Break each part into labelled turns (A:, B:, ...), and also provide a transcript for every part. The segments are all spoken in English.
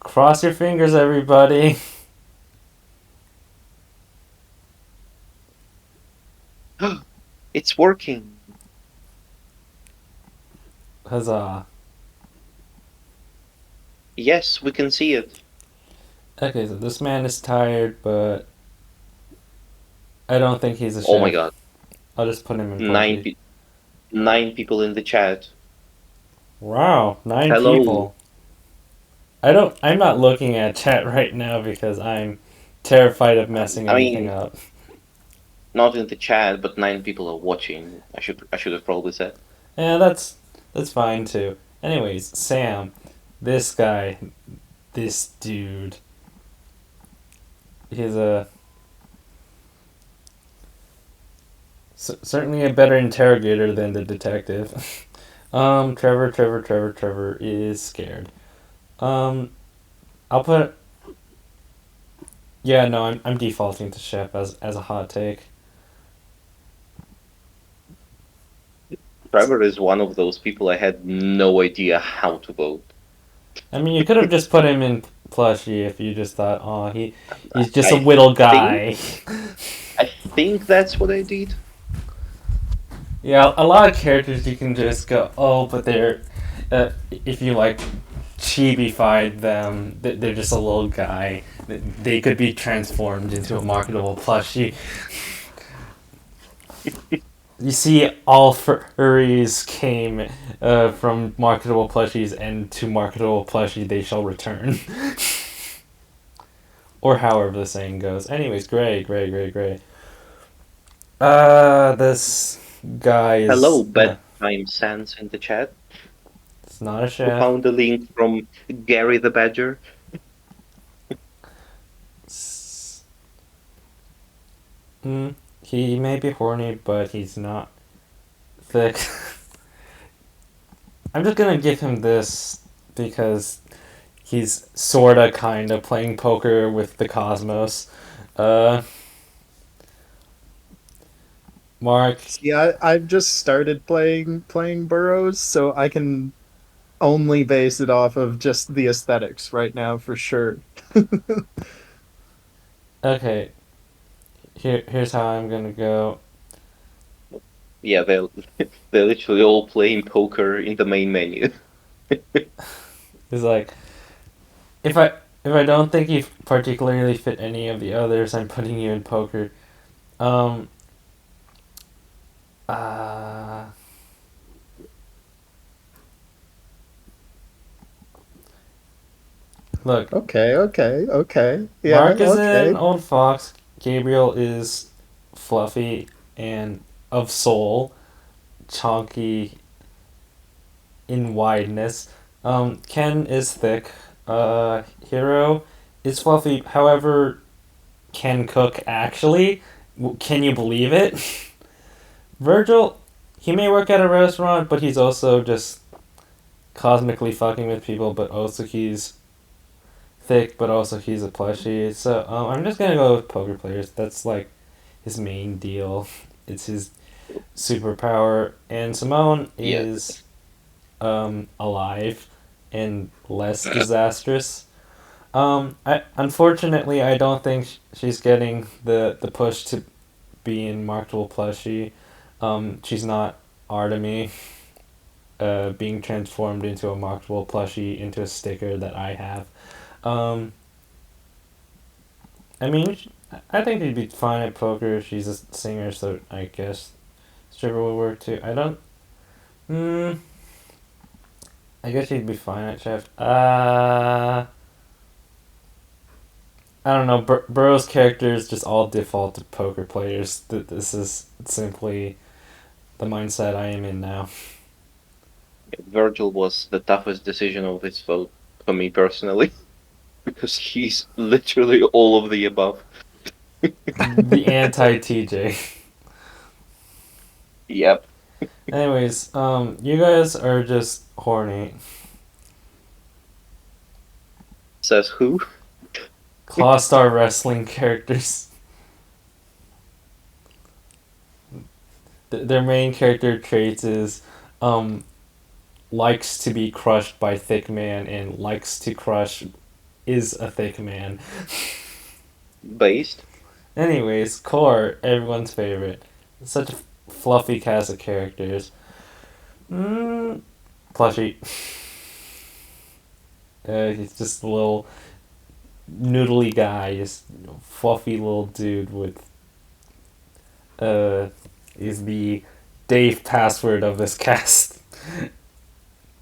A: Cross your fingers, everybody.
B: It's working.
A: Huzzah.
B: Yes, we can see it.
A: Okay, so this man is tired, but I don't think he's a
B: Oh my
A: chef.
B: god.
A: I'll just put him in
B: Nine
A: plushie.
B: pe- 9 people in the chat.
A: Wow, 9 people.
B: Hello.
A: I'm not looking at chat right now because I'm terrified of messing
B: I
A: anything
B: mean,
A: up.
B: not in the chat, but 9 people are watching. I should have probably said.
A: Yeah, that's fine too. Anyways, Sam, this guy, this dude, he's certainly a better interrogator than the detective. Trevor is scared. Um, I'll put. Yeah, no, I'm defaulting to chef as a hot take.
B: Trevor is one of those people I had no idea how to vote.
A: I mean, you could have just put him in plushie if you just thought, oh, he's just a
B: I
A: little
B: think
A: guy.
B: I think that's what I did.
A: Yeah, a lot of characters you can just go, oh, but they're, if you like chibified them, they're just a little guy. They could be transformed into a marketable plushie. You see, all furries came from marketable plushies, and to marketable plushie they shall return. Or however the saying goes. Anyways, great. This guy
B: Hello,
A: is.
B: bedtime sans in the chat.
A: It's not a
B: Who
A: chef.
B: found the link from Gary the Badger?
A: Mm, he may be horny, but he's not thick. I'm just gonna give him this because he's sorta kinda playing poker with the cosmos. Uh, Mark,
C: See, I've just started playing Burrows, so I can only base it off of just the aesthetics right now for sure.
A: okay, here's how I'm gonna go.
B: Yeah, they're literally all playing poker in the main menu.
A: He's like, if I if I don't think you particularly fit any of the others, I'm putting you in poker. Um, uh, look,
C: Okay. Yeah,
A: Mark is an
C: okay.
A: old fox. Gabriel is fluffy and of soul, chonky in wideness. Ken is thick. Hero is fluffy. However, can cook actually. Can you believe it? Virgil, he may work at a restaurant, but he's also just cosmically fucking with people. But also he's thick, but also he's a plushie. So I'm just gonna go with poker players. That's like his main deal. It's his superpower. And Simone
B: Yeah,
A: is alive and less disastrous. Unfortunately I don't think she's getting the push to be in marketable plushie. She's not Artemy, being transformed into a marketable plushie into a sticker that I have. Um, I mean, I think she'd be fine at poker. She's a singer, so I guess stripper would work too. I don't. Hmm. I guess she'd be fine at chef. I don't know. Burrow's characters just all default to poker players. This is simply the mindset I am in now.
B: Virgil was the toughest decision of this vote for me personally, because he's literally all of the above.
A: The anti TJ.
B: Yep.
A: Anyways, you guys are just horny.
B: Says who?
A: Claw Star wrestling characters. Their main character traits is um likes to be crushed by thick man and likes to crush is a thick man.
B: Based.
A: Anyways, Core, everyone's favorite. Such a fluffy cast of characters. Plushie. He's just a little noodly guy, just fluffy little dude with is the Dave password of this cast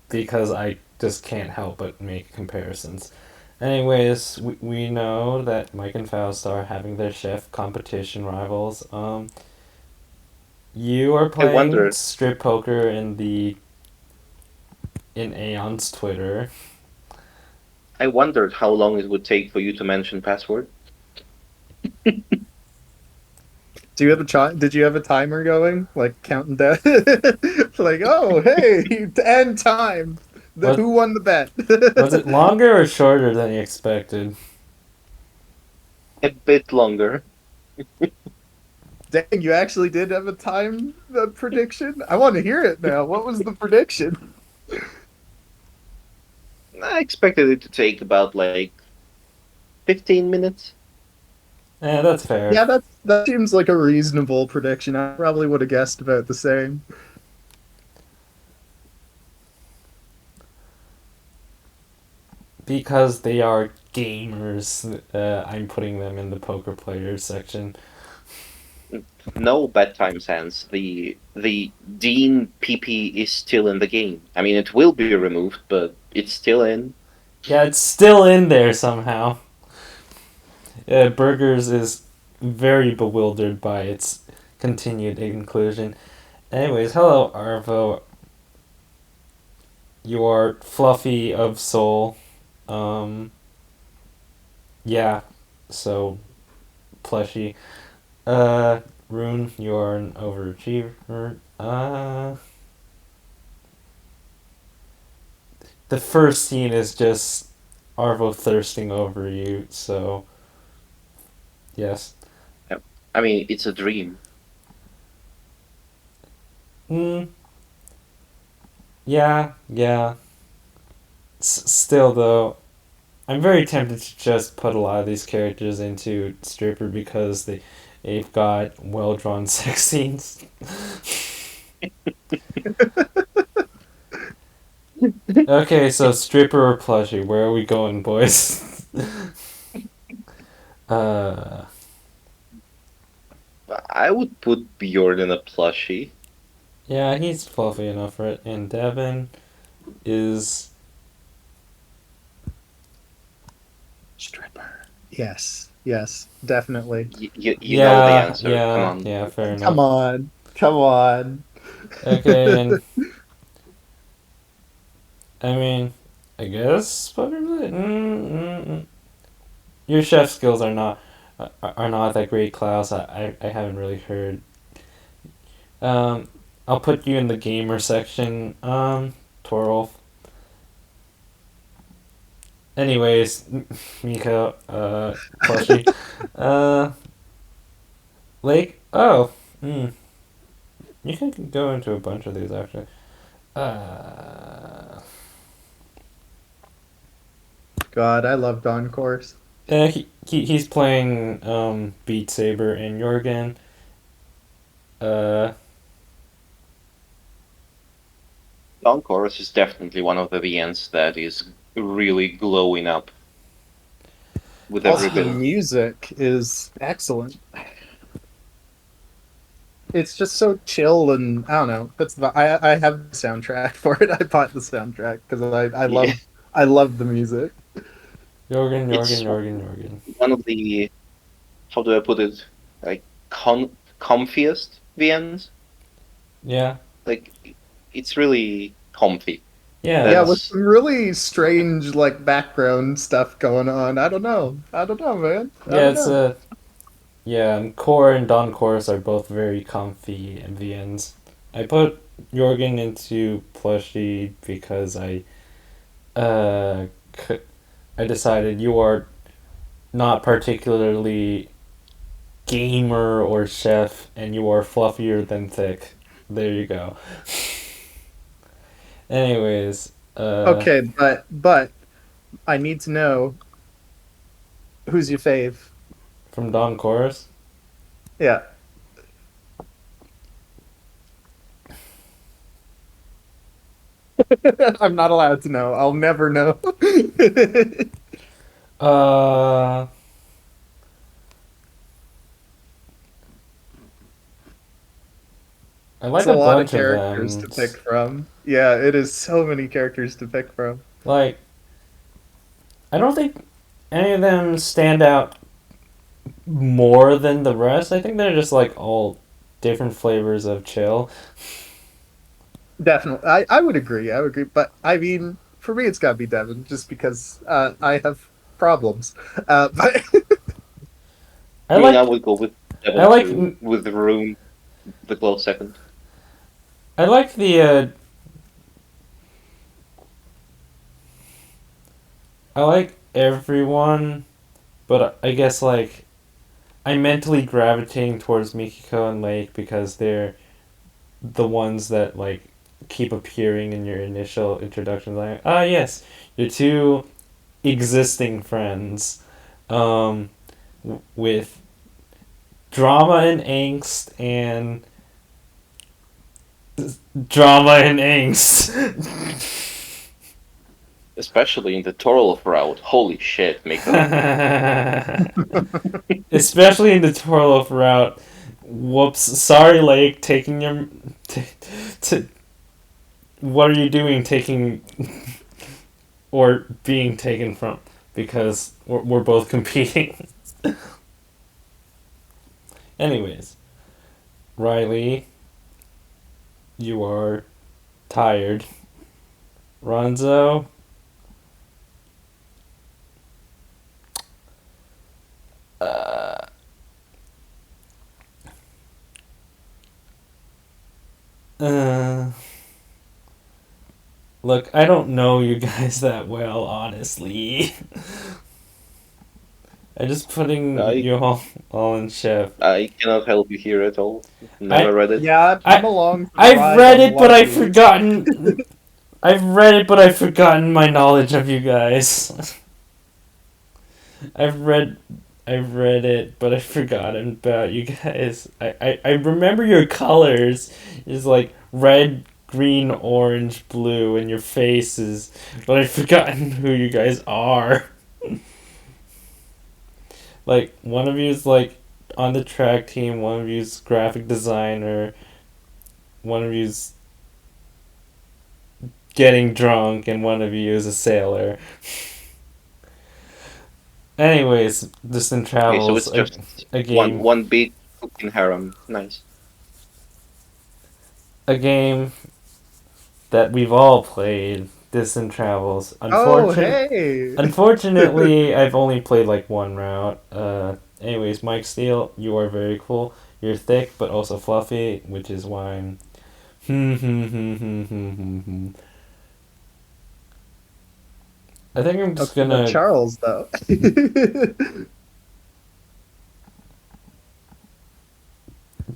A: because I just can't help but make comparisons. Anyways, we know that Mike and Faust are having their chef competition rivals. You are
B: I
A: playing
B: wondered.
A: strip poker in Aeon's Twitter.
B: I wondered how long it would take for you to mention password.
C: Do you have Did you have a timer going, like counting down? Like, oh, hey, end time.
A: What-
C: Who won the bet?
A: Was it longer or shorter than you expected?
B: A bit longer.
C: Dang, you actually did have a time prediction. I want to hear it now. What was the prediction?
B: I expected it to take about like 15 minutes.
A: Yeah, that's fair.
C: Yeah, that seems like a reasonable prediction. I probably would have guessed about the same.
A: Because they are gamers, I'm putting them in the poker players section.
B: No bedtime sense. The Dean PP is still in the game. I mean, it will be removed, but it's still in.
A: Yeah, it's still in there somehow. Burgers is very bewildered by its continued inclusion. Anyways, hello Arvo. You are fluffy of soul. Yeah, so plushy. Rune, you are an overachiever. The first scene is just Arvo thirsting over you, so yes.
B: I mean, it's a dream.
A: Yeah. Still though, I'm very tempted to just put a lot of these characters into stripper because they've got well drawn sex scenes. Okay, so stripper or plushie, where are we going, boys?
B: I would put Bjorn in a plushie.
A: Yeah, he's fluffy enough for it, and Devin is
C: Stripper. Yes, definitely.
B: You know the answer. Come on.
A: Yeah, fair enough.
C: Come on.
A: Okay, and I mean, I guess probably. Your chef skills are not that great, Klaus. I haven't really heard. I'll put you in the gamer section. Torolf. Anyways, Miko, plushie. Lake. Oh, you can go into a bunch of these actually.
C: God, I love Dawn Course.
A: He's playing Beat Saber and Jorgen.
B: Dawn Chorus is definitely one of the VNs that is really glowing up with every
C: Also, the
B: bit.
C: music is excellent. It's just so chill, and I don't know. I have the soundtrack for it. I bought the soundtrack because I love the music.
A: Jorgen.
B: One of the, how do I put it, like comfiest VNs.
A: Yeah.
B: Like, it's really comfy.
A: Yeah.
C: Yeah, with some really strange like background stuff going on. I don't know, man.
A: Core and Don Chorus are both very comfy MVNs. I put Jorgen into plushie because I decided you are not particularly gamer or chef, and you are fluffier than thick. There you go. Anyways,
C: Okay, but I need to know Who's your fave?
A: From Dawn Chorus.
C: Yeah. I'm not allowed to know. I'll never know.
A: Uh, I
C: It's
A: like
C: a
A: a
C: lot of
A: bunch of
C: characters
A: them.
C: to pick from. Yeah, it is so many characters to pick from.
A: Like, I don't think any of them stand out more than the rest. I think they're just like all different flavors of chill.
C: Definitely. I would agree. I would agree. But I mean, for me, it's got to be Devin, just because I have problems. But
A: I
B: I mean, I
A: like
B: would go with
A: I
B: Devil
A: like
B: too, with the room, the close second.
A: I like the I like everyone, but I guess like I'm mentally gravitating towards Mikiko and Lake because they're the ones that like keep appearing in your initial introduction. Like, ah, yes, you're two existing friends, um, with drama and angst and drama and angst.
B: Especially in the Torolov route. Holy shit, Miko.
A: Especially in the Torlof route. Whoops! Sorry, Lake. Taking your. T- what are you doing? Taking or being taken from? Because we're both competing. Anyways, Riley, you are tired. Ronzo, uh, uh, look, I don't know you guys that well, honestly. I'm just putting
B: I
A: you all in chef.
B: I cannot help you here at all. Never
A: I
B: read it.
C: yeah, I'm
A: I
C: along for the
A: I've
C: ride
A: read
C: on a
A: it,
C: lot
A: but
C: of
A: I've
C: these.
A: forgotten. I've read it, but I've forgotten my knowledge of you guys. I've read, I've read it, but I've forgotten about you guys. I remember your colors is like red, green, orange, blue, and your faces, but I've forgotten who you guys are. Like one of you is like on the track team, one of you's graphic designer, one of you's getting drunk, and one of you is a sailor. Anyways, Distant
B: Okay, so
A: Travels,
B: it's just
A: a
B: one
A: game,
B: one big cooking harem. Nice.
A: a game that we've all played. Distant Travels.
C: Oh, hey.
A: Unfortunately, I've only played like one route. Anyways, Mike Steele, you are very cool. You're thick but also fluffy, which is why I'm. I think I'm just
C: Okay, but
A: gonna.
C: Charles, though.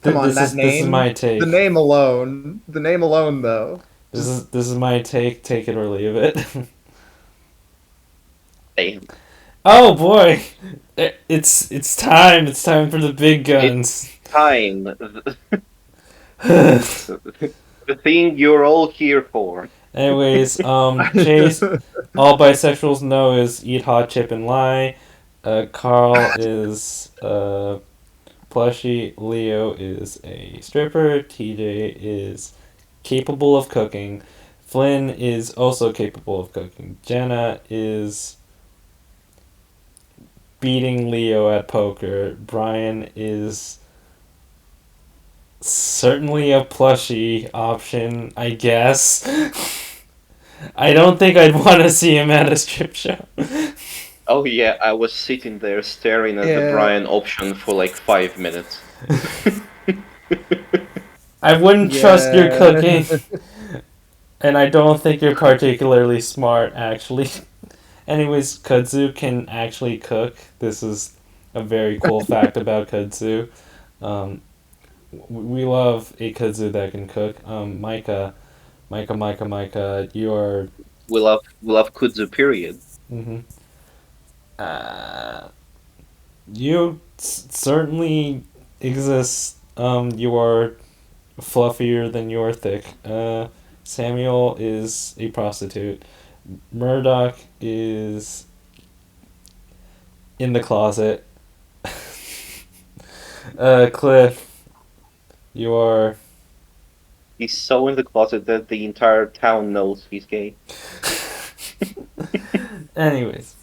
C: Come on,
A: This
C: that
A: is my
C: name. The
A: take.
C: name alone. The name alone, though. Just
A: This is my take. Take it or leave it.
B: Damn.
A: Oh boy, it's time. It's time for the big
B: It's
A: guns.
B: time. The thing you're all here for.
A: Anyways, Chase, all bisexuals know is eat hot chip and lie. Carl is plushy. Leo is a stripper. TJ is capable of cooking. Flynn is also capable of cooking. Jenna is beating Leo at poker. Brian is certainly a plushie option, I guess. I don't think I'd want to see him at a strip show.
B: Oh yeah, I was sitting there staring at the
C: yeah,
B: Brian option for like 5 minutes.
A: I wouldn't trust your
C: yeah.
A: cooking, and I don't think you're particularly smart, actually. Anyways, Kudzu can actually cook. This is a very cool fact about Kudzu. Um, we love a Kudzu that can cook. Micah, you are.
B: We love Kudzu period.
A: Mm-hmm. Uh, You certainly exist. You are fluffier than you are thick. Samuel is a prostitute. Murdoch is in the closet. Cliff, you are.
B: He's so in the closet that the entire town knows he's gay.
A: Anyways,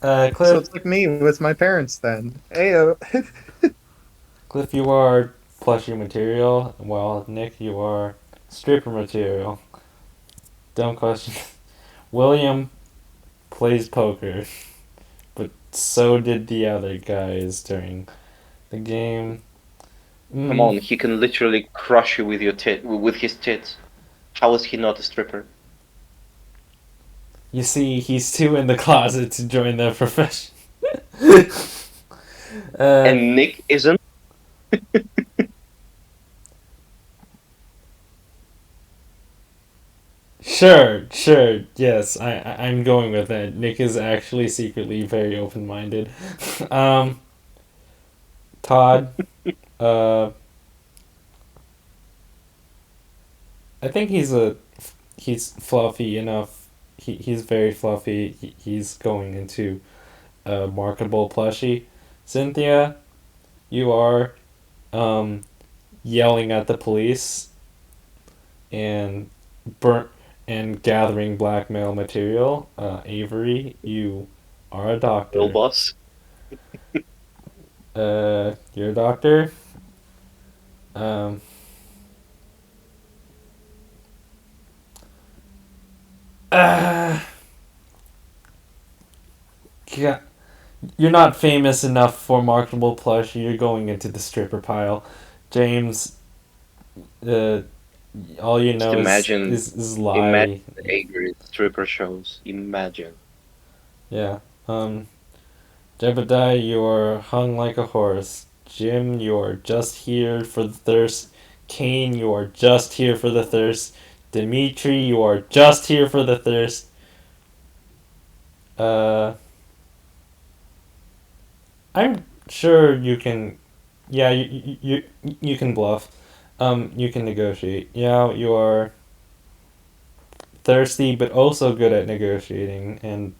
C: So
A: Cliff,
C: it's like me with my parents then. Hey,
A: Cliff, you are plushie material, while Nick, you are stripper material. Dumb question. William plays poker, but so did the other guys during the game.
B: Come on, he can literally crush you with with his tits. How is he not a stripper?
A: You see, he's too in the closet to join the profession. uh,
B: And Nick isn't.
A: sure, yes, I'm going with that. Nick is actually secretly very open minded. um, Todd, uh, I think he's fluffy enough. He's very fluffy. He's going into a marketable plushie. Cynthia, you are um, yelling at the police and burnt and gathering blackmail material. Avery, you are a
B: Girl
A: doctor.
B: boss.
A: You're a doctor. Um, uh, yeah, you're not famous enough for marketable plush. You're going into the stripper pile. James, uh, all you
B: Just
A: know is
B: imagine,
A: lie.
B: imagine Avery stripper shows. Imagine.
A: Yeah. Jebediah, you're hung like a horse. Jim, you're just here for the thirst. Kane, you are just here for the thirst. Dimitri, you are just here for the thirst. Uh, I'm sure you can. Yeah, you can bluff. You can negotiate. Yeah, you are thirsty, but also good at negotiating, and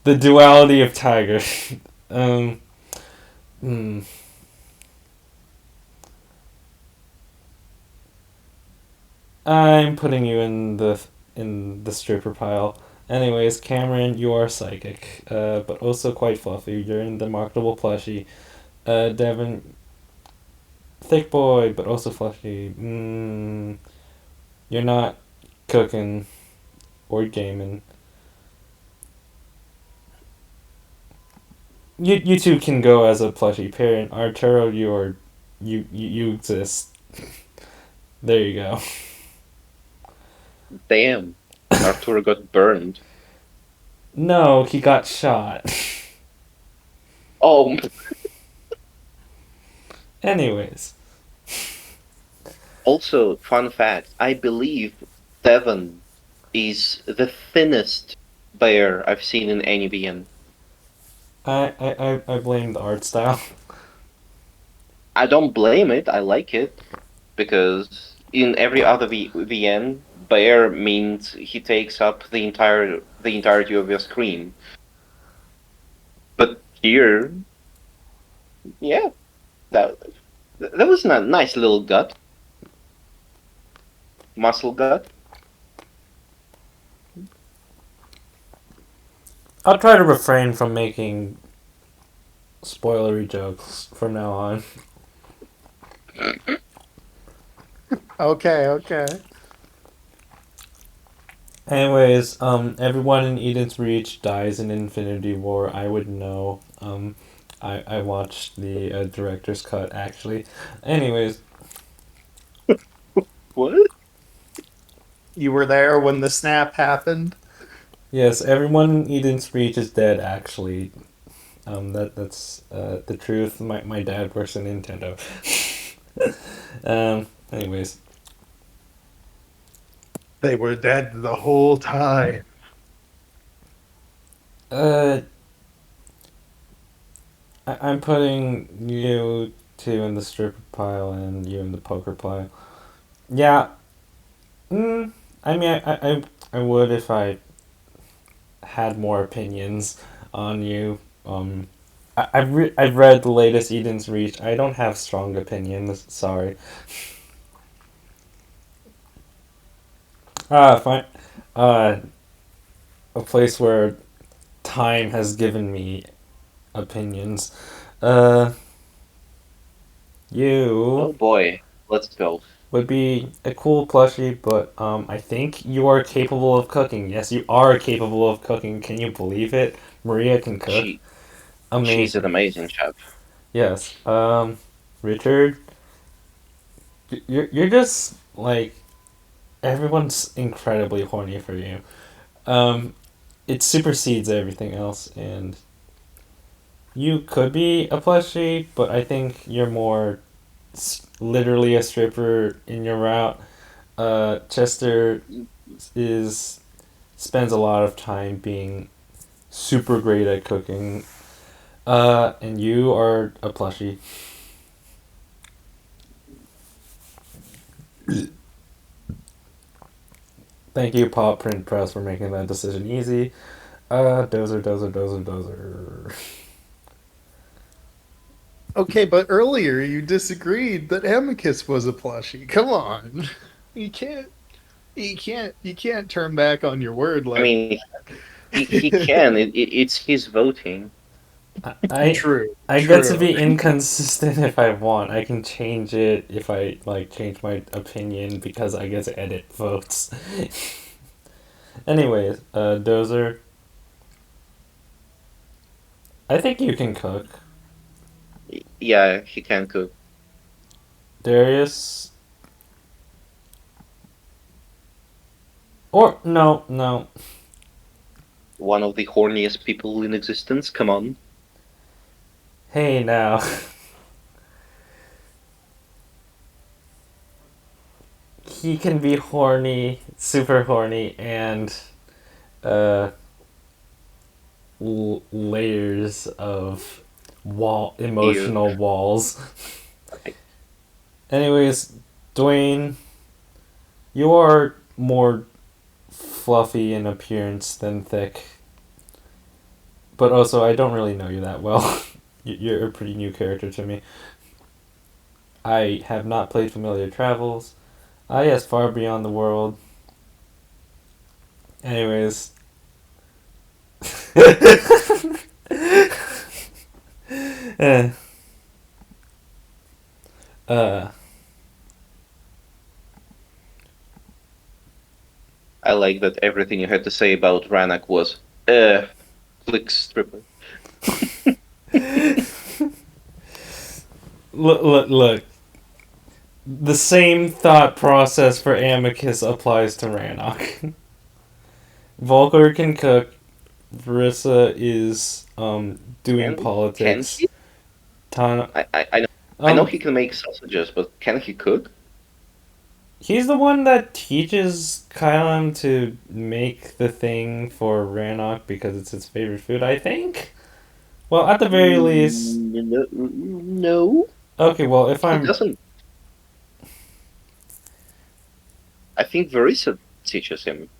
A: the duality of Tiger. um, hmm. I'm putting you in the stripper pile. Anyways, Cameron, you are psychic, but also quite fluffy. You're in the marketable plushie. Devin, thick boy, but also fluffy. You're not cooking or gaming. You two can go as a plushie parent. Arturo, you exist. There you go.
B: Damn. Arthur got burned.
A: No, he got shot.
B: Oh,
A: Anyways,
B: also, fun fact. I believe Devon is the thinnest bear I've seen in any VN.
A: I blame the art style.
B: I don't blame it. I like it because in every other VN, bear means he takes up the entirety of your screen. But here, yeah, that that was a nice little gut, muscle gut.
A: I'll try to refrain from making spoilery jokes from now on.
C: okay.
A: Anyways, everyone in Eden's Reach dies in Infinity War. I would know. I watched the director's cut actually. Anyways,
B: What?
C: You were there when the snap happened.
A: yes, everyone in Eden's Reach is dead actually. That's the truth. My dad works at Nintendo. Anyways,
C: They were dead the whole time.
A: uh, I'm putting you two in the stripper pile and you in the poker pile. Yeah. Mm, I mean, I would if I had more opinions on you. I've read the latest Eden's Reach. I don't have strong opinions. Sorry. Fine. Uh, a place where time has given me opinions. Uh, you
B: Oh boy, let's go.
A: would be a cool plushie, but I think you are capable of cooking. Yes, you are capable of cooking. Can you believe it? Maria can cook.
B: She she's an
A: Amazing.
B: amazing chef.
A: Yes. Richard, you're just like everyone's incredibly horny for you. Um, it supersedes everything else, and you could be a plushie, but I think you're more literally a stripper in your route. Chester is spends a lot of time being super great at cooking. And you are a plushie. Thank you, Pop Print Press, for making that decision easy. Dozer.
C: Okay, but earlier you disagreed that Amicus was a plushie. Come on. You can't you can't turn back on your word
B: I
C: like
B: mean, he can. It's his voting.
A: I
C: true,
A: I get to
C: true.
A: be inconsistent if I want. I can change it if I like change my opinion because I get to edit votes. Anyways, Dozer, I think you can cook.
B: Yeah, he can cook.
A: Darius, or no.
B: One of the horniest people in existence. Come on.
A: Hey now. He can be horny, super horny, and uh, layers of
B: You.
A: emotional walls.
B: Okay.
A: Anyways, Dwayne, you are more fluffy in appearance than thick, but also I don't really know you that well. You're a pretty new character to me. I have not played Familiar Travels. Yes, Far Beyond the World. Anyways. Eh, uh,
B: I like that everything you had to say about Ranak was flick stripper.
A: look. The same thought process for Amicus applies to Rannoch. Volker can cook. Verissa is doing
B: Can
A: politics.
B: he?
A: Tana,
B: I know he can make sausages, but can he cook?
A: he's the one that teaches Kylan to make the thing for Rannoch because it's his favorite food. I think. Well, at the very least.
B: No,
A: Okay, well, if
B: he
A: I'm
B: doesn't. I think Verissa teaches him.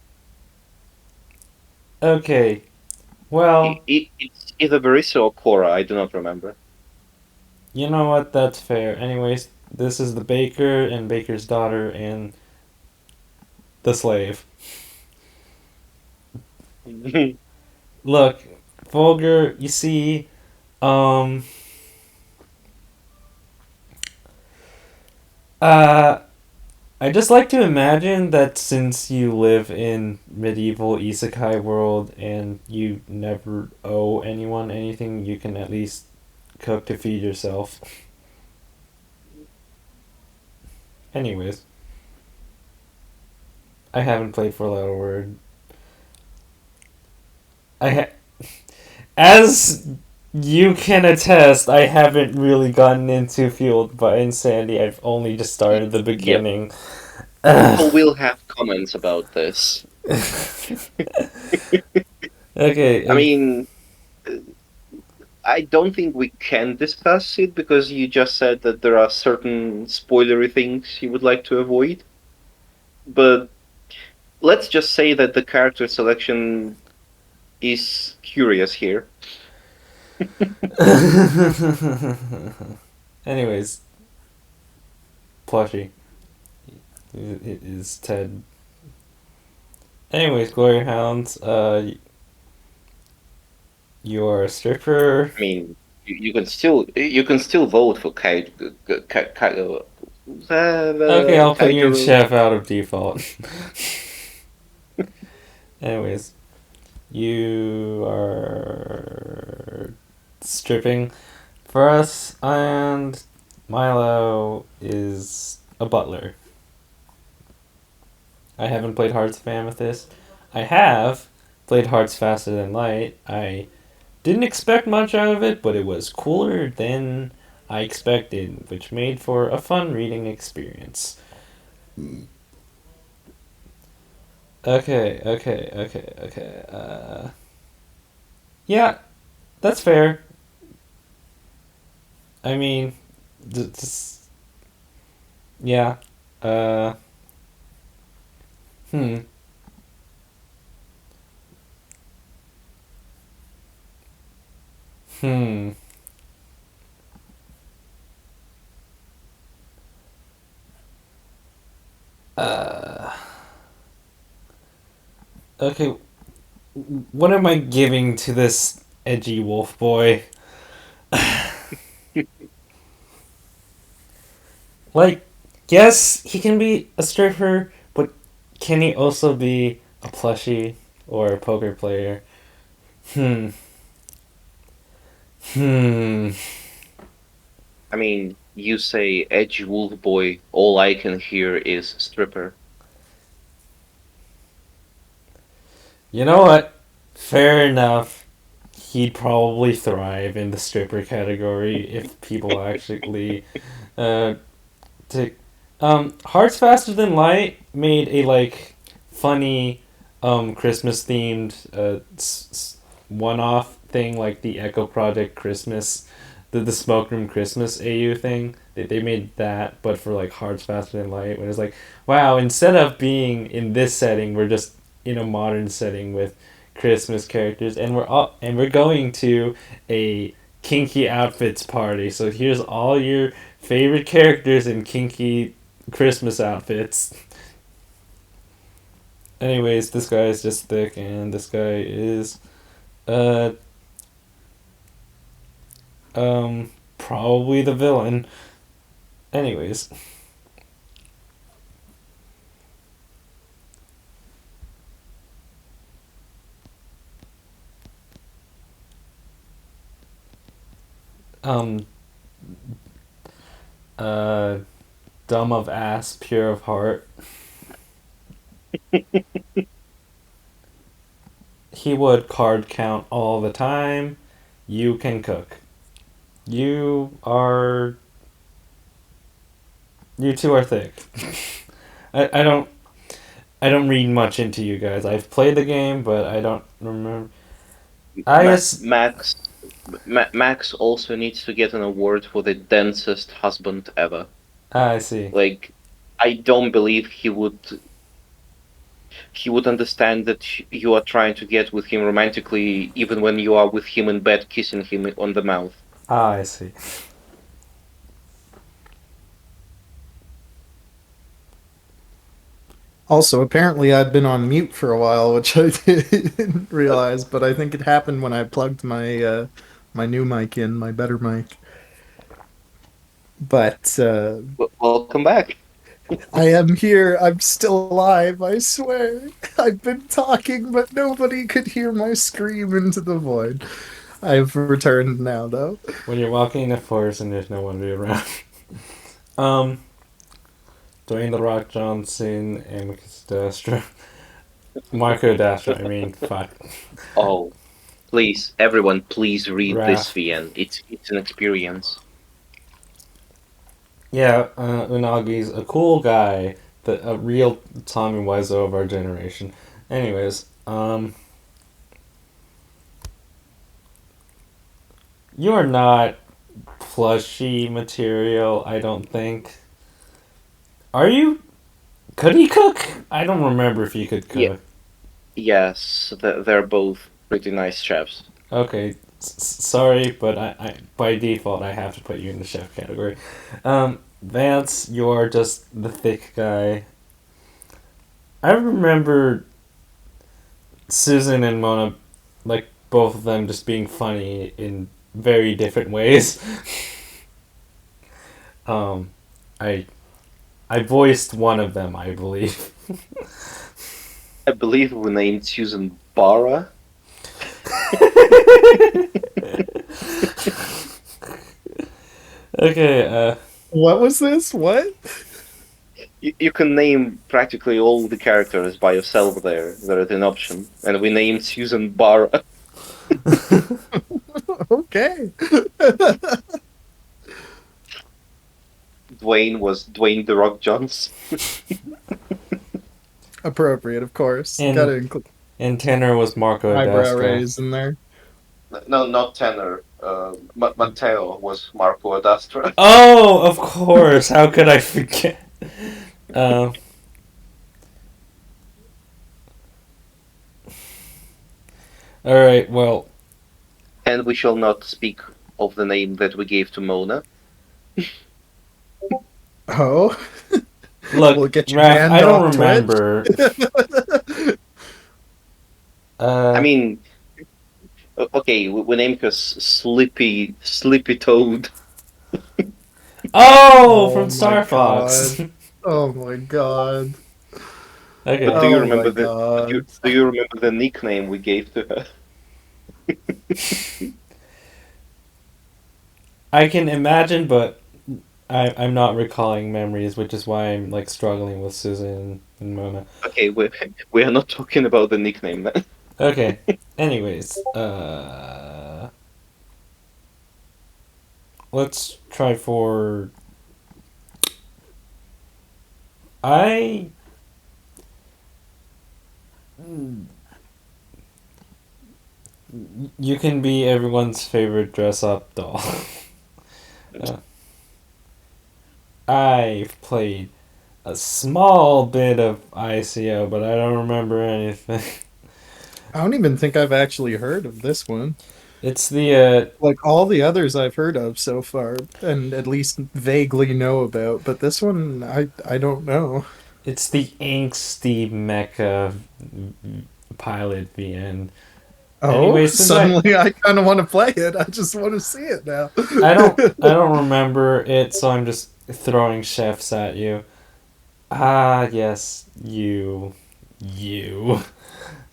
A: okay, well,
B: It's either Verissa or Cora. I do not remember.
A: you know what? That's fair. Anyways, this is the baker and baker's daughter and the slave. Look, Vulgar, you see, um, uh, I just like to imagine that since you live in medieval isekai world and you never owe anyone anything, you can at least cook to feed yourself. Anyways, I haven't played For Loud Word. As you can attest, I haven't really gotten into Fueled by Insanity. I've only just started the
B: Yep.
A: beginning.
B: People will have comments about this.
A: Okay,
B: I mean, I don't think we can discuss it because you just said that there are certain spoilery things you would like to avoid. But let's just say that the character selection is curious here.
A: Anyways, plushie. It is Ted. Anyways, Glory Hounds, you are a stripper.
B: I mean, you can still vote for
A: Okay, I'll put you in
B: Kaijuru.
A: chef out of default. Anyways, you are stripping for us, and Milo is a butler. I haven't played Hearts of Amethyst. I have played Hearts Faster Than Light. I didn't expect much out of it, but it was cooler than I expected, which made for a fun reading experience. Okay. Yeah, that's fair. I mean, just, yeah. Uh, hmm. Hmm. Uh, okay, what am I giving to this edgy wolf boy? Like, yes, he can be a stripper, but can he also be a plushie or a poker player? Hmm. Hmm.
B: I mean, you say Edge Wolf Boy, all I can hear is stripper.
A: You know what? Fair enough. He'd probably thrive in the stripper category if people actually uh take Hearts Faster Than Light made a like funny Christmas themed one-off thing like the Echo Project Christmas, the Smoke Room Christmas AU thing. They made that, but for like Hearts Faster Than Light, when it's like, wow, instead of being in this setting, we're just in a modern setting with Christmas characters, and we're going to a kinky outfits party. So here's all your favorite characters in kinky Christmas outfits. Anyways, this guy is just thick, and this guy is uh probably the villain. Anyways, um uh dumb of ass, pure of heart. He would card count all the time. You can cook. You are you two are thick. I don't read much into you guys. I've played the game, but I don't remember. I
B: Ma-
A: guess.
B: Max Max also needs to get an award for the densest husband ever.
A: I see.
B: Like, I don't believe he would understand that you are trying to get with him romantically, even when you are with him in bed, kissing him on the mouth.
A: I see.
C: Also, apparently I'd been on mute for a while, which I didn't realize, but I think it happened when I plugged my new mic in, my better mic. But
B: Welcome back.
C: I am here. I'm still alive, I swear. I've been talking, but nobody could hear my scream into the void. I've returned now, though.
A: When you're walking in the forest and there's no one to be around. um, Dwayne the Rock Johnson, Amicus Dastra, Marco Dastra. I mean, fuck.
B: Oh, please, everyone, please read this
A: Raph.
B: VN. It's an experience.
A: Yeah, Unagi's a cool guy, a real Tommy Wiseau of our generation. Anyways, You're not plushy material, I don't think. Are you? Could he cook? I don't remember if he could
B: Yeah,
A: cook.
B: yes, they're both pretty nice chefs.
A: Okay, sorry, but I by default I have to put you in the chef category. Vance, you're just the thick guy. I remember Susan and Mona, like both of them, just being funny in very different ways. um, I I voiced one of them, I believe.
B: I believe we named Susan Bara.
A: Okay,
C: What was this? What?
B: You can name practically all the characters by yourself there. There is an option. And we named Susan Bara.
C: Okay.
B: Dwayne was Dwayne The Rock Johnson.
C: Appropriate, of course.
A: And-
C: Gotta include
A: and tenor was Marco
C: eyebrow
A: Destra.
C: raise in there.
B: No, not Tanner. Matteo was Marco Adastra.
A: Oh, of course. How could I forget? Um, all right. Well,
B: And we shall not speak of the name that we gave to Mona.
C: Oh.
A: look,
C: We'll get you
A: Raph,
C: banned
A: I don't
C: off
A: remember.
B: I mean, okay, we named her Sleepy Toad.
A: Oh,
C: Oh
A: from
C: my
A: Star Fox.
C: Oh my god.
A: Okay.
B: But do you
C: Oh
B: remember
C: my god.
B: do you remember the nickname we gave to her?
A: I can imagine, but I'm not recalling memories, which is why I'm like struggling with Susan and Mona.
B: Okay, we are not talking about the nickname then.
A: Okay. Anyways, let's try for. I. You can be everyone's favorite dress up doll. Uh, I've played a small bit of ICO, but I don't remember anything.
C: I don't even think I've actually heard of this one.
A: It's the
C: Like all the others I've heard of so far, and at least vaguely know about, but this one I don't know.
A: it's the angsty mecha pilot VN.
C: Oh,
A: Anyway, since
C: suddenly I kind of want to play it. I just want to see it now.
A: I don't remember it, so I'm just throwing chefs at you. Ah, yes, you.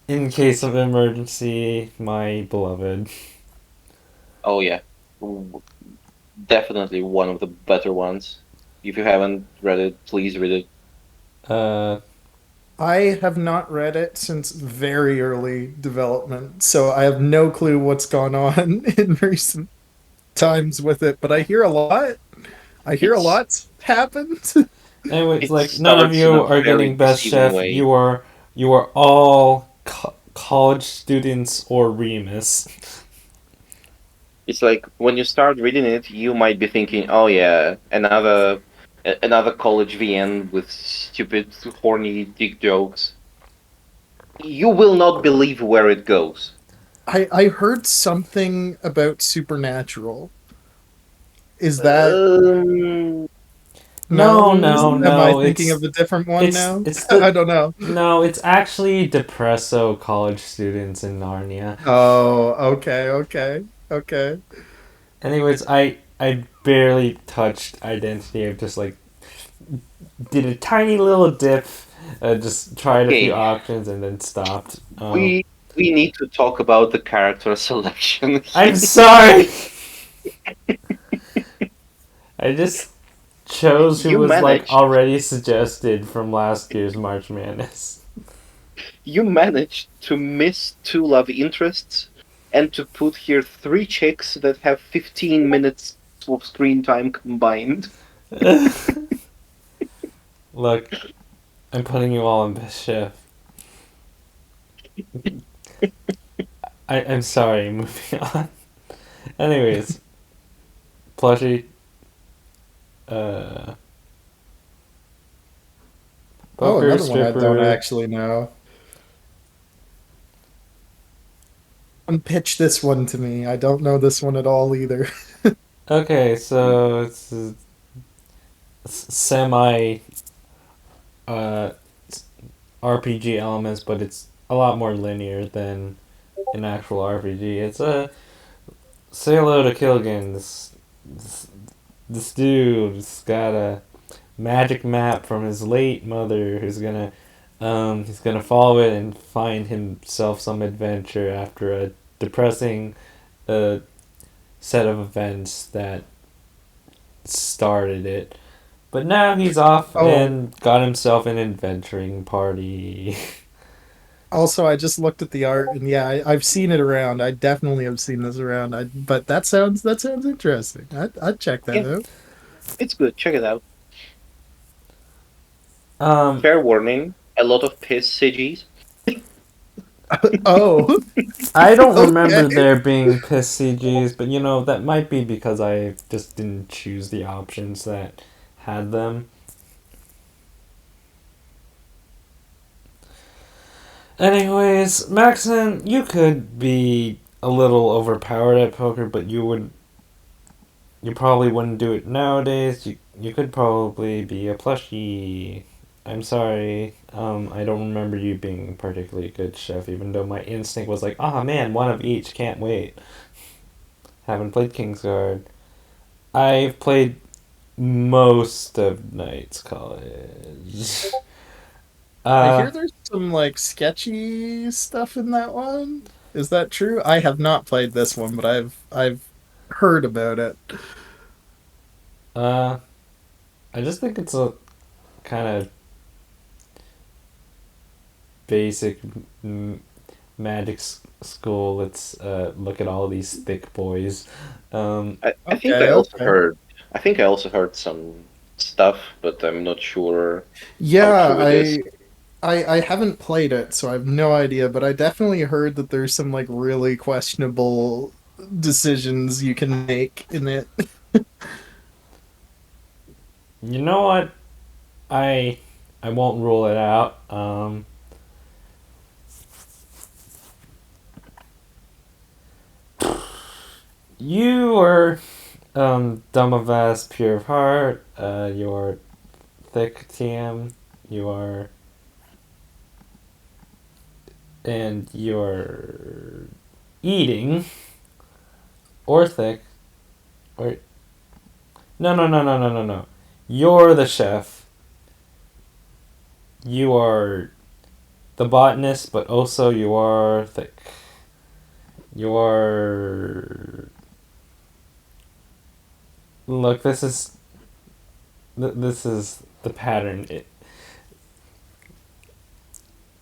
A: In case of emergency, my beloved.
B: Oh yeah, definitely one of the better ones. If you haven't read it, please read it.
A: Uh,
C: I have not read it since very early development, so I have no clue what's gone on in recent times with it, but I hear a lot. I hear a
B: It's-
C: lot's happened.
A: anyway,
B: It
A: it's like none of
B: starts in
A: you
B: a
A: are
B: very
A: getting best
B: deceiving
A: chef.
B: way.
A: You are all college students or Remus.
B: It's like when you start reading it, you might be thinking, "Oh yeah, another college VN with stupid, horny dick jokes." You will not believe where it goes.
C: I heard something about supernatural. Is that
A: No,
C: Am I
A: no.
C: thinking of a different one now?
A: It's
C: I
A: the
C: don't know.
A: no. It's actually depresso college students in Narnia.
C: Oh, okay.
A: Anyways, I barely touched identity. I just like did a tiny little dip, just tried a few
B: Okay,
A: options and then stopped.
B: we need to talk about the character selection.
A: I'm sorry. I just chose who
B: You
A: was like
B: managed.
A: already suggested from last year's March Madness.
B: You managed to miss two love interests and to put here three chicks that have 15 minutes of screen time combined.
A: Look, I'm putting you all in best chef. I'm sorry. Moving on. Anyways, plushie. Uh,
C: Oh,
A: poker
C: another one I don't
A: stripper.
C: actually know. Pitch this one to me. I don't know this one at all either.
A: Okay, so it's semi uh, RPG elements, but it's a lot more linear than an actual RPG. It's a say hello to Killigan. This dude's got a magic map from his late mother who's gonna he's gonna follow it and find himself some adventure after a depressing uh, set of events that started it. But now he's off
C: Oh,
A: and got himself an adventuring party.
C: also, I just looked at the art, and yeah, I've seen it around. I definitely have seen this around. But that sounds interesting. I'd check that
B: Yeah,
C: out.
B: it's good. Check it out.
A: um,
B: Fair warning: a lot of piss CGs.
C: Oh,
A: I don't
C: okay.
A: remember there being piss CGs, but that might be because I just didn't choose the options that had them. Anyways, Maxon, you could be a little overpowered at poker, but you probably wouldn't do it nowadays. You could probably be a plushie. I'm sorry. I don't remember you being a particularly good chef, even though my instinct was like, ah man, one of each, can't wait. Haven't played Kingsguard. I've played most of Knights College.
C: I
A: Uh,
C: hear there's some like sketchy stuff in that one. Is that true? I have not played this one, but I've heard about it.
A: uh, I just think it's a kind of basic m- magic school. Let's look at all these thick boys. Um,
B: I think I
C: Okay,
B: also
C: okay.
B: heard. I think I also heard some stuff, but I'm not sure how
C: Yeah,
B: true it is.
C: I haven't played it, so I have no idea, but I definitely heard that there's some like really questionable decisions you can make in it.
A: you know what? I I won't rule it out. You are dumb of ass, pure of heart. You're thick TM. You are and you're eating or thick or no. You're the chef. You are the botanist, but also you are thick. You are look. This is the pattern.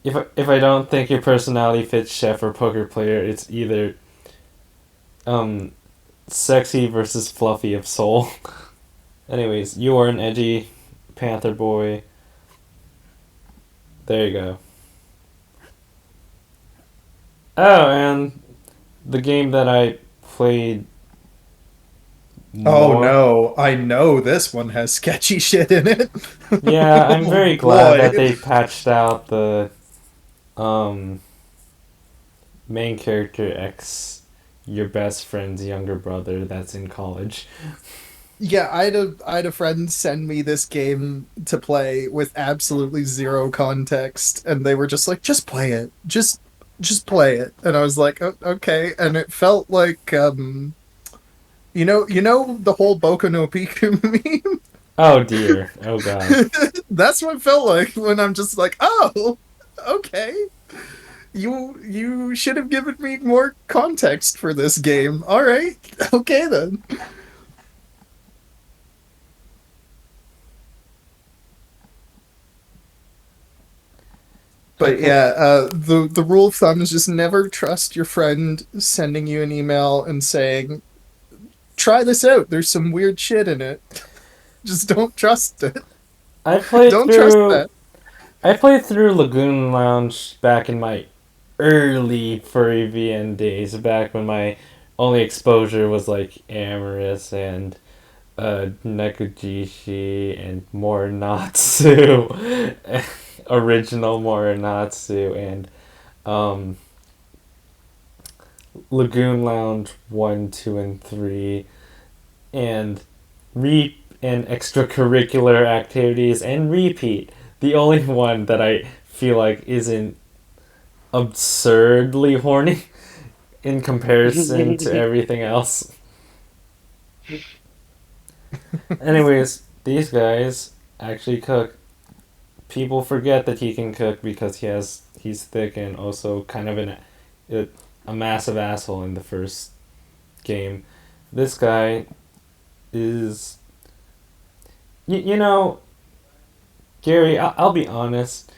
A: If I don't think your personality fits chef or poker player, it's either um sexy versus fluffy of soul. Anyways, you are an edgy panther boy. There you go. Oh, and the game that I played
C: Oh
A: more.
C: no, I know this one has sketchy shit in it.
A: Yeah, I'm
C: Oh
A: very glad
C: boy.
A: that they patched out the um main character X, your best friend's younger brother that's in college.
C: Yeah, I had a friend send me this game to play with absolutely zero context, and they were just like, "Just play it, just play it," and I was like, "Okay," and it felt like you know the whole Boku no Pico meme.
A: Oh dear. Oh god.
C: That's what it felt like when I'm just like, "Oh, okay." You should have given me more context for this game. All right, okay then. But
A: Okay.
C: yeah, the rule of thumb is just never trust your friend sending you an email and saying, "Try this out. There's some weird shit in it." Just don't trust it.
A: I played
C: Don't trust
A: through
C: that.
A: I played through Lagoon Lounge back in my early furry VN days, back when my only exposure was like Amorous and Nekujishi and Morinatsu, original Morinatsu, and um, Lagoon Lounge 1, 2, and 3, and and extracurricular activities, and Repeat. The only one that I feel like isn't absurdly horny in comparison to everything else. Anyways, these guys actually cook. People forget that he can cook because he's thick and also kind of a massive asshole in the first game. This guy is you know, Gary, I'll be honest.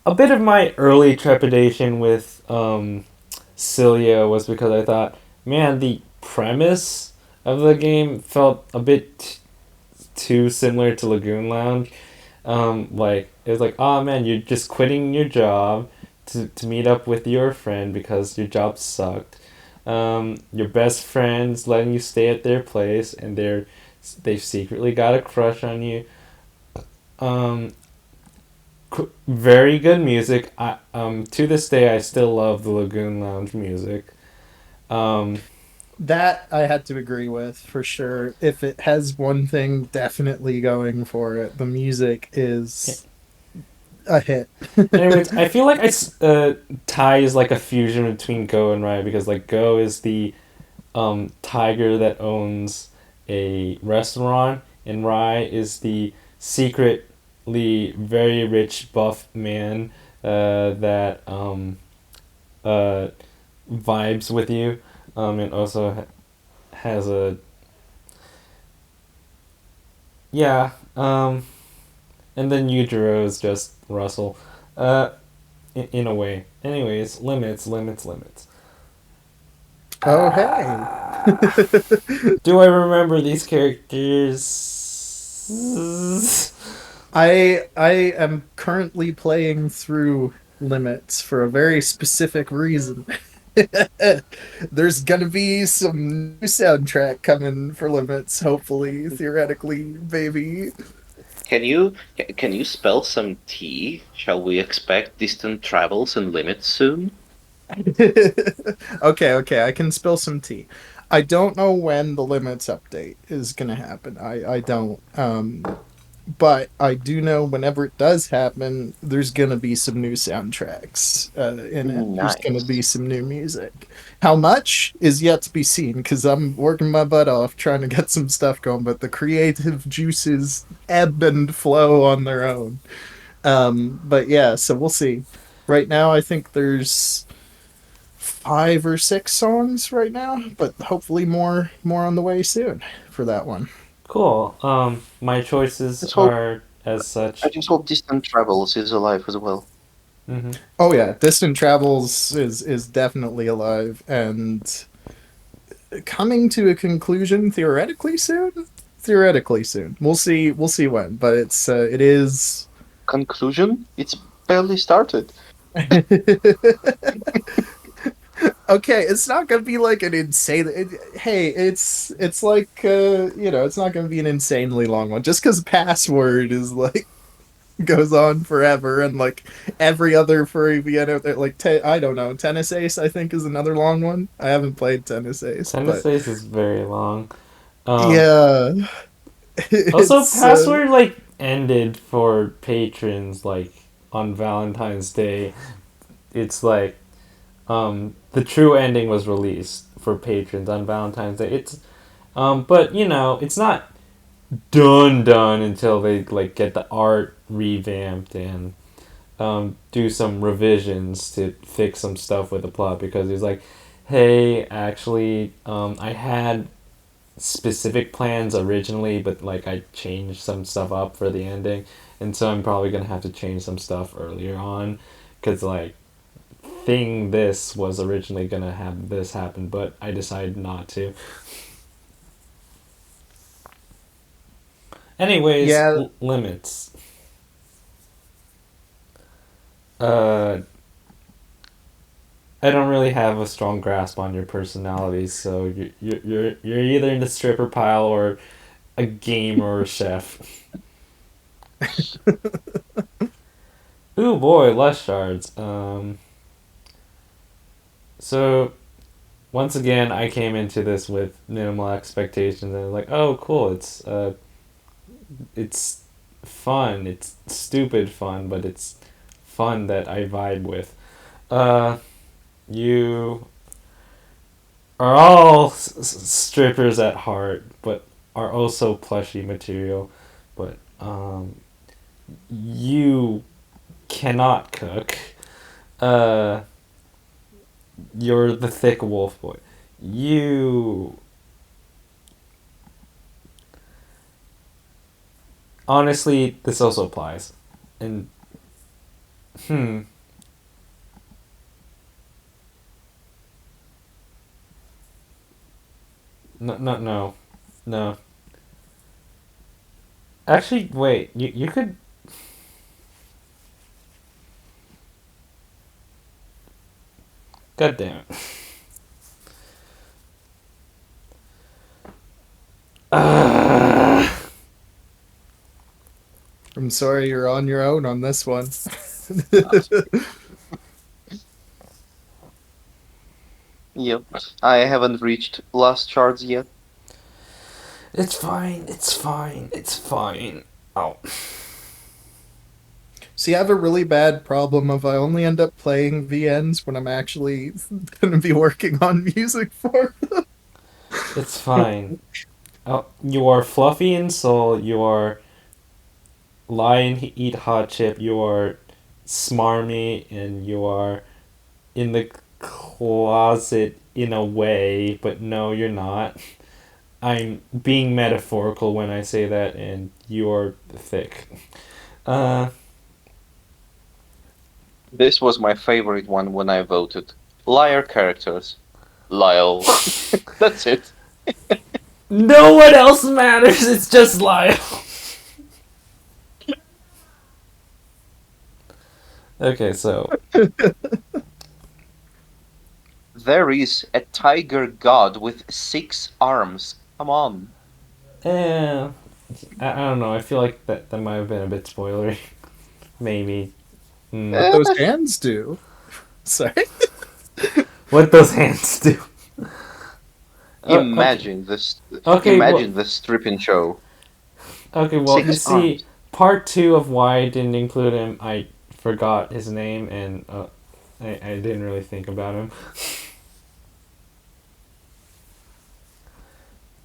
A: A bit of my early trepidation with Cilia was because I thought, man, the premise of the game felt a bit too similar to Lagoon Lounge. Like it was like, oh man, you're just quitting your job to meet up with your friend because your job sucked. Your best friend's letting you stay at their place, and they've secretly got a crush on you. Um, Very good music. To this day, I still love the Lagoon Lounge music. Um,
C: That I had to agree with for sure. If it has one thing definitely going for it, the music is a hit.
A: Anyways, I feel like Tai is like a fusion between Go and Rai because like Go is the tiger that owns a restaurant, and Rai is the secretly very rich buff man that uh, vibes with you, and also has a yeah. And then Yujiro is just Russell, in a way. Anyways, limits.
C: Oh, hey.
A: Do I remember these characters?
C: I am currently playing through Limits for a very specific reason. There's gonna be some new soundtrack coming for Limits, hopefully, theoretically, baby.
B: Can you spell some T? Shall we expect distant travels and limits soon?
C: Okay, I can spill some tea. I don't know when the Limits update is gonna happen. I don't. But I do know whenever it does happen, there's gonna be some new soundtracks in it. There's gonna be
B: Nice.
C: some new music. How much is yet to be seen because I'm working my butt off trying to get some stuff going. But the creative juices ebb and flow on their own. But yeah, so we'll see. Right now, I think there's 5 or 6 songs right now, but hopefully more on the way soon for that one.
A: Cool. My choices
B: Just hope
A: are as
B: I
A: such.
B: just hope distant travels is alive as well.
A: Hmm.
C: Oh yeah, Distant Travels is definitely alive and coming to a conclusion theoretically soon. Theoretically soon. We'll see when, but it is.
B: Conclusion? It's barely started.
C: Okay, it's not gonna be like an insane. Hey, it's like it's not gonna be an insanely long one. Just because Password is like goes on forever, and like every other furry VN out there, like I don't know, Tennis Ace I think is another long one. I haven't played Tennis Ace,
A: Tennis
C: but
A: Ace is very long.
C: yeah,
A: Also,
C: it's
A: Password like ended for patrons like on Valentine's Day. It's like the true ending was released for patrons on Valentine's Day. But it's not done until they like get the art revamped and do some revisions to fix some stuff with the plot because he's like, hey, actually, I had specific plans originally, but like I changed some stuff up for the ending, and so I'm probably gonna have to change some stuff earlier on, because like thing this was originally gonna have this happen, but I decided not to. Anyways,
C: yeah.
A: limits. Uh, I don't really have a strong grasp on your personality, so you're either in the stripper pile or a gamer or a chef. Ooh boy, less shards. So once again, I came into this with minimal expectations, and like, oh, cool, it's fun. It's stupid fun, but it's fun that I vibe with. Uh, you are all strippers at heart, but are also plushy material. But you cannot cook. Uh, you're the thick wolf boy. You honestly, this also applies. And hmm, no, no. Actually, wait. You could. God damn it.
C: I'm sorry, you're on your own on this one.
B: Yep. I haven't reached last shards yet.
A: It's fine. It's fine. It's fine. Oh.
C: See, I have a really bad problem of I only end up playing VNs when I'm actually going to be working on music for
A: It's fine. Oh, you are fluffy in soul. You are lie and eat hot chip. You are smarmy, and you are in the closet in a way, but no, you're not. I'm being metaphorical when I say that, and you are thick. Uh,
B: This was my favorite one when I voted. Liar characters. Lyle. That's it.
A: no one else matters. It's just Lyle. Okay, so
B: There is a tiger god with 6 arms. Come on.
A: eh, I don't know. I feel like that might have been a bit spoilery. Maybe. Mm.
C: what
B: Eh,
C: those hands do. Sorry.
A: What those hands do? Okay.
B: imagine this.
A: Okay. Well.
B: Imagine the stripping show.
A: Okay. Well, you
B: Six
A: see,
B: arms.
A: part two of why I didn't include him, I forgot his name, and I didn't really think about him.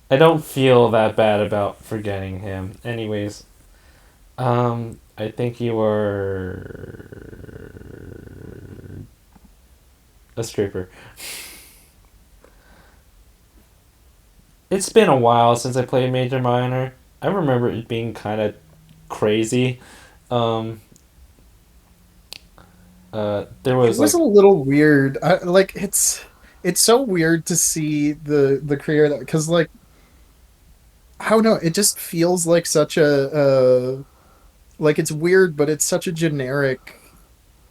A: I don't feel that bad about forgetting him. Anyways, I think you were a stripper. It's been a while since I played Major Minor. I remember it being kind of crazy. Um, there
C: It
A: was
C: was a
A: like,
C: little weird. It's so weird to see the career that because like I don't know, it just feels like such a like it's weird, but it's such a generic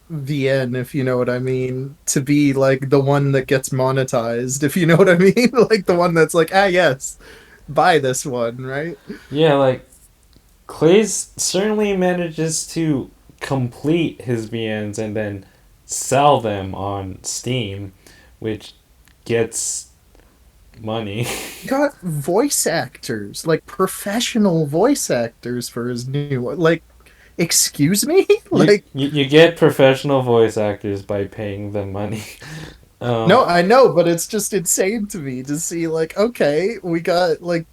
C: VN, if you know what I mean, to be like the one that gets monetized, if you know what I mean, like the one that's like, ah, yes, buy this one, right?
A: yeah, like Clay's certainly manages to complete his VNs and then sell them on Steam, which gets money.
C: Got voice actors, like professional voice actors for his new one. Like, excuse me?
A: you,
C: Like,
A: you get professional voice actors by paying them money.
C: no,
A: Um,
C: I know, but it's just insane to me to see, like, okay, we got, like,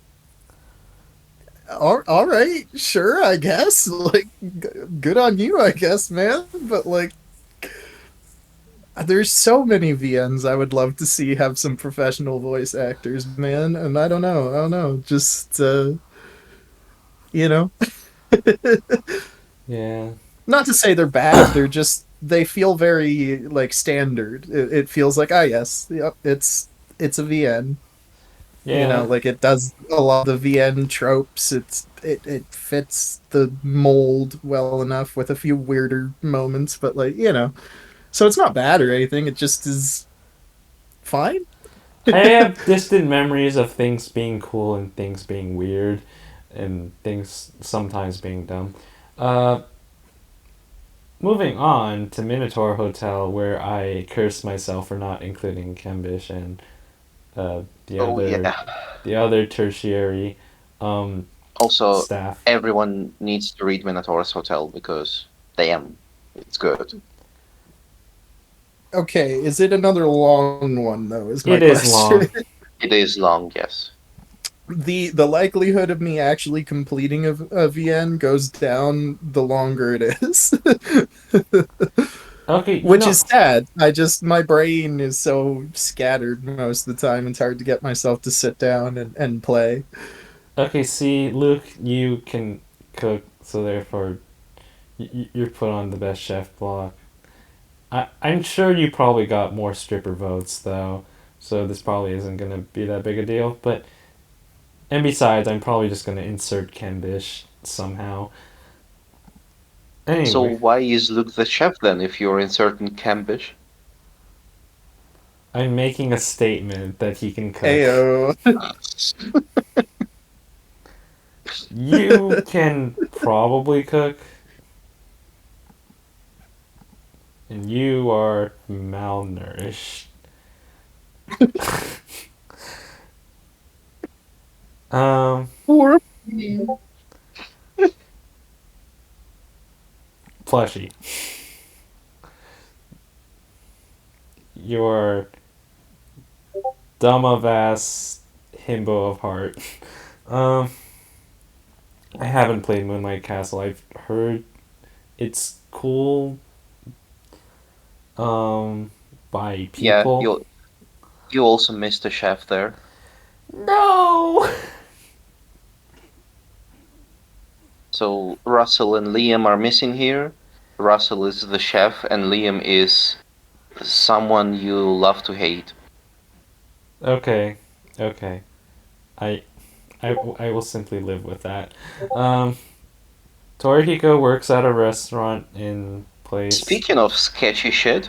C: all right, sure, I guess. Like, good on you, I guess, man. But, like, there's so many VNs I would love to see have some professional voice actors, man. And I don't know. Just, you know,
A: yeah,
C: not to say they're bad, they're just, they feel very, like, standard. It feels like, ah, yes, yep, it's a VN. You know,
A: yeah,
C: like it does a lot of the VN tropes. It fits the mold well enough with a few weirder moments, but like, you know, So it's not bad or anything. It just is fine.
A: I have distant memories of things being cool and things being weird, and things sometimes being dumb. Uh, Moving on to Minotaur Hotel, where I cursed myself for not including Kembish and the
B: Oh
A: other
B: yeah.
A: tertiary um,
B: Also,
A: staff.
B: everyone needs to read Minotaur's Hotel because damn, it's good.
C: Okay, is it another long one though? Is my
A: It is
C: question.
A: long.
B: It is long, yes.
C: The likelihood of me actually completing a VN goes down the longer it is.
A: Okay,
C: Which is sad. My brain is so scattered most of the time. It's hard to get myself to sit down and play.
A: okay. See, Luke, you can cook, so therefore you're put on the best chef block. I'm sure you probably got more stripper votes though, so this probably isn't gonna be that big a deal. But and besides, I'm probably just gonna insert Kenbish somehow.
B: So
A: Anyway,
B: why is Luke the chef then if you're inserting Cambish?
A: I'm making a statement that he can cook.
C: Ayo.
A: You can probably cook, and you are malnourished. Um,
B: Poor.
A: Plushy. You're dumb of ass himbo of heart. Um, I haven't played Moonlight Castle. I've heard it's cool. Um, by
B: Yeah,
A: people.
B: you also missed a chef there.
A: No.
B: So Russell and Liam are missing here. Russell is the chef, and Liam is someone you love to hate.
A: Okay. Okay. I I will simply live with that. Um, Torihiko works at a restaurant in place.
B: Speaking of sketchy shit,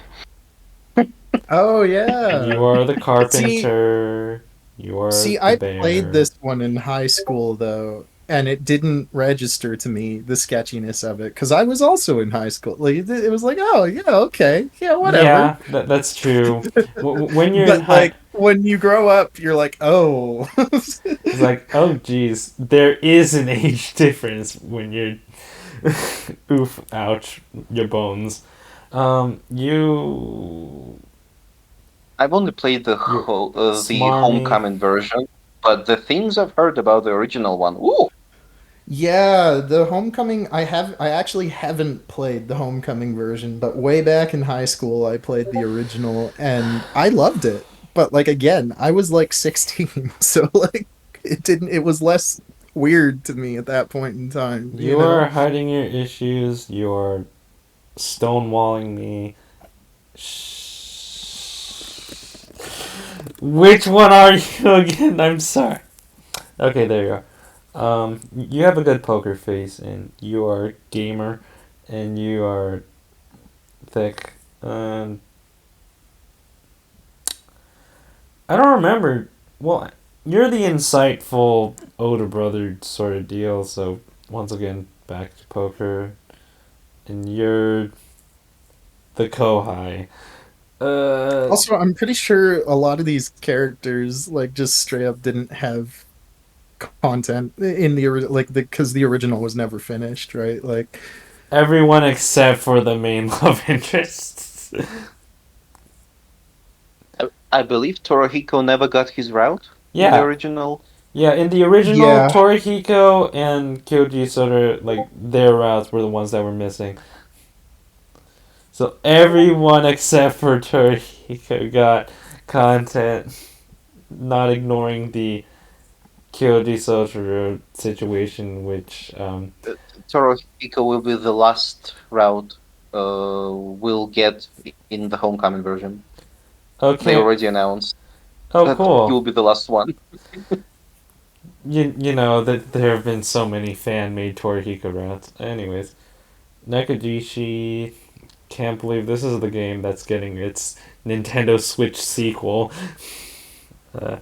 C: Oh yeah.
A: You are the
C: See,
A: carpenter. You are the
C: I played
A: bear.
C: this one in high school though, and it didn't register to me the sketchiness of it because I was also in high school. Like it was like, oh yeah, okay, yeah, whatever.
A: Yeah, that's true. When you're in
C: But
A: high,
C: like when you grow up, you're like, oh.
A: it's like, oh geez, there is an age difference when you're, oof, ouch, your bones. You,
B: I've only played
A: you're
B: the
A: smarmy.
B: Homecoming version, but the things I've heard about the original one, ooh,
C: Yeah, the Homecoming I actually haven't played the Homecoming version, but way back in high school I played the original and I loved it. But like again, I was like 16, so like it was less weird to me at that point in time, you
A: You
C: know?
A: are hiding your issues. You are stonewalling me. Which one are you again? I'm sorry. Okay, there you are. You have a good poker face, and you are a gamer, and you are thick. I don't remember. Well, you're the insightful older brother sort of deal. So once again, back to poker, and you're the Kohai. Uh,
C: Also, I'm pretty sure a lot of these characters like just straight up didn't have content in like the because the original was never finished, right? Like
A: Everyone except for the main love interests.
B: I believe Torohiko never got his route in the
A: Yeah,
B: original.
A: yeah. In the original,
C: yeah.
A: Torihiko and Kyoji sort of like their routes were the ones that were missing. So everyone except for Torihiko got content, not ignoring the Kyoji Sotaro situation, which
B: Torohiko will be the last route we'll get in the Homecoming version. They
A: okay.
B: already announced
A: Oh,
B: that he
A: cool.
B: will be the last one.
A: You know that there have been so many fan made Torihiko routes. Anyways, Nakajishi, can't believe this is the game that's getting its Nintendo Switch sequel. Uh,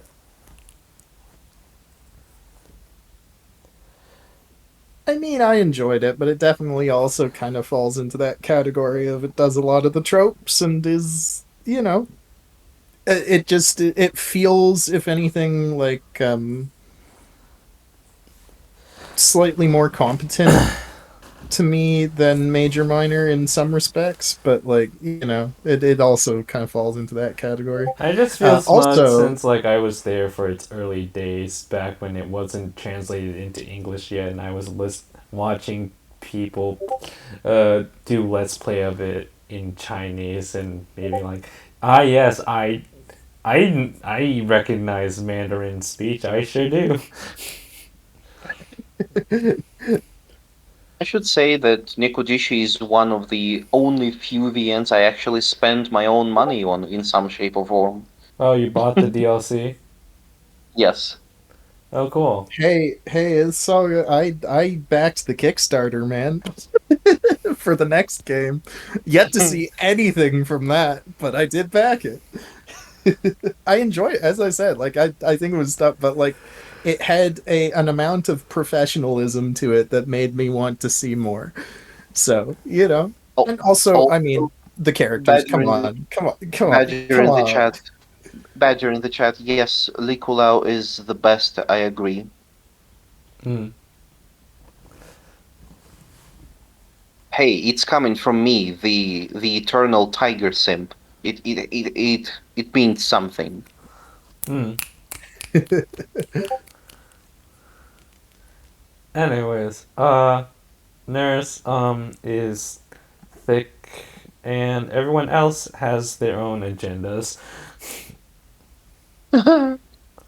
C: I mean, I enjoyed it, but it definitely also kind of falls into that category of it does a lot of the tropes and is, it just it feels, if anything, like slightly more competent to me than Major Minor in some respects, but like, it also kind of falls into that category.
A: I just feel smart
C: Also,
A: since like I was there for its early days back when it wasn't translated into English yet, and I was watching people do let's play of it in Chinese and maybe like, yes, I recognize Mandarin speech. I sure do.
B: I should say that Nikodishi is one of the only few VNs I actually spend my own money on in some shape or form.
A: Oh, you bought the DLC?
B: Yes.
A: Oh, cool.
C: hey, it's so I backed the Kickstarter, man, for the next game. Yet to see anything from that, but I did back it. I enjoy it, as I said. Like I think it was stuff, but like it had an amount of professionalism to it that made me want to see more. So,
B: Oh,
C: and also, I mean,
B: also,
C: the characters.
B: Badger
C: Come
B: in the
C: on, come on, come on,
B: Badger
C: come
B: in the
C: on.
B: chat. Badger in the chat. Yes, Likulau is the best. I agree.
A: Mm.
B: Hey, it's coming from me, the eternal tiger simp. It means something.
A: Mm. Anyways, Nurse is thick, and everyone else has their own agendas.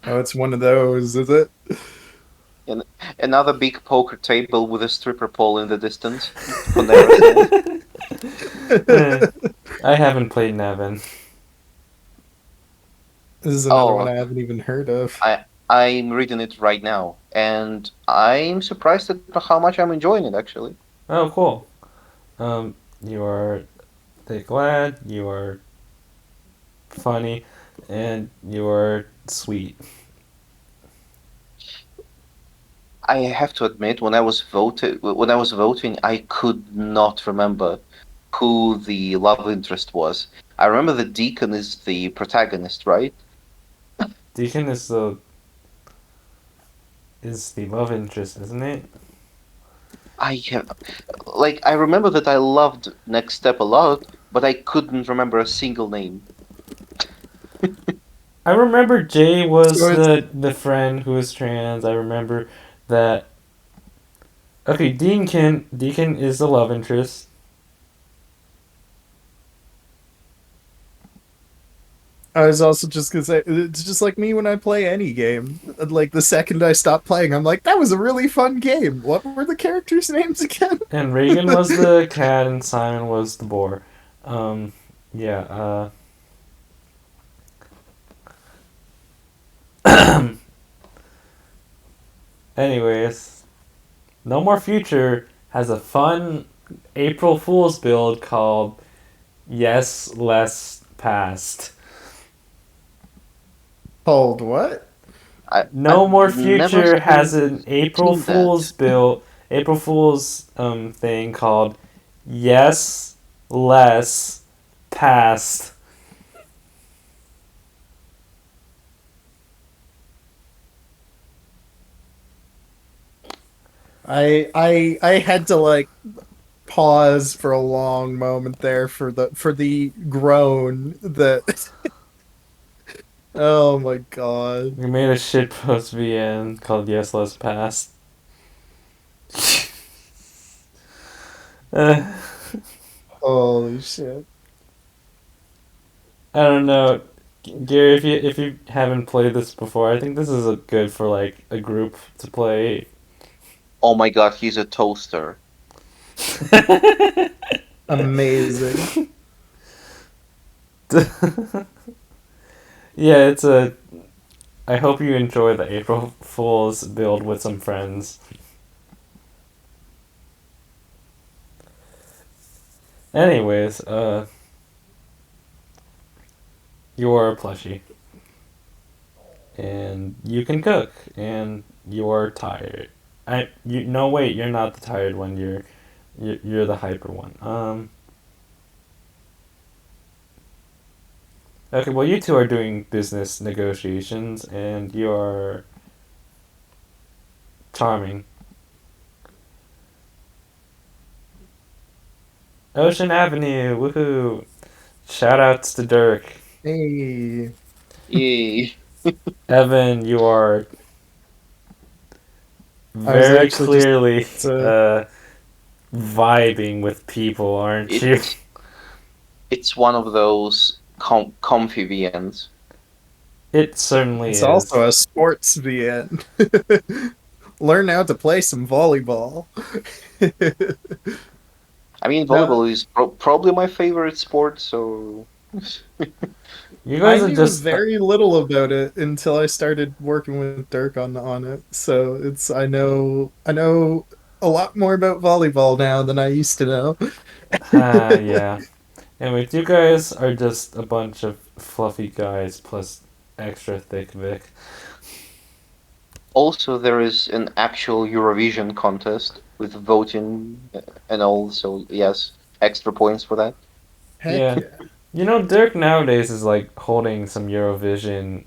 C: Oh, it's one of those, is it?
B: And another big poker table with a stripper pole in the distance. Panera style.
A: Eh, I haven't played Nevin.
C: This is another one
B: Oh,
C: I haven't even heard of.
B: I'm reading it right now, and I'm surprised at how much I'm enjoying it actually.
A: Oh, cool. You are thick lad, you are funny, and you are sweet.
B: I have to admit, when I was voting, I could not remember who the love interest was. I remember the deacon is the protagonist, right?
A: Deacon is the love interest, isn't it?
B: I have, I remember that I loved Next Step a lot, but I couldn't remember a single name.
A: I remember Jay
C: So
A: was
C: it's
A: the friend who was trans. I remember that. Okay, Deacon is the love interest.
C: I was also just gonna say it's just like me when I play any game. Like the second I stop playing, I'm like, that was a really fun game. What were the characters' names again?
A: And Reagan was the cat, and Simon was the boar. Yeah. Anyways, No More Future has a fun April Fool's build called Yes Less Past.
C: Called what?
A: No
B: I've
A: More
B: never
A: Future has an April
B: seen that.
A: Fool's build, April Fool's thing called Yes Less Past.
C: I had to like pause for a long moment there for the groan that oh my god.
A: We made a shitpost VN called Yes Less Past. uh,
C: Holy shit.
A: I don't know, Gary. If you haven't played this before, I think this is a good for like a group to play.
B: Oh my god, he's a toaster.
C: Amazing.
A: Yeah, it's a. I hope you enjoy the April Fool's build with some friends. Anyways, you're a plushie, and you can cook, and you're tired. No, wait, you're not the tired one. You're the hyper one. Okay, well, you two are doing business negotiations, and you're charming. Ocean Avenue, woohoo! Shoutouts to Dirk.
C: Hey,
B: Yay.
A: Evan, you are
C: I was
A: very
C: actually just
A: clearly
C: uh,
A: vibing with people, aren't you?
B: It's it's one of those comfy VNs.
A: It certainly
C: it's
A: is.
C: also a sports VN. Learn how to play some volleyball.
B: I mean,
C: No,
B: volleyball is probably my favorite sport, so
A: You
C: I
A: guys are
C: knew
A: just.
C: very little about it until I started working with Dirk on it. So I know a lot more about volleyball now than I used to know.
A: Yeah. Anyways, you guys are just a bunch of fluffy guys plus extra thick Vic.
B: also there is an actual Eurovision contest with voting and all, so yes, extra points for that.
C: Heck
A: Yeah.
C: yeah.
A: Dirk nowadays is like holding some Eurovision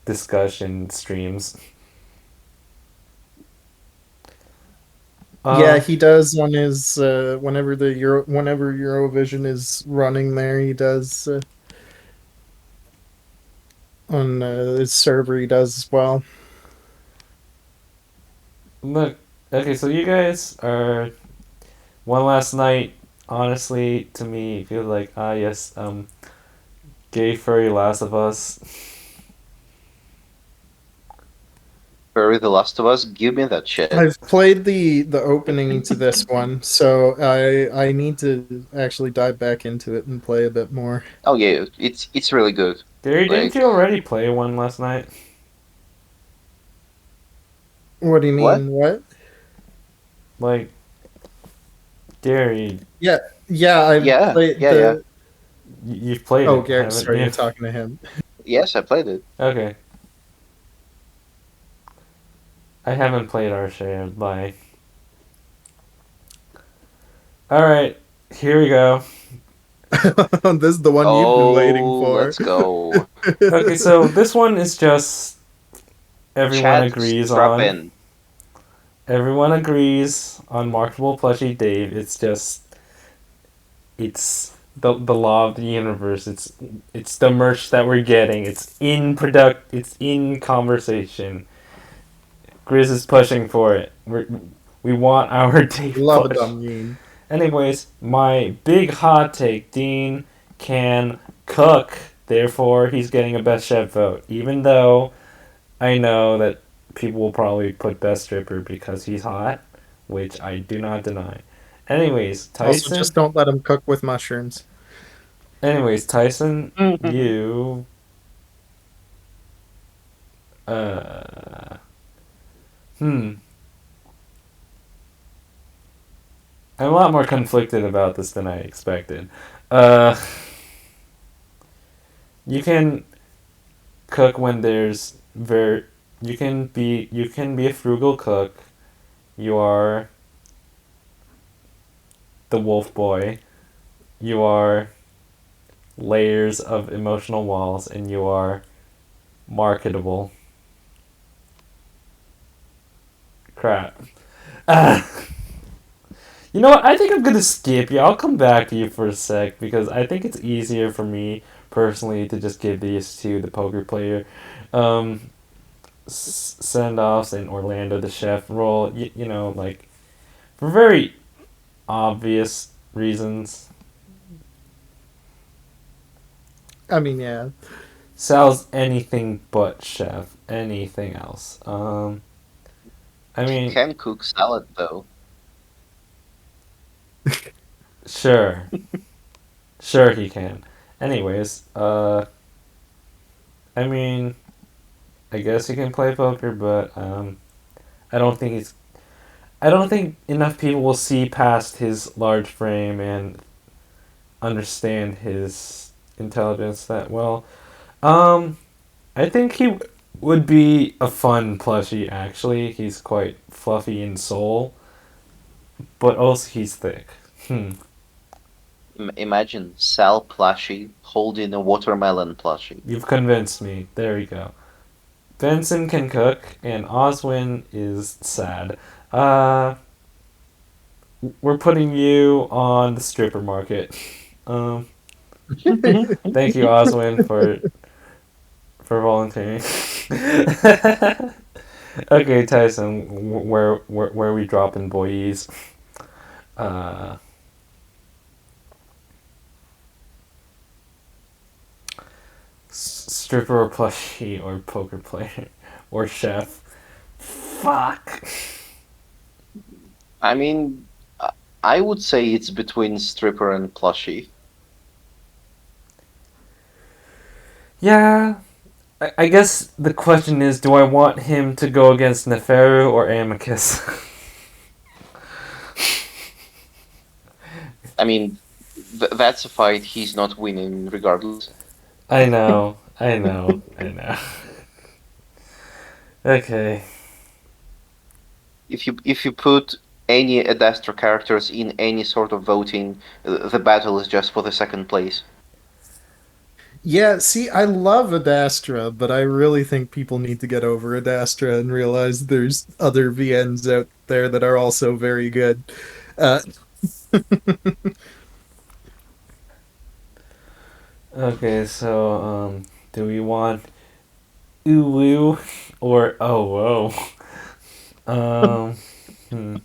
A: discussion streams.
C: Yeah,
A: Uh,
C: he does on his whenever Eurovision is running there, he does on his server he does as well.
A: Look, okay, so you guys are one last night. Honestly, to me, feels like yes, gay furry Last of Us.
B: Bury the Last of Us, give me that shit.
C: I've played the opening to this one, so I need to actually dive back into it and play a bit more.
B: Oh yeah, it's really good.
A: Gary, didn't
B: Like
A: you already play one last night?
C: What do you
B: what?
C: mean? What?
A: Like, Gary,
C: Yeah, yeah, I've
B: Yeah,
C: played
B: yeah, yeah.
C: the.
A: you've played
C: Oh,
A: it,
C: Garrett,
A: haven't
C: sorry,
A: you?
C: you're talking to him.
B: Yes, I played it.
A: Okay. I haven't played our share. Bye. Alright, here we go.
C: This is the one you've been waiting
B: Oh,
C: for.
B: let's go.
A: Okay, so this one is just everyone
B: Chat,
A: agrees
B: strap
A: on.
B: in.
A: Everyone agrees on marketable plushie Dave. It's the law of the universe. It's the merch that we're getting. It's in conversation. Grizz is pushing for it. We want our Dave
C: Love a
A: push.
C: dumb yin.
A: Anyways, my big hot take: Dean can cook. Therefore, he's getting a best chef vote. Even though I know that people will probably put best stripper because he's hot, which I do not deny. Anyways,
C: Also,
A: Tyson.
C: just don't let him cook with mushrooms.
A: Anyways, Tyson, you. Uh. Hmm. I'm a lot more conflicted about this than I expected. Uh. You can cook when there's very. You can be a frugal cook. You are the wolf boy. You are layers of emotional walls, and you are marketable. Crap. Uh, you know what? I think I'm gonna skip you. I'll come back to you for a sec because I think it's easier for me personally to just give these to the poker player. Um, Send offs and Orlando the chef role. Like for very obvious reasons.
C: I mean, yeah.
A: Sal's anything but chef. Anything else. I mean,
B: Can cook salad though.
A: sure. Sure he can. Anyways, I mean, I guess he can play poker, but I don't think he's. I don't think enough people will see past his large frame and understand his intelligence that well. Um, I think he would be a fun plushie. Actually, he's quite fluffy in soul, but also he's thick. Hmm.
B: Imagine Sal plushie holding a watermelon plushie.
A: You've convinced me. There we go. Benson can cook, and Oswin is sad. Uh, we're putting you on the stripper market. Um, thank you, Oswin, for volunteering. Okay, Tyson, where we dropping boys? Uh, stripper or plushie or poker player or chef? Fuck.
B: I mean, I would say it's between stripper and plushie.
A: Yeah, I guess the question is, do I want him to go against Neferu or Amicus?
B: I mean, that's a fight he's not winning regardless.
A: I know, I know, I know. Okay.
B: If you put any Adastra characters in any sort of voting, the battle is just for the second place.
C: Yeah, see, I love Adastra, but I really think people need to get over Adastra and realize there's other VNs out there that are also very good. Uh,
A: Okay, so, do we want Ulu or oh whoa? Hmm.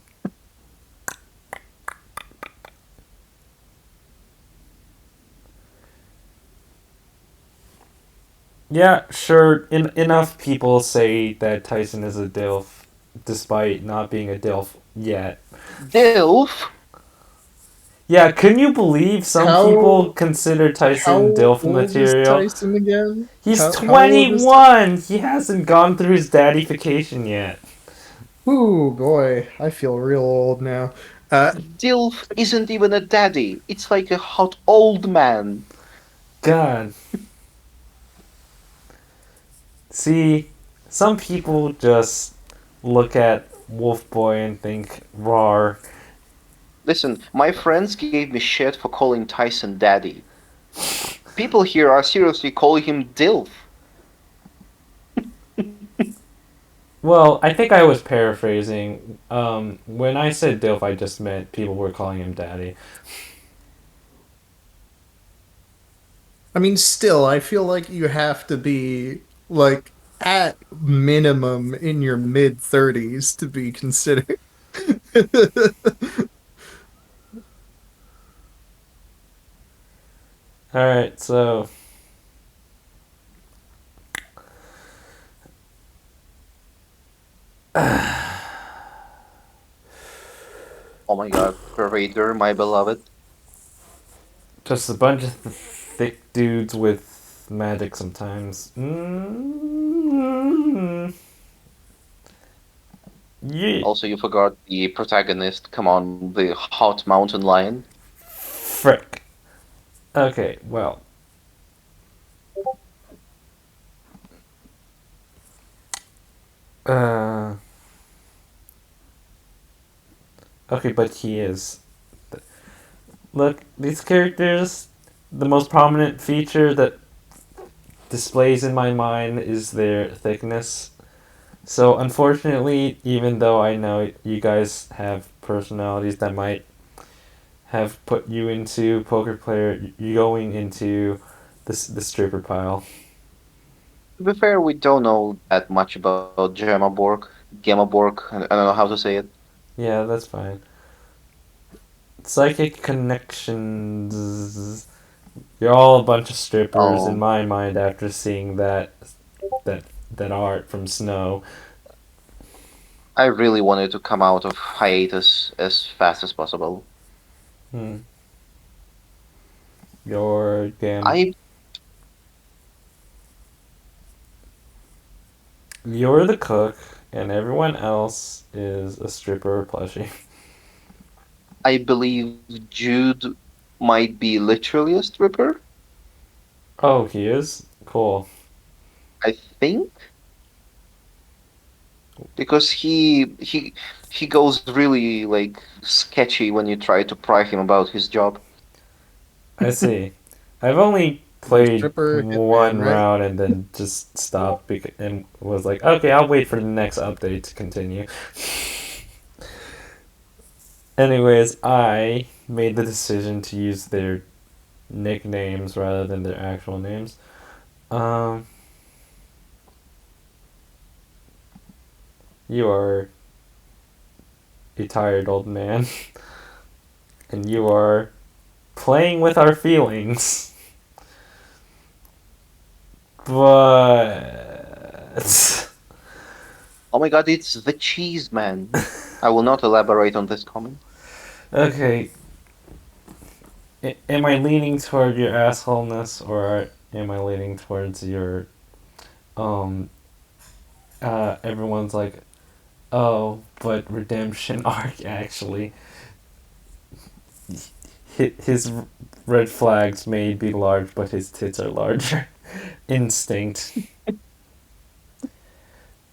A: Yeah, sure. Enough people say that Tyson is a DILF, despite not being a DILF yet.
B: Dilf?
A: Yeah, can you believe some people
C: how
A: consider Tyson
C: how
A: DILF
C: old is
A: material?
C: Tyson again?
A: He's
C: How old is Tyson?
A: 21! He hasn't gone through his daddification yet.
C: Ooh, boy, I feel real old now. Uh,
B: Dilf isn't even a daddy. It's like a hot old man.
A: God. See, some people just look at Wolf Boy and think, rawr.
B: Listen, my friends gave me shit for calling Tyson daddy. People here are seriously calling him Dilf.
A: Well, I think I was paraphrasing. When I said DILF, I just meant people were calling him daddy.
C: I mean, still, I feel like you have to be like at minimum in your mid 30s to be considered.
A: Alright, so.
B: Oh my god, Raider, my beloved.
A: Just a bunch of thick dudes with magic sometimes. Mm-hmm. Yeah.
B: Also, you forgot the protagonist. Come on, the hot mountain lion.
A: Frick. Okay, well. Uh. Okay, but he is. Look, these characters, the most prominent feature that displays in my mind is their thickness. So, unfortunately, even though I know you guys have personalities that might have put you into poker player, you going into the stripper pile.
B: To be fair, we don't know that much about Gemma Borg. Gemma Borg, I don't know how to say it.
A: Yeah, that's fine. Psychic connections. You're all a bunch of strippers in
B: Oh,
A: my mind after seeing that that art from Snow.
B: I really wanted to come out of hiatus as fast as possible.
A: Hmm. Your game.
B: I
A: You're the cook, and everyone else is a stripper or plushie.
B: I believe Jude might be literally a stripper.
A: Oh, he is? Cool.
B: I think because he goes really like sketchy when you try to pry him about his job.
A: I see. I've only
C: He's a
A: played
C: stripper hitman,
A: one
C: right?
A: round and then just stopped and was like, okay, I'll wait for the next update to continue. Anyways, I made the decision to use their nicknames rather than their actual names. Um, you are a tired old man, and you are playing with our feelings. But
B: Oh my god, it's the cheese man. I will not elaborate on this comment.
A: okay, am I leaning toward your assholeness or am I leaning towards your um everyone's like, oh, but redemption arc actually his red flags may be large, but his tits are larger. Instinct.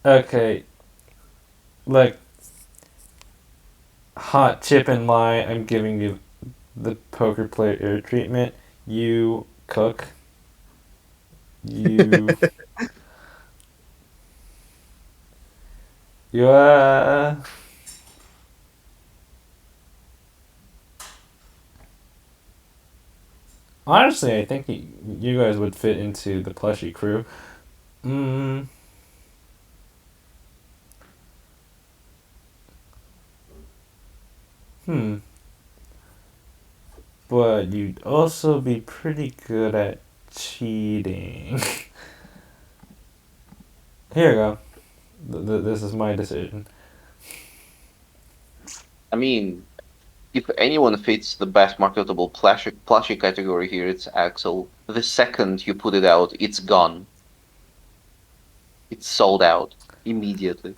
A: Okay, like hot chip and lie. I'm giving you the poker player treatment. You cook. You. You. Honestly, I think you guys would fit into the plushie crew. Mm, hmm. But you'd also be pretty good at cheating. Here you go. This is my decision.
B: I mean, if anyone fits the best marketable plushie category here, it's Axel. The second you put it out, it's gone. It's sold out immediately.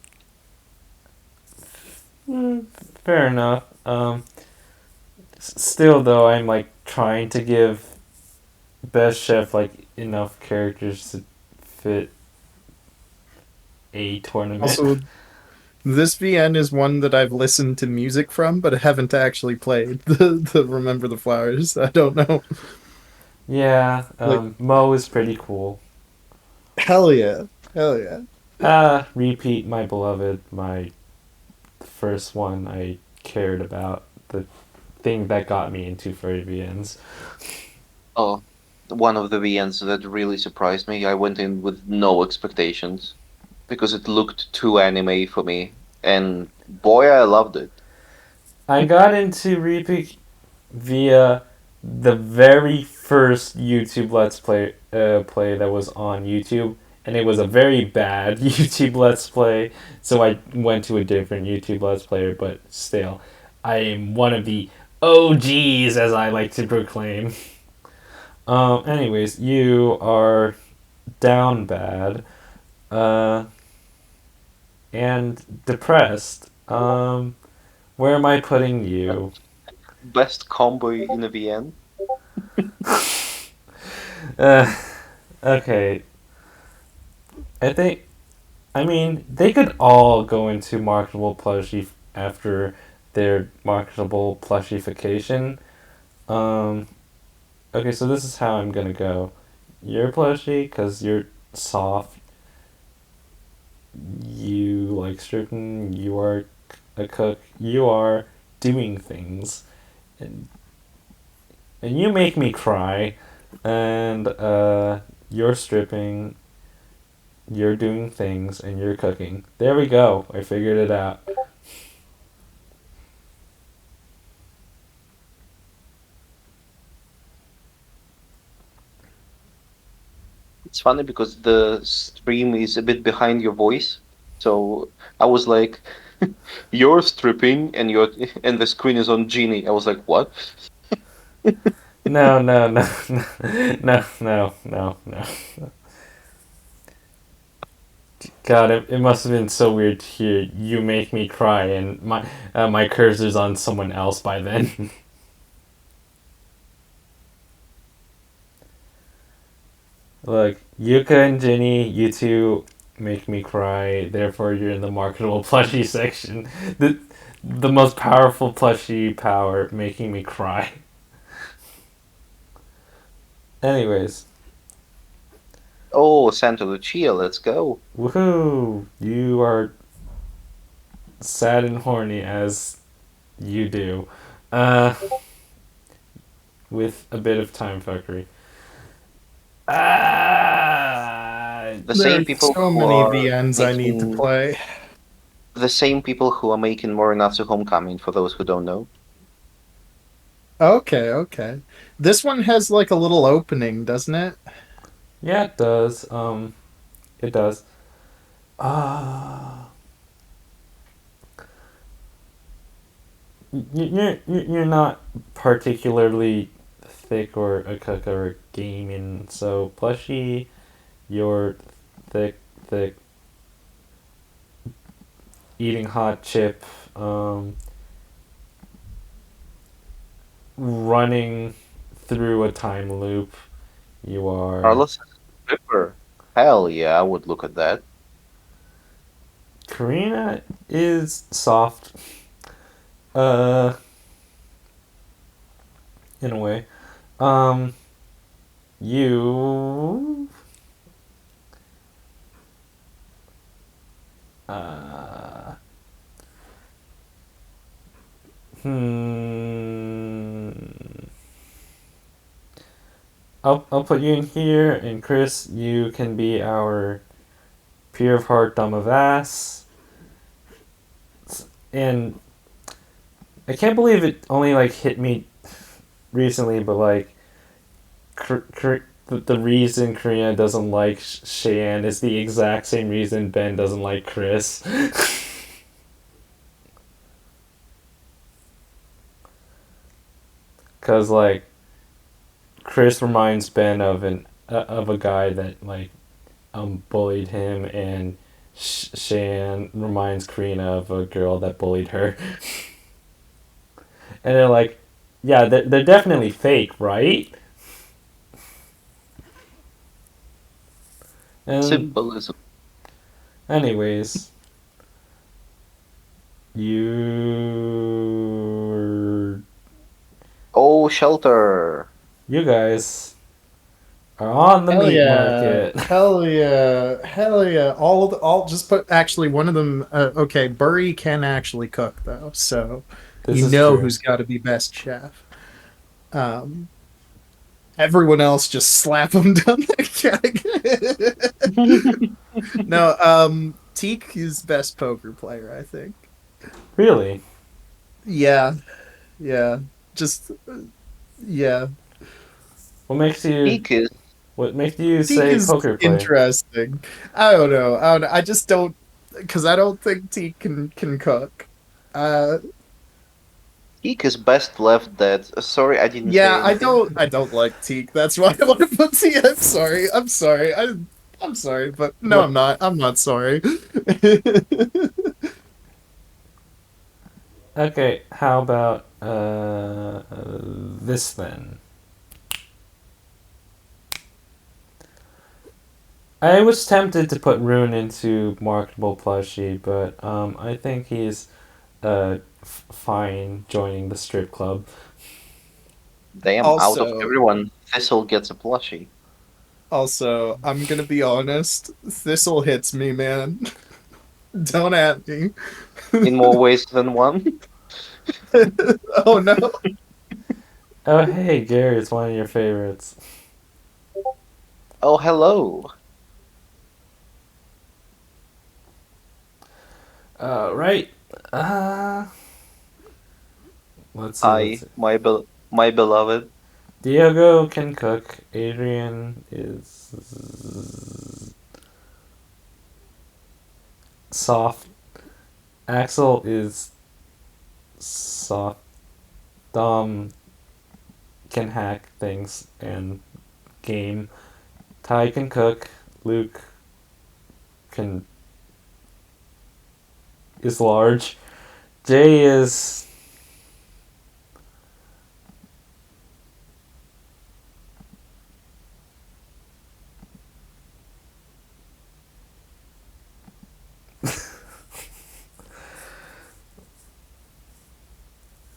A: Mm, fair enough. Still though, I'm like trying to give Best Chef like enough characters to fit a tournament.
C: Also, this VN is one that I've listened to music from, but I haven't actually played. The Remember the Flowers. I don't know.
A: Yeah,
C: Like,
A: Mo is pretty cool.
C: hell yeah. Hell yeah.
A: Repeat my beloved, my first one I cared about, the thing that got me into furry VNs.
B: Oh, one of the VNs that really surprised me. I went in with no expectations because it looked too anime for me, and boy, I loved it.
A: I got into Repeat via the very first YouTube Let's play that was on YouTube, and it was a very bad YouTube Let's Play. So I went to a different YouTube Let's Player, but still, I am one of the OGs, as I like to proclaim. Anyways, you are down bad, uh, and depressed. Where am I putting you?
B: Best combo in a VN.
A: Uh, okay, I think. I mean, they could all go into marketable plushie after their marketable plushification. Um, okay, so this is how I'm gonna go. You're plushie because you're soft. You like stripping. You are a cook. You are doing things, and you make me cry. And you're stripping. You're doing things, and you're cooking. There we go. I figured it out.
B: It's funny because the stream is a bit behind your voice, so I was like, "You're stripping," and and the screen is on Genie. I was like, "What?"
A: No, no, no, no, no, no, no. God, it must have been so weird to hear you make me cry, and my cursor's on someone else by then. Look, Yuka and Ginny, you two make me cry. Therefore, you're in the marketable plushie section. The the most powerful plushie power, making me cry. Anyways,
B: Oh, Santa Lucia, let's go.
A: woohoo! You are sad and horny as you do, uh, with a bit of time fuckery. Ah,
B: The
C: There are
B: same people
C: so
B: who
C: many
B: are
C: VNs I need to
B: making
C: play.
B: the same people who are making Morinatsu Homecoming, for those who don't know.
C: Okay, okay. This one has like a little opening, doesn't it?
A: yeah, it does. It does. Ah. You're not particularly thick or a cook or a gaming, so plushy, you're thick, eating hot chip, um, running through a time loop. You are
B: Carlos Ripper. Hell yeah, I would look at that.
A: Karina is soft, uh, in a way. Um, you, uh, hmm. I'll put you in here, and Chris, you can be our pure of heart, dumb of ass. And I can't believe it only like hit me recently, but like, the reason Karina doesn't like Cheyenne is the exact same reason Ben doesn't like Chris. Cause like Chris reminds Ben of a guy that like bullied him, and Cheyenne reminds Karina of a girl that bullied her. And they're like, yeah, they're definitely fake, right? And
B: Symbolism.
A: anyways, you
B: Oh, Shelter.
A: you guys are on the
C: Hell
A: meat
C: yeah.
A: market.
C: Hell yeah. Hell yeah. All just put actually one of them okay, Burry can actually cook though. So
A: This
C: you
A: is
C: know
A: true.
C: who's got to be best chef. Um Everyone else just slap him down the No, Teak is best poker player, I think.
A: Really?
C: Yeah, yeah. Just yeah.
A: What makes you
B: Peak is
A: what makes you
C: Teak
A: say
C: is
A: poker player?
C: interesting. I don't know. I don't know. I just don't because I don't think Teak can cook. Uh
B: Peak is best left dead. Sorry, I didn't
C: yeah,
B: say anything.
C: I don't like Teak. That's why I want to put Teak. I'm sorry. I'm sorry. I'm sorry, but no,
A: What?
C: I'm not. I'm not sorry.
A: Okay, how about this then? I was tempted to put Rune into marketable plushie, but I think he's fine joining the strip club.
B: Damn, out of
C: Also,
B: everyone, Thistle gets a plushie.
C: Also, I'm gonna be honest. Thistle hits me, man. Don't at me.
B: In more ways than one.
C: Oh no.
A: Oh hey, Gary, it's one of your favorites.
B: Oh, hello.
A: Right. Uh, let's see. Let's
B: Hi,
A: see.
B: my beloved.
A: Diogo can cook. Adrian is soft. Axel is soft. Dom can hack things and game. Ty can cook. Luke can is large. Jay is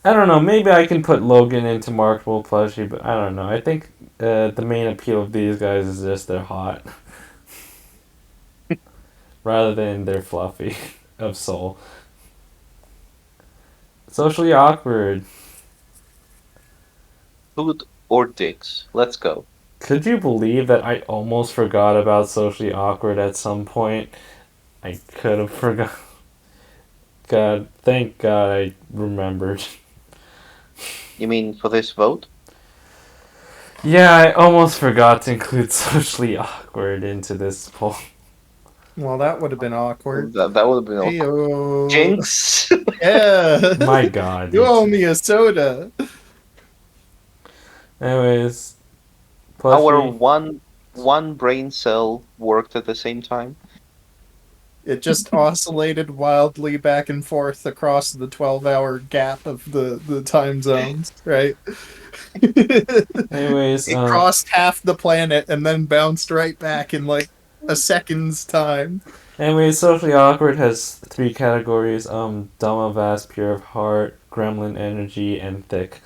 A: I don't know. Maybe I can put Logan into marketable plushie, but I don't know. I think the main appeal of these guys is just they're hot, rather than they're fluffy of soul. Socially awkward.
B: Food or dicks? Let's go.
A: Could you believe that I almost forgot about socially awkward at some point? I could have forgot. God, thank God I remembered.
B: You mean for this vote?
A: Yeah, I almost forgot to include socially awkward into this poll.
C: Well, that would have been awkward.
B: That would have been awkward.
C: Heyo.
B: Jinx.
C: Yeah.
A: My God.
C: You owe me a soda.
A: Anyways,
B: Our
A: plushie.
B: one brain cell worked at the same time.
C: It just oscillated wildly back and forth across the 12-hour gap of the time zones, right?
A: Anyways,
C: It crossed half the planet and then bounced right back in like a second's time.
A: Socially awkward has three categories: dumb of vast, pure of heart, gremlin energy, and thick.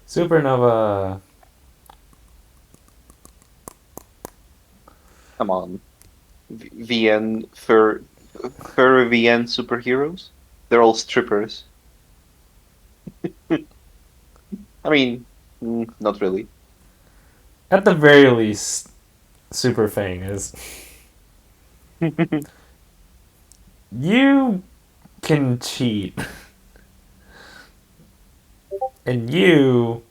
A: Supernova.
B: Come on. VN fur VN superheroes? They're all strippers. I mean, not really.
A: At the very least, Super Fang is. You can cheat. And you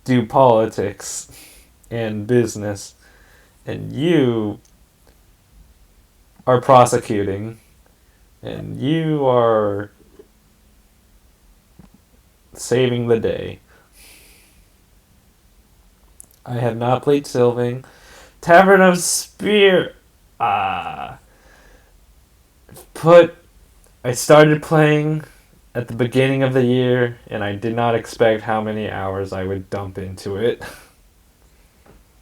A: do politics and business. And you are prosecuting. And you are saving the day. I have not played Sylving. Tavern of Spear. I started playing at the beginning of the year, and I did not expect how many hours I would dump into it.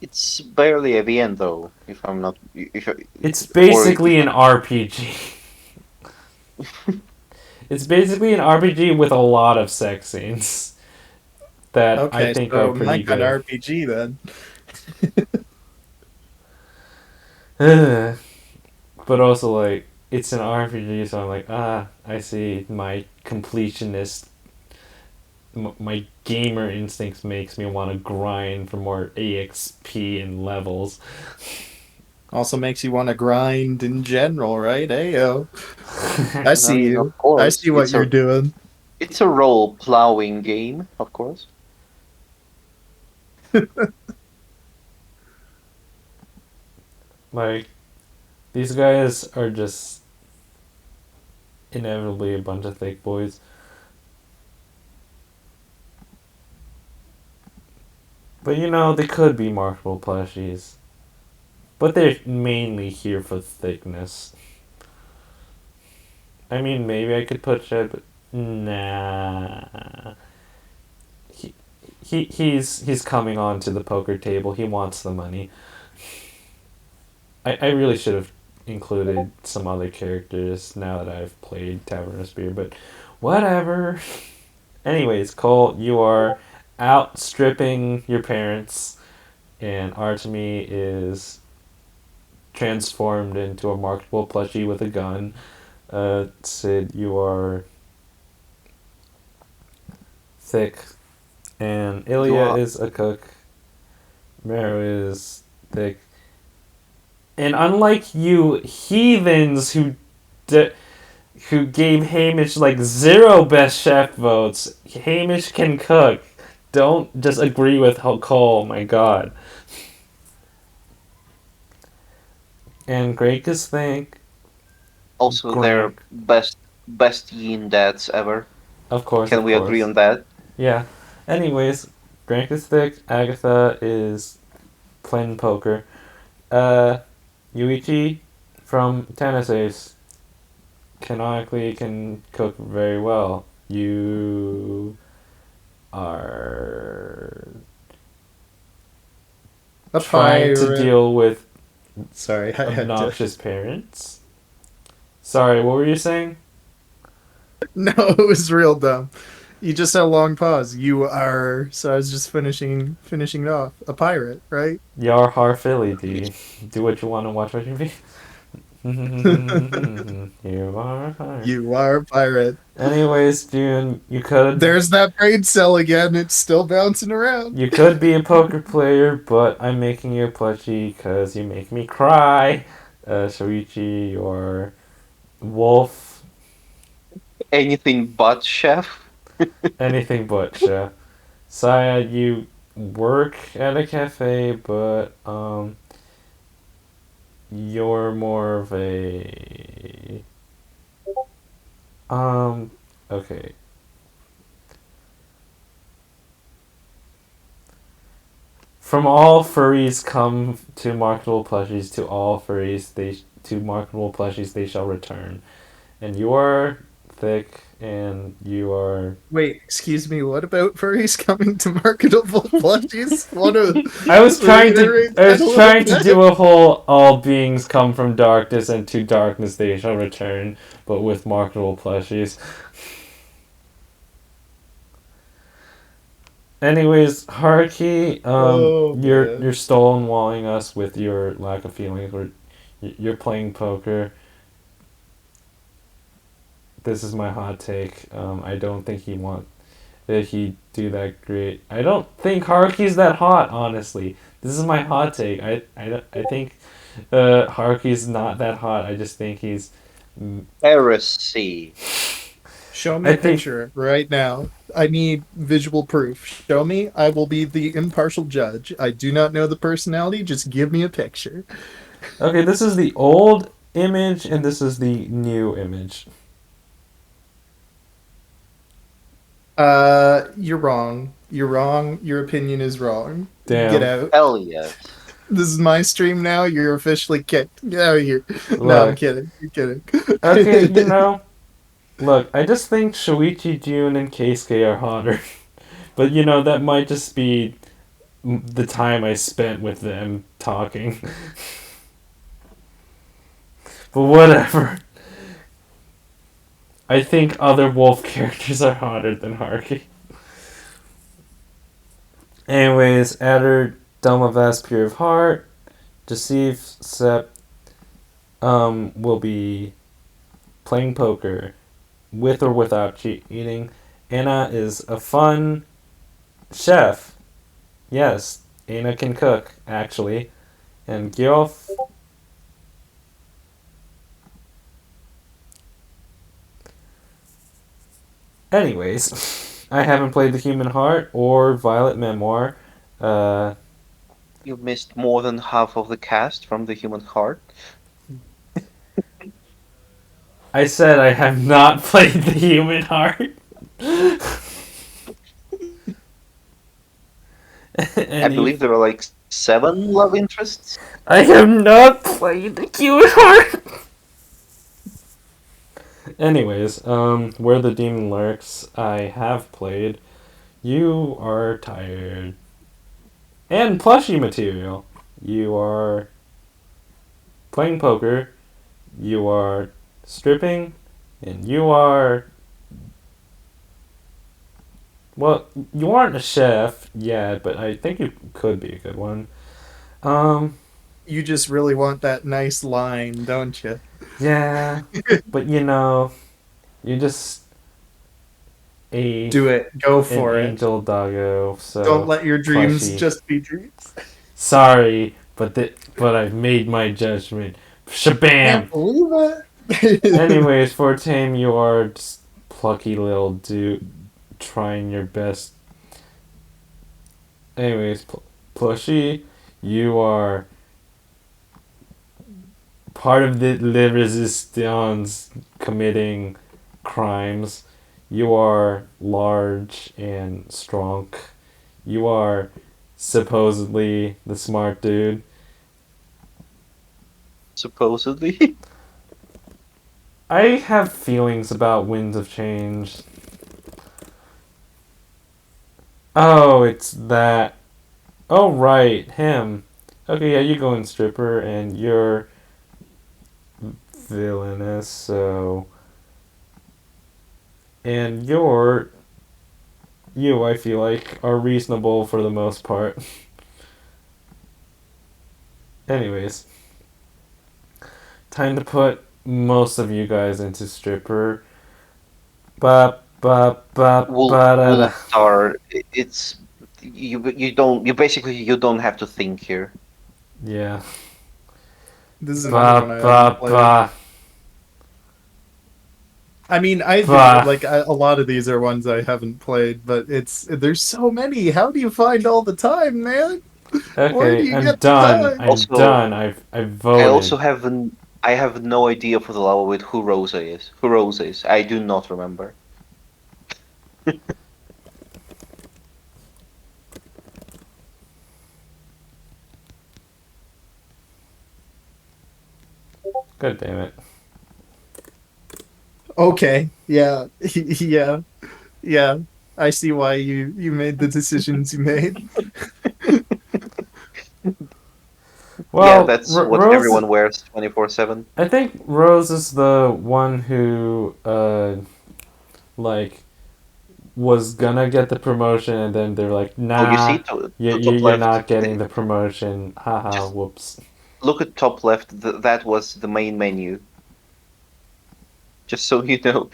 B: It's barely a VN though, if I'm not.
A: It's basically an RPG. It's basically an RPG with a lot of sex scenes that
C: Okay,
A: I think
C: so
A: are pretty
C: like an
A: good.
C: RPG then.
A: But also, like, it's an RPG, so I'm like, I see. My completionist, my gamer instincts makes me want to grind for more EXP and levels.
C: Also makes you want to grind in general, right? Ayo. I
B: I
C: see
B: mean,
C: you.
B: of
C: I
B: course,
C: see what you're doing.
B: it's a role plowing game, of course.
A: Like, these guys are just inevitably a bunch of thick boys. But you know, they could be marketable plushies. But they're mainly here for thickness. I mean, maybe I could put Shed, but nah. He's coming on to the poker table. He wants the money. I really should have included some other characters now that I've played Tavern of Spear, but whatever. Anyways, Cole, you are outstripping your parents, and Artemy is transformed into a marketable plushie with a gun. Sid, you are thick, and Ilya
B: are-
A: is a cook. Mero is thick. And unlike you heathens who gave Hamish like 0 best chef votes, Hamish can cook. Don't just agree with Cole, my god. And Greg is thick.
B: Also, their
A: Greg.
B: best yin dads ever.
A: Of course,
B: Can
A: of
B: we agree
A: course.
B: on that?
A: Yeah. Anyways, Greg is thick. Agatha is plain poker. Yuichi from Tennis Ace canonically can cook very well. You are
C: A
A: trying to
C: pirate.
A: deal with
C: Sorry, I had to.
A: obnoxious parents. Sorry, what were you saying?
C: No, it was real dumb. You just had a long pause. You are. So I was just finishing it off. A pirate, right?
A: Yar har Philly, do what you want and watch what you be. You are a pirate.
C: You are a pirate.
A: Anyways, June, you could
C: There's that brain cell again. It's still bouncing around.
A: you could be a poker player, but I'm making you a plushie because you make me cry. Shoichi, your wolf,
B: Anything but chef.
A: anything but Chef. Saya, you work at a cafe, but you're more of a okay. From all furries come to marketable plushies. To all furries, to marketable plushies they shall return. And you are thick, and you are.
C: Wait, excuse me. What about furries coming to marketable plushies? Want to
A: I was trying to.
C: reiterate
A: I
C: that a
A: was
C: little
A: trying to
C: bit?
A: do a whole all beings come from darkness, and to darkness they shall return, but with marketable plushies. Anyways, Haruki,
C: Oh
A: you're
C: man.
A: you're stonewalling us with your lack of feelings. You're playing poker. This is my hot take. I don't think he'd do that great. I don't think Haruki's that hot, honestly. This is my hot take. I think Haruki's not that hot. I just think he's.
B: Heresy.
C: Show me
A: I
C: a
A: think
C: picture right now. I need visual proof. Show me. I will be the impartial judge. I do not know the personality. Just give me a picture.
A: okay. This is the old image, and this is the new image.
C: You're wrong. You're wrong. Your opinion is wrong. Get
A: Damn.
C: out.
B: Hell yes.
C: This is my stream now. You're officially kicked. Get out of here. No, I'm
A: Look.
C: kidding. You're kidding.
A: Okay, look. I just think Shoichi, Jun, and Keisuke are hotter. But that might just be the time I spent with them talking. But whatever. I think other wolf characters are hotter than Haruki. Anyways, Adder, Dumavast, Pure of Heart, Deceive, Sep, will be playing poker with or without cheating. Anna is a fun chef. Yes, Anna can cook, actually. And Gyof. Anyways, I haven't played The Human Heart or Violet Memoir. Uh,
B: You missed more than half of the cast from The Human Heart.
A: I said I have not played The Human Heart.
B: I believe there were like 7 love interests.
A: I have not played The Human Heart. Anyways, Where the Demon Lurks, I have played. You are tired. And plushie material. You are playing poker. You are stripping. And you are. Well, you aren't a chef yet, but I think you could be a good one. Um,
C: You just really want that nice line, don't you?
A: yeah, but you're just a
C: Do it. Go
A: an
C: for it.
A: angel doggo,
C: Don't
A: so
C: let your dreams
A: plushie.
C: just be dreams.
A: Sorry, but I've made my judgment. Shabam!
C: Can't believe it.
A: Anyways, for Tame, you are just plucky little dude trying your best. Anyways, plushie, you are part of the Le Resistance committing crimes. You are large and strong. You are supposedly the smart dude.
B: Supposedly.
A: I have feelings about Winds of Change. Oh, it's that. Oh, right, him. Okay, yeah, you go in stripper, and you're villainous, so. And you, I feel like, are reasonable for the most part. Anyways, time to put most of you guys into stripper. Ba ba ba ba da da.
B: Wolf Star. It's you basically you don't have to think here.
A: Yeah.
C: This is
A: Ba
C: another one I
A: ba
C: haven't played.
A: ba
C: I mean, I do
A: ba.
C: like a lot of these are ones I haven't played, but there's so many. How do you find all the time, man? Where do
A: Okay,
C: you
A: I'm
C: get the
A: done.
C: time?
A: I'm
B: Also,
A: done. I've
B: I also
A: voted.
B: haven't. I have no idea for the love of it who Rosa is. Who Rosa is? I do not remember.
A: God damn it.
C: Okay, yeah, yeah, yeah. I see why you made the decisions you made.
B: Yeah,
A: Well,
B: that's what
A: Rose.
B: everyone wears 24/7.
A: I think Rose is the one who, like, was gonna get the promotion, and then they're like,
B: Oh, you
A: nah,
B: see, to, top
A: you're
B: left.
A: not getting the promotion. Haha,
B: Just
A: whoops.
B: look at top left. That was the main menu. Just so you know,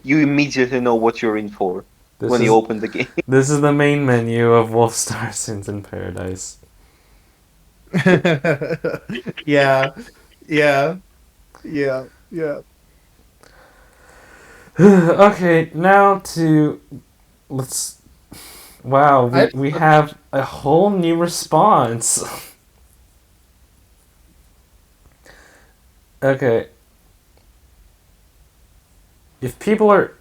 B: you immediately know what you're in for
A: This
B: when you
A: is
B: open the game.
A: this is the main menu of Wolfstar Sins in Paradise.
C: Yeah, yeah, yeah, yeah.
A: Okay, now to let's. Wow,
C: I
A: we have a whole new response. Okay, if people are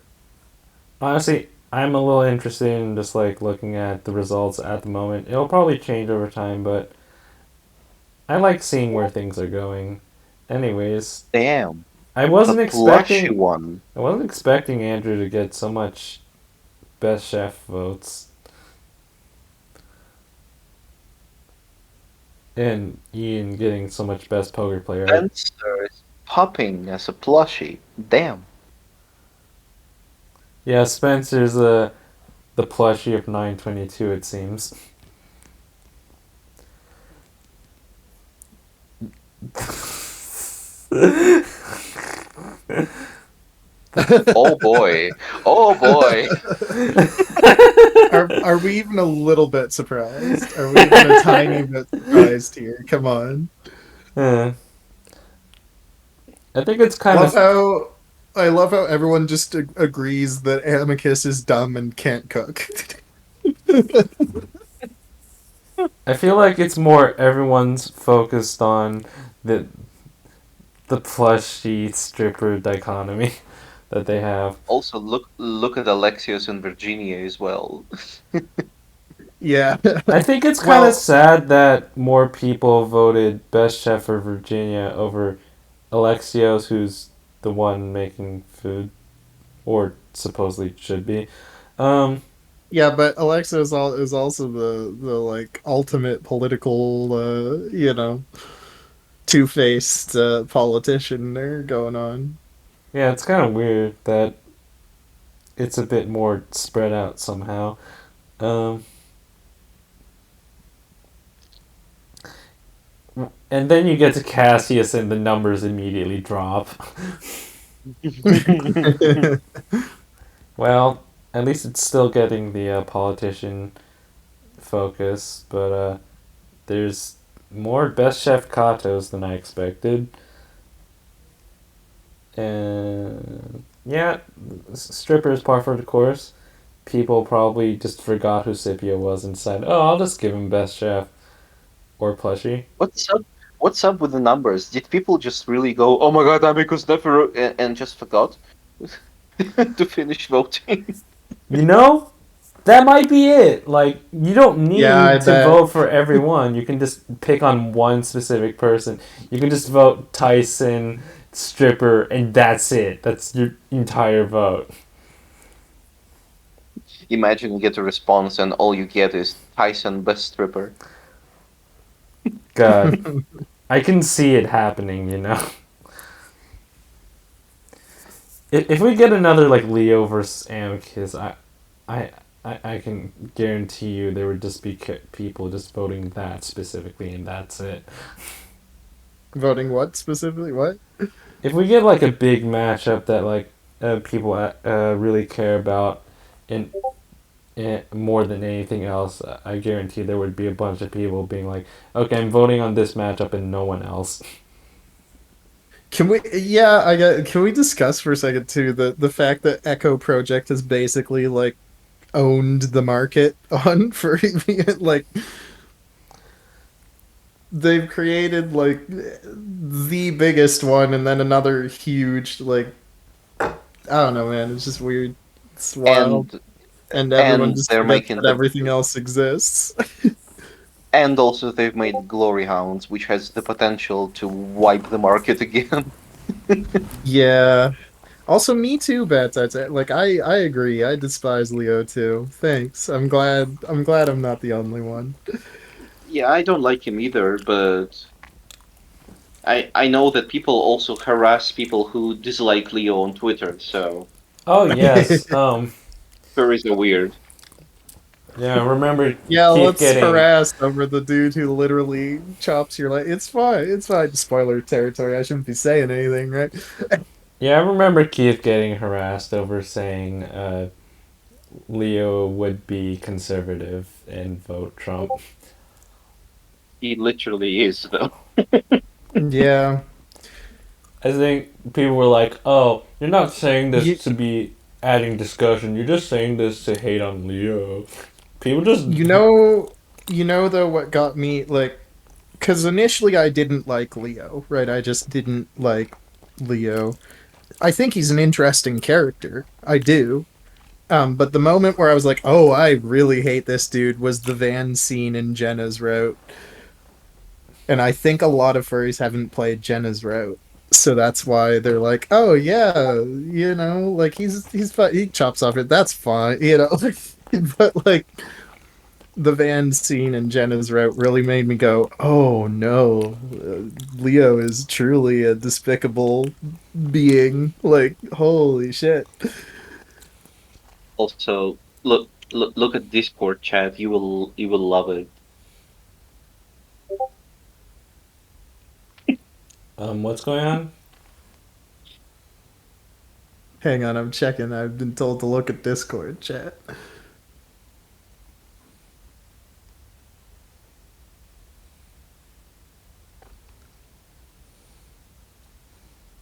A: honestly, I'm a little interested in just like looking at the results at the moment. It'll probably change over time, but I like seeing where things are going. Anyways,
B: Damn,
A: I
B: the
A: wasn't
B: plushy
A: expecting
B: one.
A: I wasn't expecting Andrew to get so much best chef votes and Ian getting so much best poker player.
B: Spencer is popping as a plushie. Damn.
A: Yeah, Spencer's the plushie of 922 it seems.
B: Oh boy. Oh boy.
C: are we even a little bit surprised? Are we even a tiny bit surprised here? Come on.
A: Yeah. I think it's kind
C: Love
A: of.
C: how I love how everyone just agrees that Amicus is dumb and can't cook.
A: I feel like it's more everyone's focused on the plushie stripper dichotomy that they have.
B: Also, look at Alexios and Virginia as well.
C: Yeah.
A: I think it's kind of
C: Well,
A: sad that more people voted best chef for Virginia over Alexios, who's the one making food, or supposedly should be. Um,
C: yeah, but Alexa is also the like ultimate political two-faced politician there going on.
A: yeah, it's kind of weird that it's a bit more spread out somehow. Um, and then you get to Cassius, and the numbers immediately drop. Well, at least it's still getting the politician focus, but there's more Best Chef Katos than I expected. And yeah, stripper is par for the course. People probably just forgot who Scipio was and said, "Oh, I'll just give him Best Chef or plushie."
B: What's up? What's up with the numbers? Did people just really go, "Oh my God, Amicus never," and just forgot to finish voting?
A: You know, that might be it. Like, you don't
C: Yeah, I
A: need to
C: bet.
A: vote for everyone. You can just pick on one specific person. You can just vote Tyson, stripper, and that's it. That's your entire vote.
B: Imagine you get a response and all you get is Tyson best stripper.
A: God, I can see it happening. You know, if we get another like Leo versus Amicus, I, I can guarantee you there would just be people just voting that specifically, and that's it.
C: Voting what specifically? What?
A: If we get like a big matchup that like people really care about, and more than anything else, I guarantee there would be a bunch of people being like, "Okay, I'm voting on this matchup and no one else."
C: Can we? Yeah, I got. Can we discuss for a second too the fact that Echo Project has basically like owned the market on for like they've created like the biggest one and then another huge like I don't know, man. It's just weird. It's wild,
B: and
C: and everyone
B: and
C: just
B: they're
C: forgets
B: making
C: that
B: the
C: everything else exists.
B: and also they've made Glory Hounds, which has the potential to wipe the market again.
C: Yeah. Also, me too, Bats. I'd say. Like, I agree. I despise Leo too. Thanks. I'm glad I'm not the only one.
B: Yeah, I don't like him either, but I know that people also harass people who dislike Leo on Twitter, so
A: Oh yes,
B: furries are weird.
A: yeah. Remember
C: Yeah,
A: Keith
C: let's
A: getting
C: harass over the dude who literally chops your leg. It's fine. It's fine. Spoiler territory. I shouldn't be saying anything, right?
A: yeah. I remember Keith getting harassed over saying Leo would be conservative and vote Trump.
B: He literally is, though.
C: Yeah.
A: I think people were like, "Oh, you're not saying this
C: You
A: to be adding discussion. You're just saying this to hate on Leo." People just
C: you know you know though what got me like because initially I didn't like Leo, right? I just didn't like Leo. I think he's an interesting character. I do. But the moment where I was like, "Oh, I really hate this dude," was the van scene in Jenna's route, and I think a lot of furries haven't played Jenna's route, so that's why they're like, "Oh yeah, like he's fine. He chops off it. That's fine, But like the van scene in Jenna's route really made me go, "Oh no, Leo is truly a despicable being. Like, holy shit."
B: Also, look at Discord chat. You will love it.
A: what's going on?
C: Hang on, I'm checking. I've been told to look at Discord chat.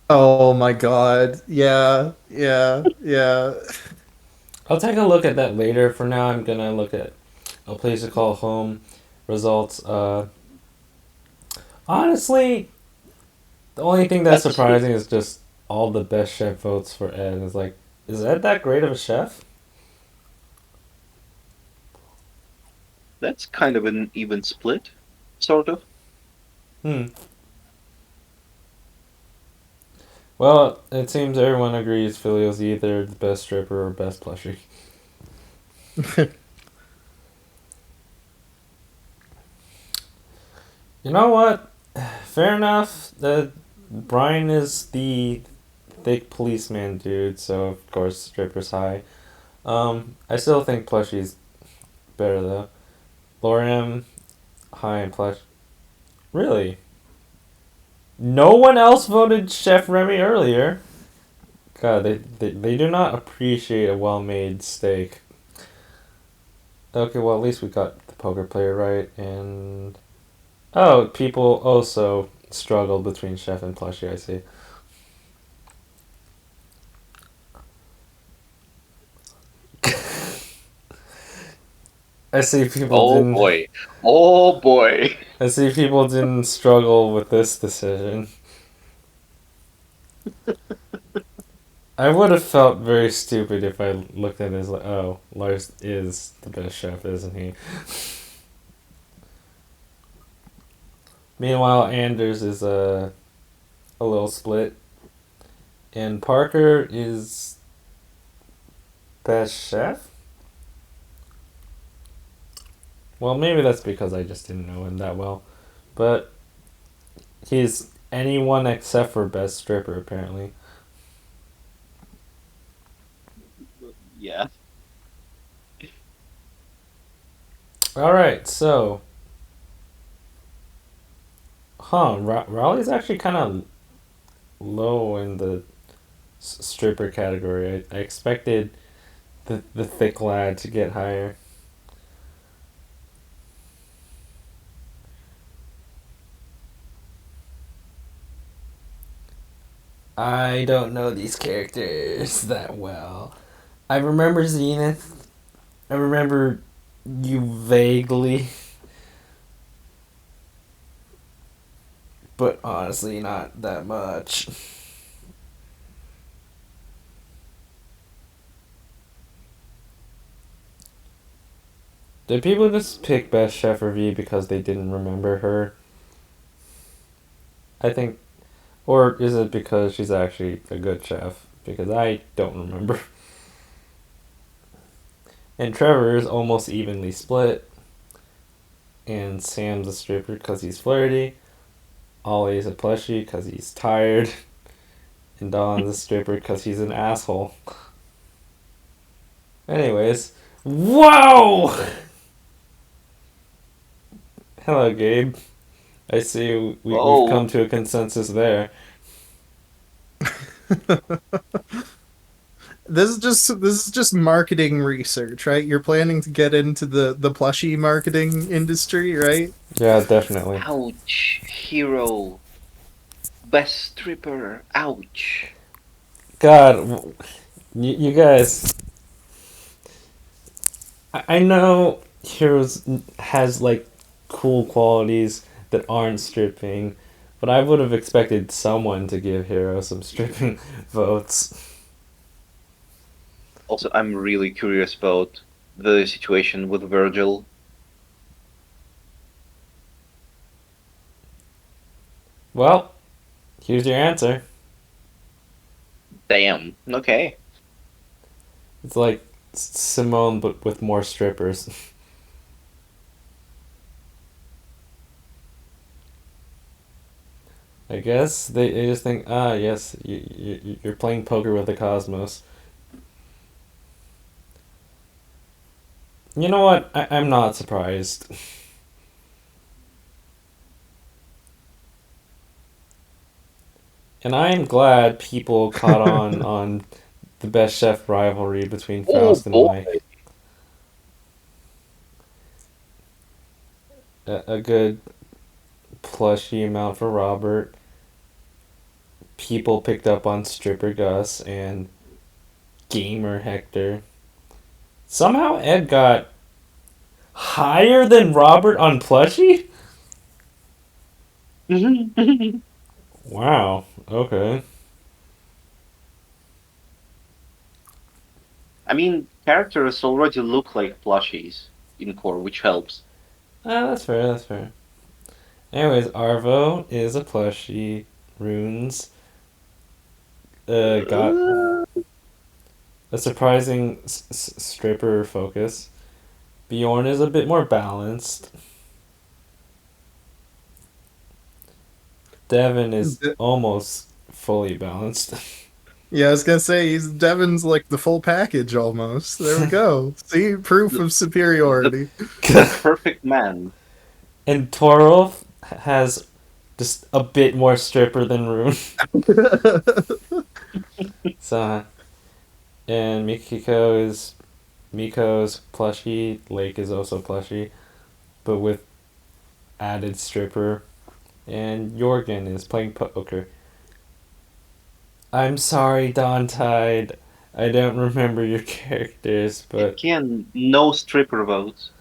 C: Oh my god. Yeah, yeah, yeah.
A: I'll take a look at that later. For now, I'm gonna look at a place to call home results. Honestly, the only thing that's
B: That's
A: surprising is just all the best chef votes for Ed. It's like, is Ed that great of a chef?
B: that's kind of an even split, sort of.
A: Hmm. Well, it seems everyone agrees Filio's either the best stripper or best plushie. You know what? Fair enough. Brian is the thick policeman dude, so of course stripper's high. I still think plushie's better though. Loriam, high and plush. Really? No one else voted Chef Remy earlier. God, they do not appreciate a well-made steak. Okay, well at least we got the poker player right, and oh, people also struggled between Chef and plushie. I see. I see people
B: Oh
A: didn't.
B: boy. Oh boy.
A: I see people didn't struggle with this decision. I would have felt very stupid if I looked at it as like, oh, Lars is the best chef, isn't he? Meanwhile, Anders is a little split, and Parker is best chef. Well, maybe that's because I just didn't know him that well. But he's anyone except for best stripper, apparently.
B: Yeah.
A: Alright, so. Raleigh's actually kind of low in the stripper category. I expected the thick lad to get higher. I don't know these characters that well. I remember Zenith. I remember you vaguely. But honestly, not that much. Did people just pick Best Chef Review because they didn't remember her? I think. Or is it because she's actually a good chef? Because I don't remember. And Trevor is almost evenly split. And Sam's a stripper because he's flirty. Ollie's a plushie because he's tired. And Don's a stripper because he's an asshole. Anyways. Whoa! Hello, Gabe. I see we've
B: Oh,
A: come to a consensus there.
C: This is just marketing research, right? You're planning to get into the plushie marketing industry, right?
A: Yeah, definitely.
B: ouch. Hero. Best stripper. Ouch.
A: God, you guys. I know Heroes has like cool qualities that aren't stripping, but I would have expected someone to give Hero some stripping votes.
B: Also, I'm really curious about the situation with Virgil.
A: Well, here's your answer.
B: Damn. Okay.
A: It's like Simone, but with more strippers. I guess they just think, yes, you're playing poker with the cosmos. You know what? I'm not surprised. And I am glad people caught on the best chef rivalry between
B: Oh
A: Faust and
B: boy.
A: Mike. A good plushy amount for Robert. People picked up on Stripper Gus and Gamer Hector. Somehow Ed got higher than Robert on plushie? Wow. Okay.
B: I mean, characters already look like plushies in core, which helps.
A: That's fair, that's fair. Anyways, Arvo is a plushie. Runes got
B: Uh,
A: a surprising stripper focus. Bjorn is a bit more balanced. Devin is
C: De-
A: almost fully balanced.
C: yeah, I was gonna say Devin's like the full package almost. There we go. See, proof
B: the,
C: of
B: the
C: superiority.
B: the perfect man.
A: And Torolf has just a bit more stripper than Rune. So, and Miko's plushy. Lake is also plushy, but with added stripper. And Jorgen is playing poker. I'm sorry, Don Tide. I don't remember your characters, but
B: Again, no stripper votes.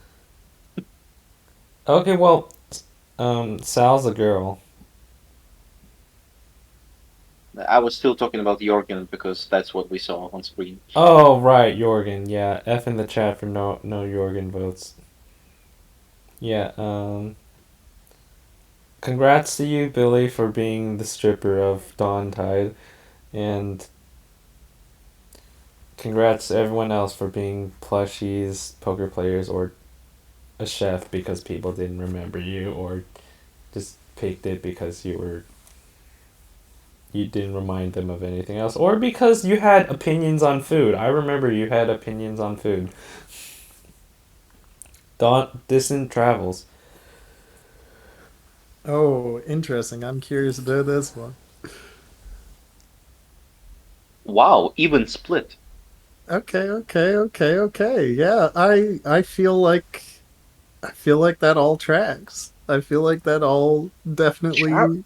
A: okay. Well, Sal's a girl.
B: I was still talking about the organ because that's what we saw on screen.
A: Oh right, Jorgen. Yeah, F in the chat for no Jorgen votes. Yeah. Congrats to you, Billy, for being the stripper of Dawn Tide, and congrats to everyone else for being plushies, poker players, or a chef because people didn't remember you, or just picked it because you didn't remind them of anything else, or because you had opinions on food. I remember you had opinions on food. Distant travels.
C: Oh, interesting. I'm curious about this one.
B: Wow, even split.
C: Okay. Yeah, I feel like that all tracks. I feel like that all
B: Char-
C: definitely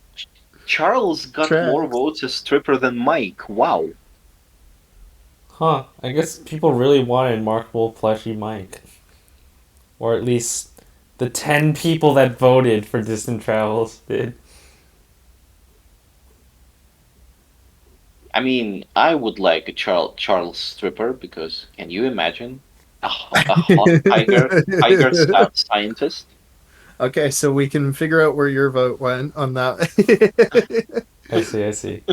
B: Charles got more
C: tracks.
B: votes as stripper than Mike. Wow.
A: Huh. I guess people really wanted Markable Plushy Mike. Or at least the 10 people that voted for Distant Travels did.
B: I mean, I would like a Charles stripper because can you imagine a hot tiger scientist?
C: Okay, so we can figure out where your vote went on that.
A: I see.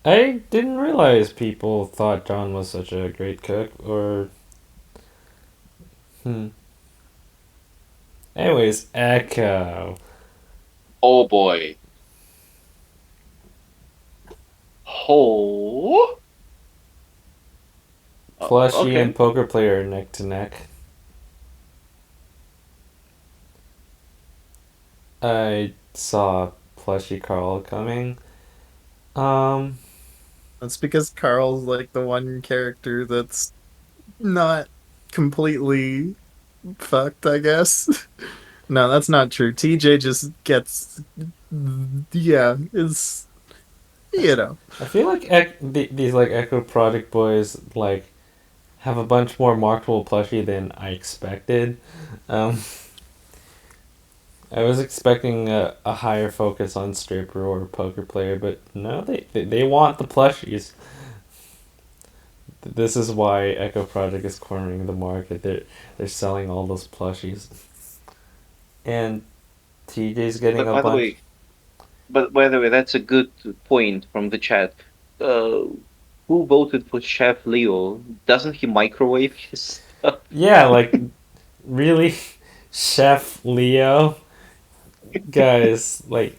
A: I didn't realize people thought John was such a great cook, or. Hmm. Anyways, Echo.
B: Oh boy. Oh.
A: Plushy
B: Okay.
A: and poker player neck to neck. I saw Plushy Carl coming. Um,
C: That's because Carl's like the one character that's not completely fucked, I guess. No, that's not true. TJ just gets, yeah, is, you know.
A: I feel like these like Echo Project boys like have a bunch more marketable plushie than I expected. Um, I was expecting a higher focus on stripper or poker player, but no, they want the plushies. This is why Echo Project is cornering the market. They're selling all those plushies, and TJ's getting
B: But
A: a
B: by the
A: bunch.
B: way, that's a good point from the chat. Uh, who voted for Chef Leo? Doesn't he microwave his stuff?
A: Yeah, like really, Chef Leo, guys. Like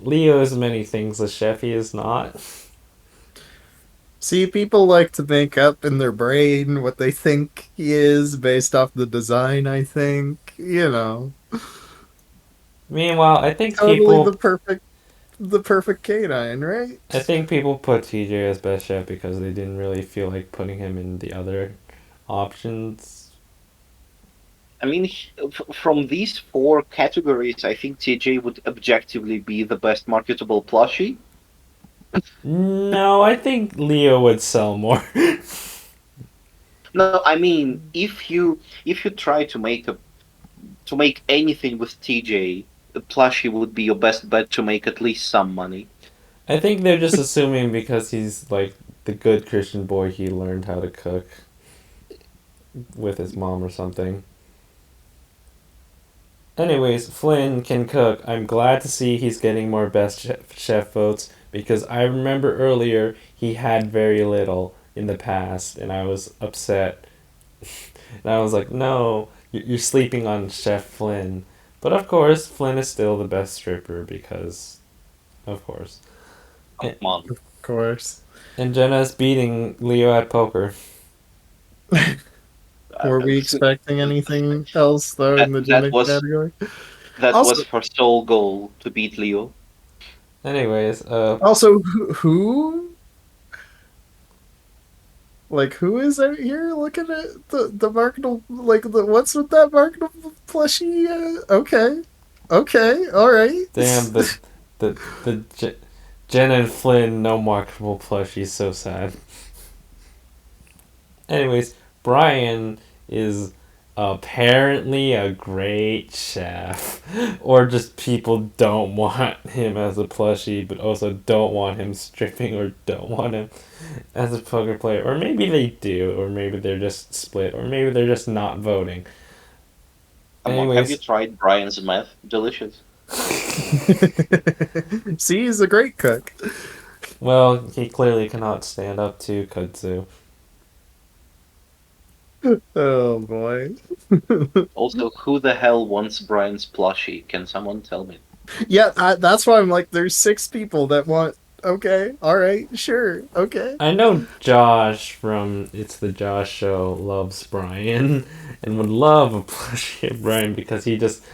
A: Leo is many things a chef he is not.
C: See, people like to make up in their brain what they think he is based off the design, I think. You know.
A: Meanwhile, I think
C: Totally
A: people
C: the perfect canine, right?
A: I think people put TJ as best chef because they didn't really feel like putting him in the other options.
B: I mean, from these four categories, I think TJ would objectively be the best marketable plushie.
A: No, I think Leo would sell more.
B: No, I mean, if you try to make anything with TJ, a plushie would be your best bet to make at least some money.
A: I think they're just assuming because he's like the good Christian boy, he learned how to cook with his mom or something. Anyways, Flynn can cook. I'm glad to see he's getting more best chef votes because I remember earlier he had very little in the past and I was upset. And I was like, no, you're sleeping on Chef Flynn. But of course, Flynn is still the best stripper because, of course.
B: Come
A: And,
B: on.
C: Of course.
A: and Jenna's beating Leo at poker.
B: Uh,
C: Were we expecting anything else though
B: that
C: in the
B: that
C: gimmick
B: was
C: category?
B: that
C: Also,
B: was her sole goal to beat Leo.
A: Anyways,
C: also, who like who is out here looking at the marketable like the what's with that marketable plushie? Okay, all right.
A: damn, the Jenna and Flynn no marketable plushie, so sad. Anyways, Brian is apparently a great chef. Or just people don't want him as a plushie, but also don't want him stripping or don't want him as a poker player. Or maybe they do, or maybe they're just split, or maybe they're just not voting.
B: Come on, have you
A: Anyways,
B: tried Brian's meth? Delicious.
C: See, he's a great cook.
A: well, he clearly cannot stand up to kudzu.
C: Oh boy.
B: Also, who the hell wants Brian's plushie? Can someone tell me?
C: Yeah, that's why I'm like, there's six people that want. Okay, all right, sure, okay.
A: I know Josh from It's the Josh Show loves Brian and would love a plushie of Brian because he just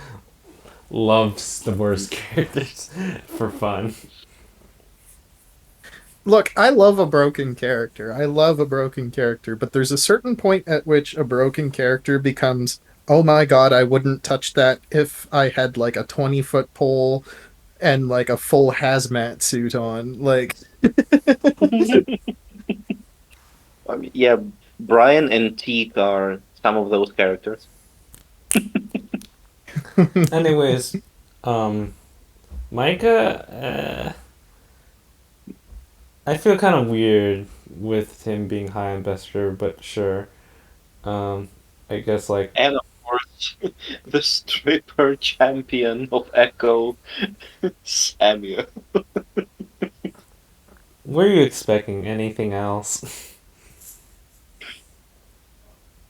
A: loves the worst characters for fun.
C: Look, I love a broken character. I love a broken character, but there's a certain point at which a broken character becomes, oh my god, I wouldn't touch that if I had like a 20-foot pole and like a full hazmat suit on. Like,
B: I mean, yeah, Brian and Teak are some of those characters.
A: Anyways, um, Micah, I feel kind of weird with him being high on Bester, but sure. Um, I guess like,
B: And of course, the stripper champion of Echo, Samuel.
A: were you expecting anything else?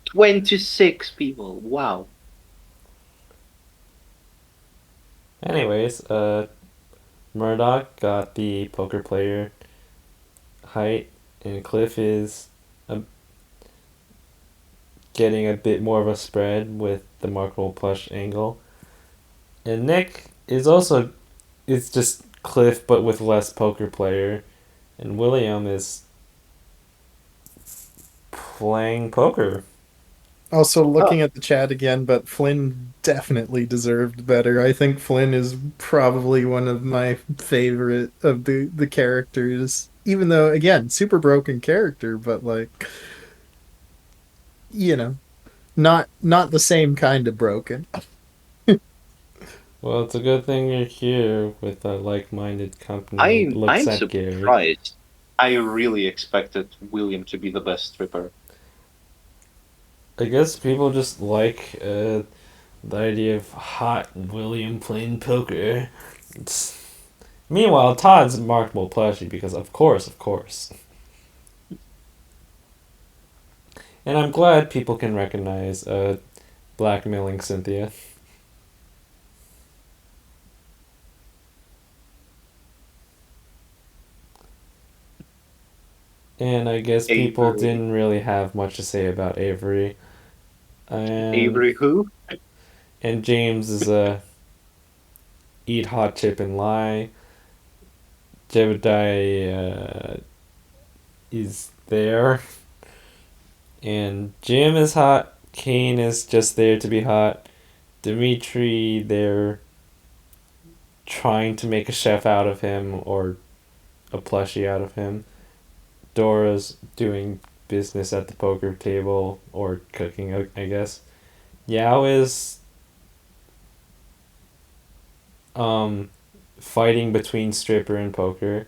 B: 26 people. Wow.
A: Anyways, Murdoch got the poker player height, and Cliff is uh, getting a bit more of a spread with the marketable plush angle. And Nick is also it's just Cliff but with less poker player, and William is playing poker.
C: also
B: Oh,
C: looking at the chat again, but Flynn definitely deserved better. I think Flynn is probably one of my favorite of the characters. Even though, again, super broken character, but like, you know, not the same kind of broken.
A: Well, it's a good thing you're here with a like-minded company that looks
B: I'm
A: at Gary.
B: surprised. I really expected William to be the best stripper.
A: I guess people just like the idea of hot William playing poker. It's... Meanwhile, Todd's marketable plushie because of course, of course. And I'm glad people can recognize blackmailing Cynthia. And I guess people
B: Avery.
A: didn't really have much to say about Avery. And
B: Avery who?
A: James is a eat hot chip and lie. Jebediah is there. And Jim is hot. Kane is just there to be hot. Dimitri, they're trying to make a chef out of him or a plushie out of him. Dora's doing business at the poker table or cooking, I guess. Yao is um fighting between stripper and poker.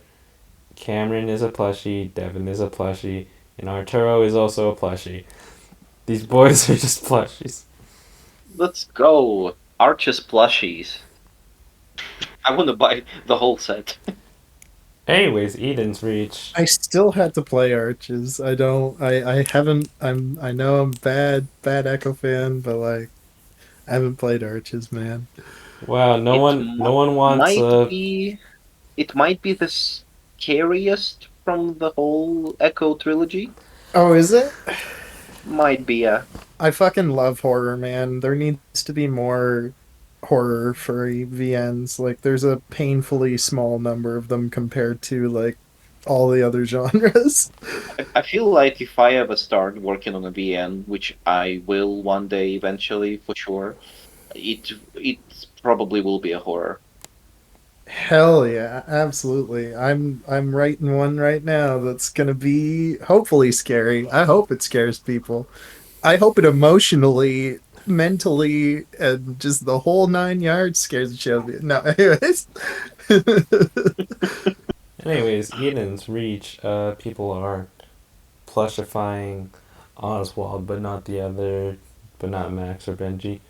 A: Cameron is a plushie, Devin is a plushie, and Arturo is also a plushie. These boys are just plushies.
B: Let's go. Arches plushies. I want to buy the whole set.
A: Anyways, Eden's Reach.
C: I still had to play Arches. I don't. I haven't. I know I'm bad Echo fan, but like I haven't played Arches, man.
A: Wow,
B: It
A: no one wants
B: might be it might be the scariest from the whole Echo trilogy.
C: Oh, is it?
B: Might be a
C: I fucking love horror, man. There needs to be more horror furry VNs. Like, there's a painfully small number of them compared to like all the other genres.
B: I feel like if I ever start working on a VN, which I will one day eventually for sure, it probably will be a horror.
C: Hell yeah, absolutely. I'm writing one right now that's gonna be hopefully scary. I hope it scares people. I hope it emotionally, mentally, and just the whole 9 yards scares the shit out of you. No, anyways.
A: Anyways, Eden's Reach, people are plushifying Oswald, but not the other, but not Max or Benji.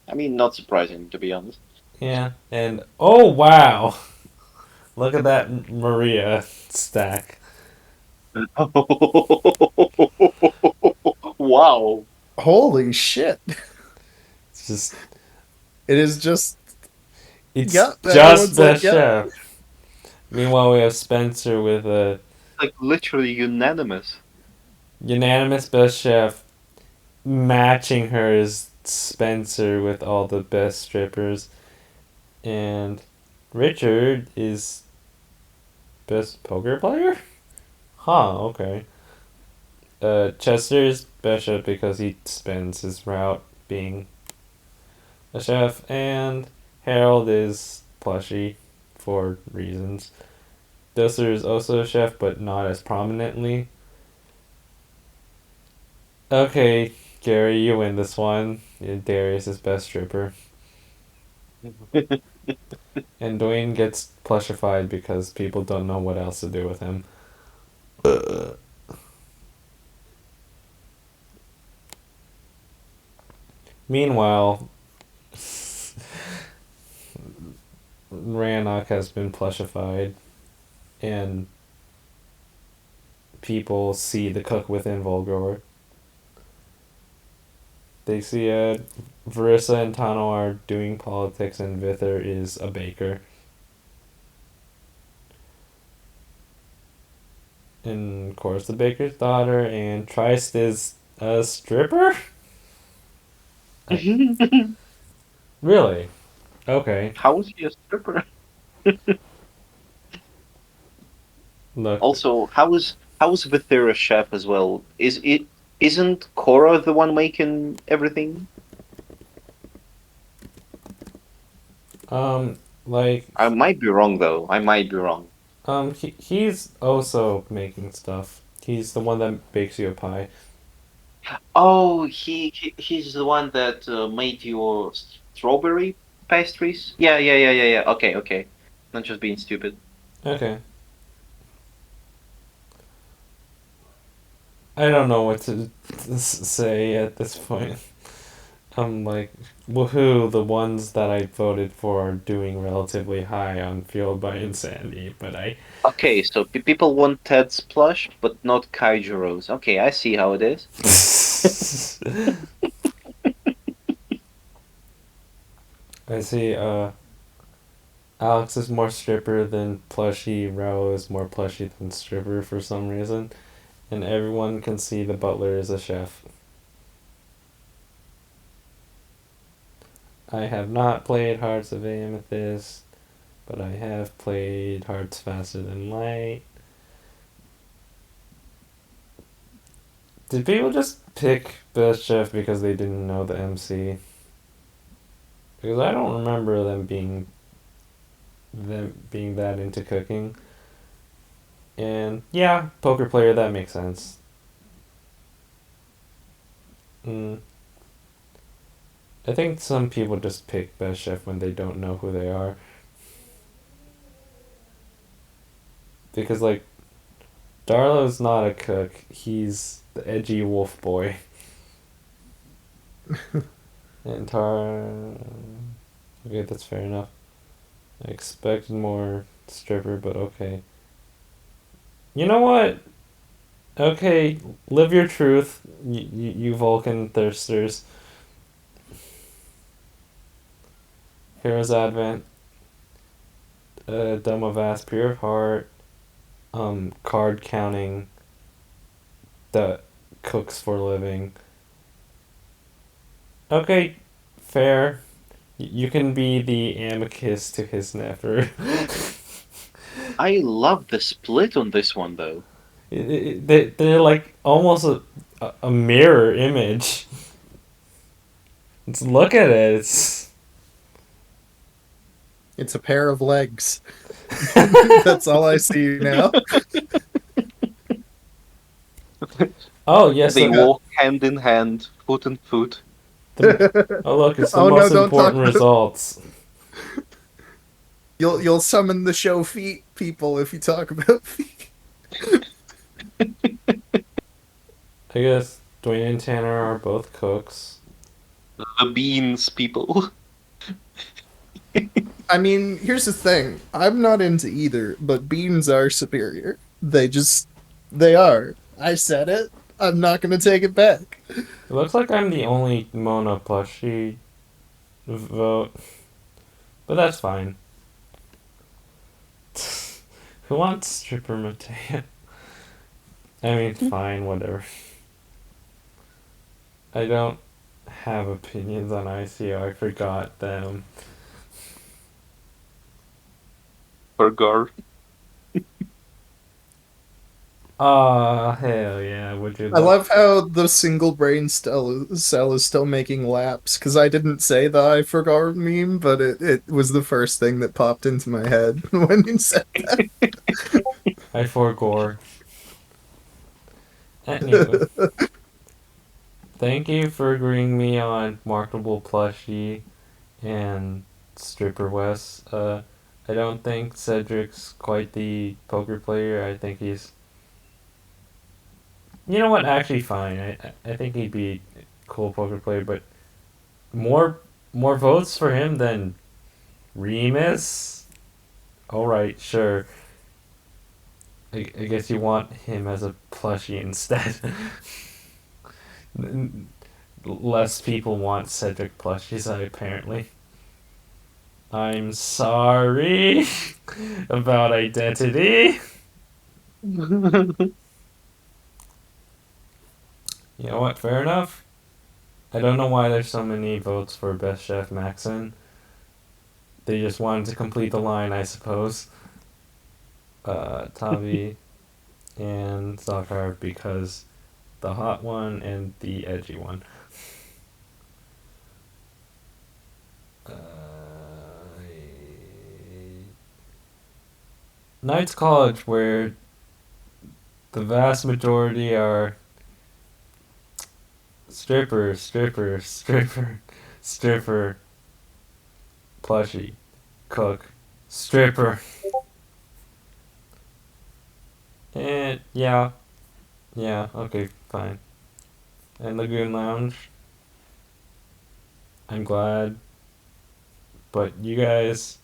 B: I mean, not surprising to be honest.
A: Yeah, and oh wow, look at that Maria stack.
B: Wow.
C: Holy shit!
A: It's just
C: It is just
A: it's
C: yeah.
A: just
C: Everyone's like
A: best
C: yeah.
A: chef. Meanwhile, we have Spencer with a
B: Like literally unanimous.
A: unanimous best chef. Matching her is Spencer with all the best strippers, and Richard is best poker player. Huh. Okay. Chester's best chef because he spends his route being a chef, and Harold is plushy for reasons. Dusser is also a chef, but not as prominently. Okay, Gary, you win this one. Darius is best stripper. And Dwayne gets plushified because people don't know what else to do with him. Meanwhile, Rannoch has been plushified, and people see the cook within Volgor. They see Verissa and Tano are doing politics, and Vither is a baker. And of course, the baker's daughter, and Trist is a stripper? Really? Okay.
B: How is he a stripper?
A: Look,
B: Also, how is Vithira chef as well? Isn't Cora the one making everything?
A: um, like,
B: I might be wrong though. I might be wrong.
A: he's also making stuff. He's the one that bakes you a pie.
B: Oh, he's the one that made your strawberry pastries. Yeah, yeah, yeah, yeah, yeah. Okay, okay. Not just being stupid.
A: Okay. I don't know what to say at this point. I'm like, woohoo, the ones that I voted for are doing relatively high on Fueled by Insanity, but I.
B: Okay, so people want Ted's plush, but not Kaijuro's. Okay, I see how it is.
A: I see, Alex is more stripper than plushy, Rao is more plushy than stripper for some reason, and everyone can see the butler is a chef. I have not played Hearts of Amethyst, but I have played Hearts Faster Than Light. Did people just pick Best Chef because they didn't know the MC? Because I don't remember them being that into cooking. And yeah, poker player, that makes sense. Mm, I think some people just pick Best Chef when they don't know who they are. Because, like, Darlow's not a cook, he's the edgy wolf boy. And Tara. Okay, that's fair enough. I expected more stripper, but okay. You know what? Okay, live your truth, you Vulcan thirsters. Heroes Advent, Dumb of Ass, Pure of Heart, card counting that cooks for a living. Okay, fair. You can be the amicus to his never.
B: I love the split on this one though.
A: They're like almost a mirror image. Look at it. It's
C: It's a pair of legs. That's all I see now.
A: oh yes.
B: They
C: Yeah.
B: walk hand in hand, foot in foot.
A: Oh look, it's the
C: Oh no!
A: most
C: Don't talk
A: important
C: about.
A: results.
C: You'll summon the show feet people if you talk about feet.
A: I guess Dwayne and Tanner are both cooks.
B: The beans people.
C: I mean, here's the thing. I'm not into either, but beans are superior. They just They are. I said it. I'm not going to take it back.
A: It looks like I'm the only Mona plushie vote, but that's fine. Who wants stripper Matea? I mean, fine, whatever. I don't have opinions on ICO. I forgot them.
B: Burger.
A: Hell yeah, would you
C: I
A: look?
C: love how the single brain cell is still making laps because I didn't say the I forgot meme, but it was the first thing that popped into my head when you said
A: I forgore. Anyway,
C: that.
A: thank you for agreeing me on marketable plushie and stripper Wes. I don't think Cedric's quite the poker player. I think he's. You know what? Actually, fine. I think he'd be a cool poker player, but more more votes for him than Remus. All right, sure. I guess you want him as a plushie instead. Less people want Cedric plushies, apparently. I'm sorry about identity. You know what? Fair enough. I don't know why there's so many votes for Best Chef Maxon. They just wanted to complete the line, I suppose. Tavi and Zakar because the hot one and the edgy one. Uh, Knights College, where the vast majority are stripper, plushie, cook, stripper. And yeah, okay, fine. And Lagoon Lounge, I'm glad. But you guys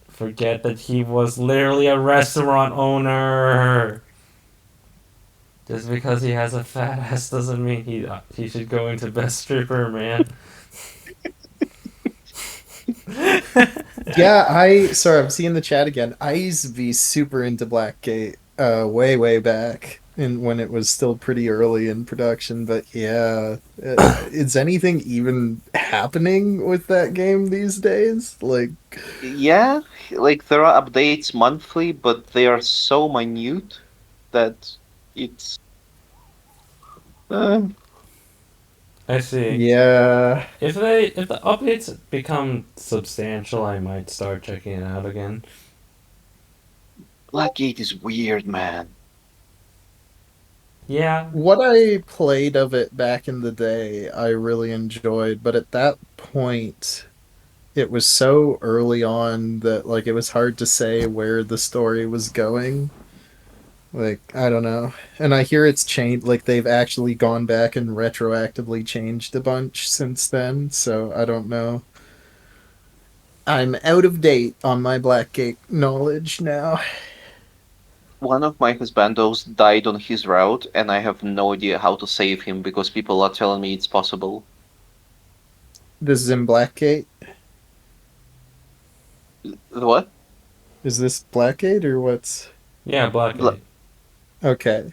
A: forget that he was literally a restaurant owner. Just because he has a fat ass doesn't mean he should go into best stripper, man.
C: Yeah, sorry, I'm seeing the chat again. I used to be super into Blackgate, way back in when it was still pretty early in production, but yeah, is anything even happening with that game these days? Like,
B: Yeah, like there are updates monthly, but they are so minute that it's uh,
A: I see.
C: yeah,
A: If the updates become substantial, I might start checking it out again.
B: Blackgate is weird, man.
A: Yeah,
C: what I played of it back in the day, I really enjoyed, but at that point, it was so early on that like it was hard to say where the story was going. Like, I don't know. And I hear it's changed, like they've actually gone back and retroactively changed a bunch since then, so I don't know. I'm out of date on my Blackgate knowledge now.
B: One of my husbandos died on his route, and I have no idea how to save him because people are telling me it's possible.
C: This is in Blackgate?
B: What?
C: Is this Blackgate or what's.
A: yeah,
B: Bla-
A: Blackgate.
C: Okay.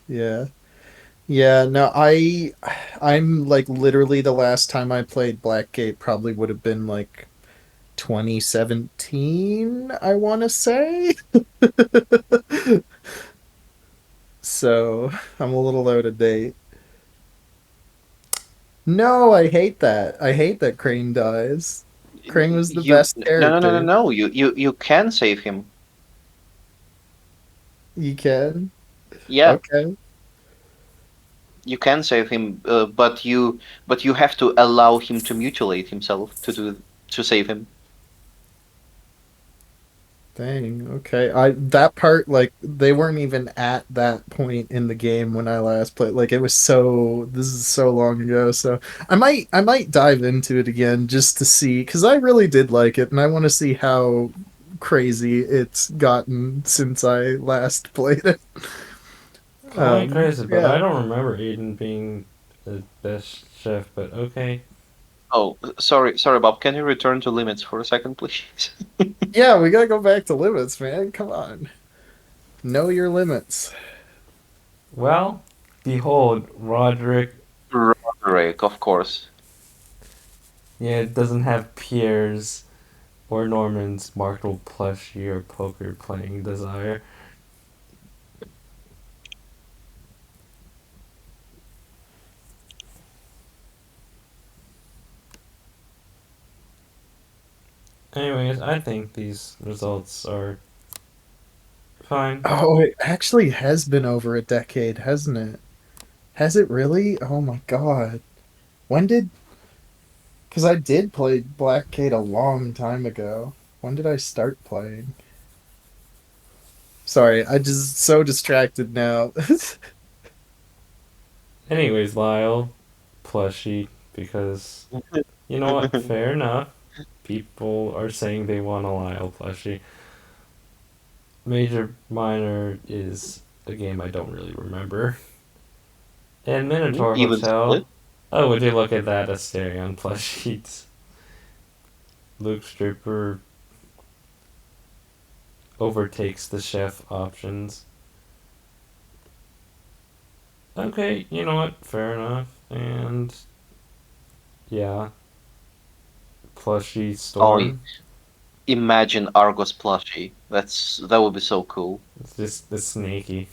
C: Yeah. Yeah, no, I'm like literally the last time I played Blackgate probably would have been like 2017, I want to say. So, I'm a little out of date. No, I hate that. I hate that Crane dies. Crane was the
B: you
C: best
B: no.
C: character.
B: No. You can save him.
C: You can?
B: Yeah,
C: Okay.
B: you can save him, but you have to allow him to mutilate himself to save him.
C: Dang, okay. I that part like they weren't even at that point in the game when I last played. Like it was so this is so long ago, so I might dive into it again just to see cuz I really did like it and I want to see how crazy it's gotten since I last played it.
A: Call me crazy, but I
C: Yeah.
A: don't remember Aiden being the best chef. But okay.
B: Oh, sorry, Bob. Can you return to limits for a second, please?
C: Yeah, we gotta go back to limits, man. Come on. Know your limits.
A: Well, behold, Roderick.
B: Roderick, of course.
A: Yeah, it doesn't have Pierre's or Norman's marketable plushie or poker playing desire. Anyways, I think these results are fine.
C: Oh, it actually has been over a decade, hasn't it? Has it really? Oh my god. When did. Because I did play Blackcade a long time ago. When did I start playing? Sorry, I just so distracted now.
A: Anyways, Lyle, plushie, because you know what? Fair enough. People are saying they want a Lyle plushie. Major Minor is a game I don't really remember. And Minotaur
B: Even
A: Hotel.
B: split.
A: Oh, would you look at that? Asterion plushies. Luke Stripper overtakes the chef options. Okay, you know what? Fair enough. And yeah, plushie
B: Oh,
A: Storm.
B: imagine Argos plushie. That would be so cool.
A: It's just the snaky.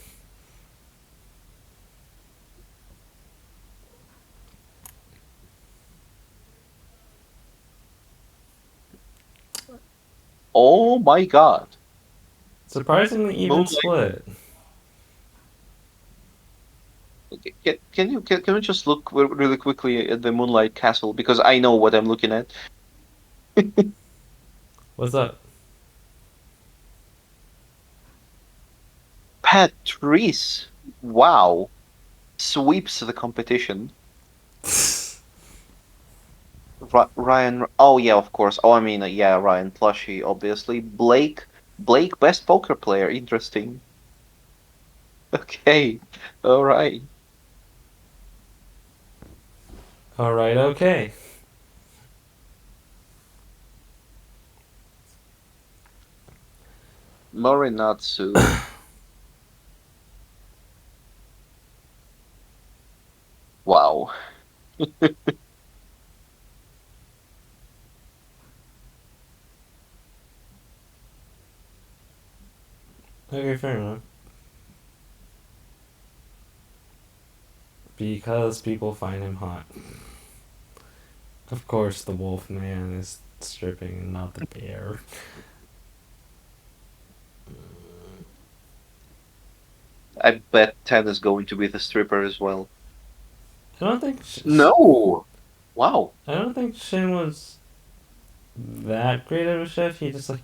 B: Oh my god.
A: Surprisingly even
B: Moonlight.
A: split.
B: Can we just look really quickly at the Moonlight Castle because I know what I'm looking at.
A: What's up?
B: Patrice, wow, sweeps the competition. Ryan, oh yeah, of course. Oh, I mean, yeah, Ryan Plushie, obviously. Blake, best poker player. Interesting. Okay, all right.
A: Alright, okay.
B: Morinatsu. Wow.
A: Okay, fair enough. Because people find him hot. Of course, the wolf man is stripping and not the bear.
B: I bet Ted is going to be the stripper as well.
A: I don't think.
B: No. Wow.
A: I don't think Shin was that great of a chef. He just like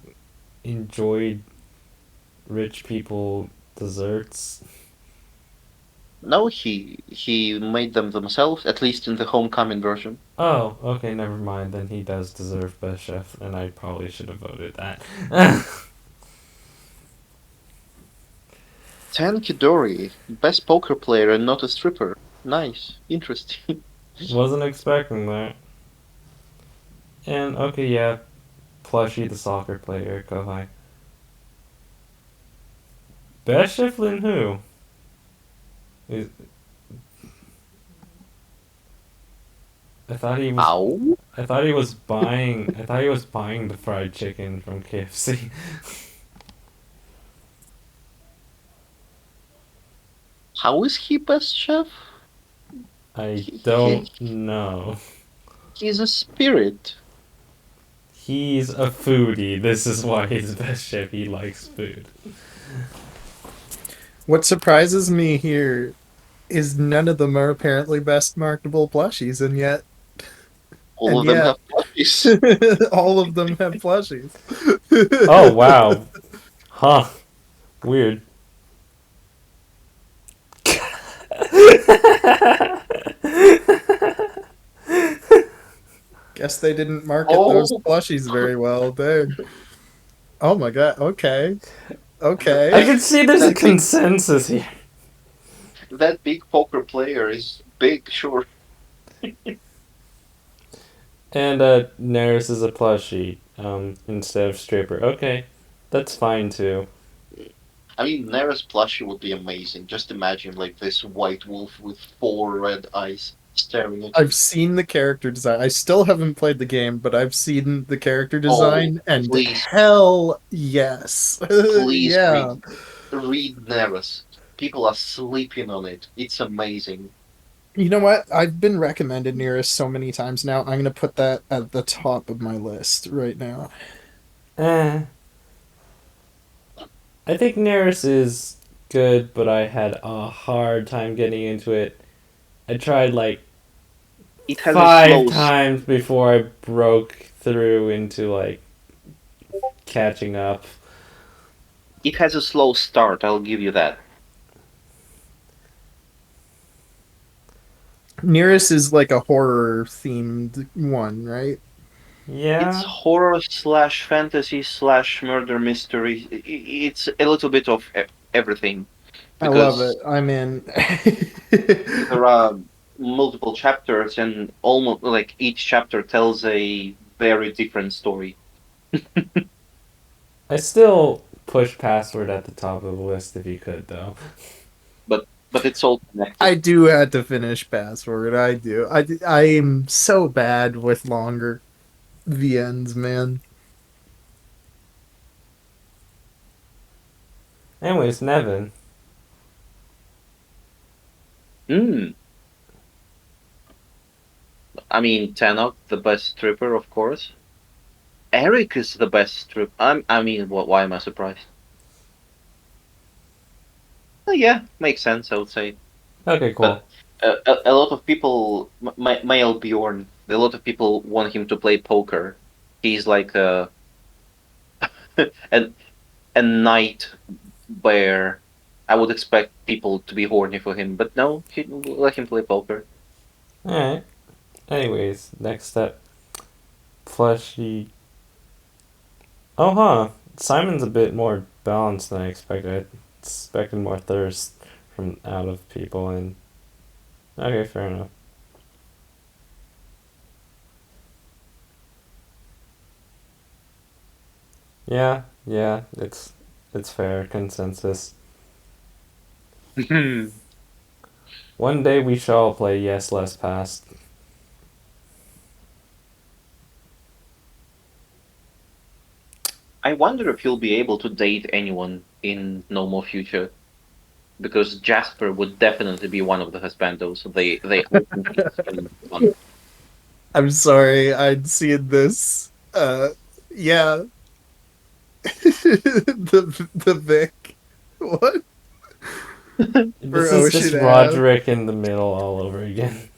A: enjoyed rich people desserts.
B: No, he made them themselves, at least in the homecoming version.
A: Oh, okay, never mind. Then he does deserve best chef, and I probably should have voted that.
B: Tan Kidori, best poker player and not a stripper. Nice. Interesting.
A: Wasn't expecting that. And okay, yeah, Plushie the soccer player, go high. Best chef Lin who? Is, I thought he was.
B: Ow.
A: I thought he was buying. I thought he was buying the fried chicken from KFC.
B: How is he best chef?
A: I
B: He,
A: don't
B: he,
A: know.
B: he's a spirit.
A: He's a foodie. This is why he's best chef. He likes food.
C: What surprises me here is none of them are apparently best marketable plushies, and yet,
B: All
C: and
B: of them
C: yet,
B: have plushies.
C: all of them have plushies.
A: Oh wow, huh? Weird.
C: Guess they didn't market those
B: Oh,
C: plushies very well. Dang. Oh my god. Okay.
A: I
C: Okay.
A: can see there's a
B: that, be-
A: consensus here.
B: That big poker player is big, sure.
A: And Neris is a plushie instead of stripper. Okay, that's fine too.
B: I mean, Nera's plushie would be amazing. Just imagine like this white wolf with four red eyes staring at
C: I've
B: you.
C: seen the character design. I still haven't played the game, but I've seen the character
B: Oh,
C: design, and
B: please,
C: hell yes.
B: please
C: Yeah.
B: read Nera's. People are sleeping on it. It's amazing.
C: You know what? I've been recommended Nearest so many times now. I'm gonna put that at the top of my list right now.
A: Eh, I think Neris is good, but I had a hard time getting into it. I tried like
B: It has a
A: five
B: slow,
A: times before I broke through into like catching up.
B: it has a slow start. I'll give you that.
C: Nearest is like a horror themed one, right?
B: It's
A: Yeah,
B: horror slash fantasy slash murder mystery. It's a little bit of everything
C: I love
B: because
C: it. I'm in.
B: there are multiple chapters and almost like each chapter tells a very different story.
A: I still push password at the top of the list if you could though.
B: But it's all connected.
C: I do have to finish Password. I do. I am so bad with longer VNs, man.
A: Anyways, Nevin.
B: Hmm. I mean, Tanok, the best stripper, of course. Eric is the best strip. I mean, why am I surprised? Yeah, makes sense. I would say.
A: Okay,
B: But
A: cool.
B: a lot of people, Mael Bjorn, a lot of people want him to play poker. He's like an, a knight bear. I would expect people to be horny for him, but no, let him play poker.
A: Alright. Anyways, next up. Fleshy. Oh, huh. Simon's a bit more balanced than I expected. I expected more thirst from out of people, and okay, fair enough. Yeah, yeah, it's fair consensus. One day we shall play Yes Less Past.
B: I wonder if he'll be able to date anyone in No More Future because Jasper would definitely be one of the husbandos. They all compete in fun.
C: I'm sorry. I'd seen this. Yeah. The Vic. What? For
A: This is just
C: Ocean Ave.
A: Roderick in the middle all over again.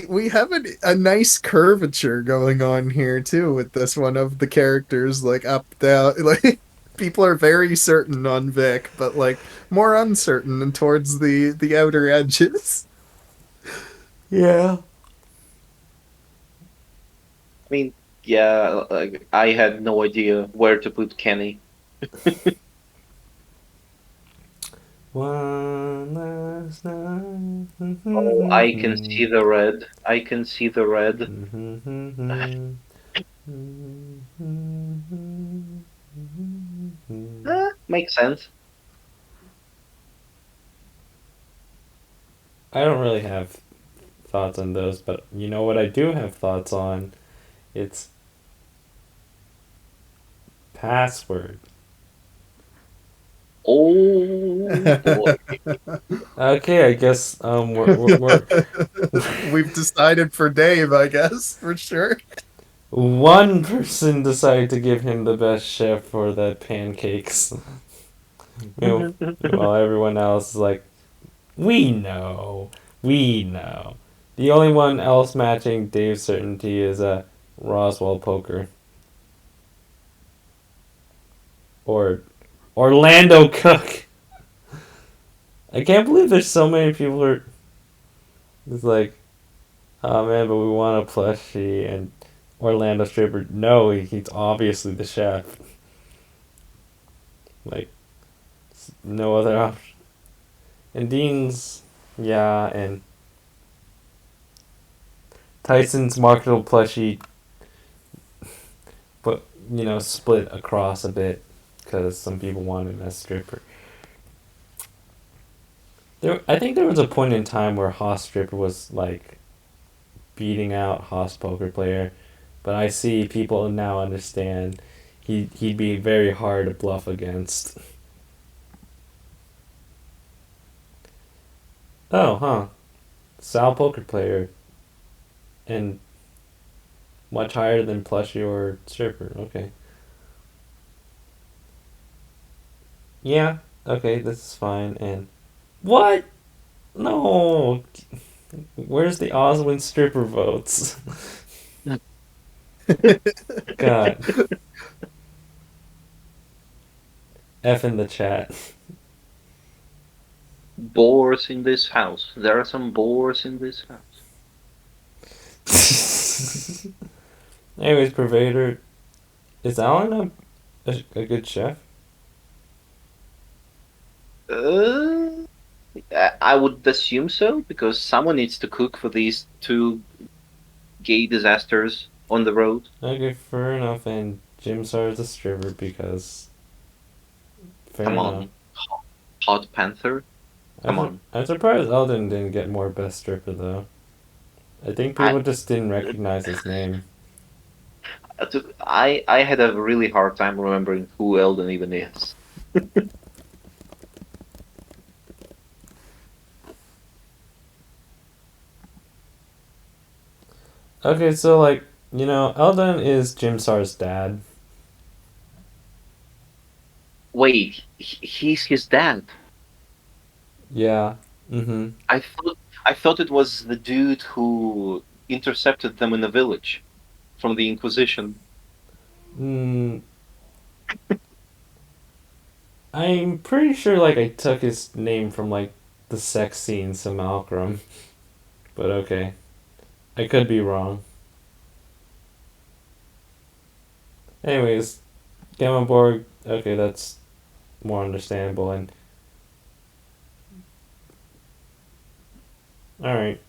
C: We have a nice curvature going on here too with this one of the characters like up down like people are very certain on Vic but like more uncertain and towards the outer edges.
A: Yeah.
B: I mean, yeah, like, I had no idea where to put Kenny.
A: One last night.
B: Oh, I can see the red. I can see the red. Makes sense.
A: I don't really have thoughts on those, but you know what I do have thoughts on? It's password.
B: Oh boy.
A: Okay, I guess we're
C: We've decided for Dave, I guess, for sure.
A: one person decided to give him the best chef for the pancakes. While everyone else is like, we know, we know. The only one else matching Dave's certainty is Roswell Poker or Orlando Cook. I can't believe there's so many people who are. It's like, oh man, but we want a plushie and Orlando Stripper. No, he's obviously the chef. Like, No other option. And Dean's, yeah, and Tyson's marketable plushie, but split across a bit because some people wanted him as stripper. I think there was a point in time where Hoss stripper was like beating out Hoss poker player, but I see people now understand he'd be very hard to bluff against. Oh, huh. Sal poker player and much higher than plushie or stripper. Okay. Yeah. Okay, this is fine. And what? No. Where's the Oswin stripper votes? God. F in the chat.
B: Boars in this house. There are some boars in this house.
A: Anyways, Pervader, is Alan a good chef?
B: Uh, I would assume so, because someone needs to cook for these two gay disasters on the road.
A: Okay, fair enough. And Jim Sar's a stripper because fair
B: Come
A: enough.
B: on. Hot Panther? Come on.
A: I'm surprised Eldon didn't get more best stripper though. I think
B: I
A: people just didn't recognize his name.
B: I had a really hard time remembering who Eldon even is.
A: Okay, so Eldon is Jim Sar's dad.
B: Wait, he's his dad.
A: Yeah. Mm-hmm.
B: I thought it was the dude who intercepted them in the village from the Inquisition.
A: Mm, I'm pretty sure I took his name from the sex scene Simulacrum. But okay. I could be wrong. Anyways, Gammaborg, okay, that's more understandable and alright.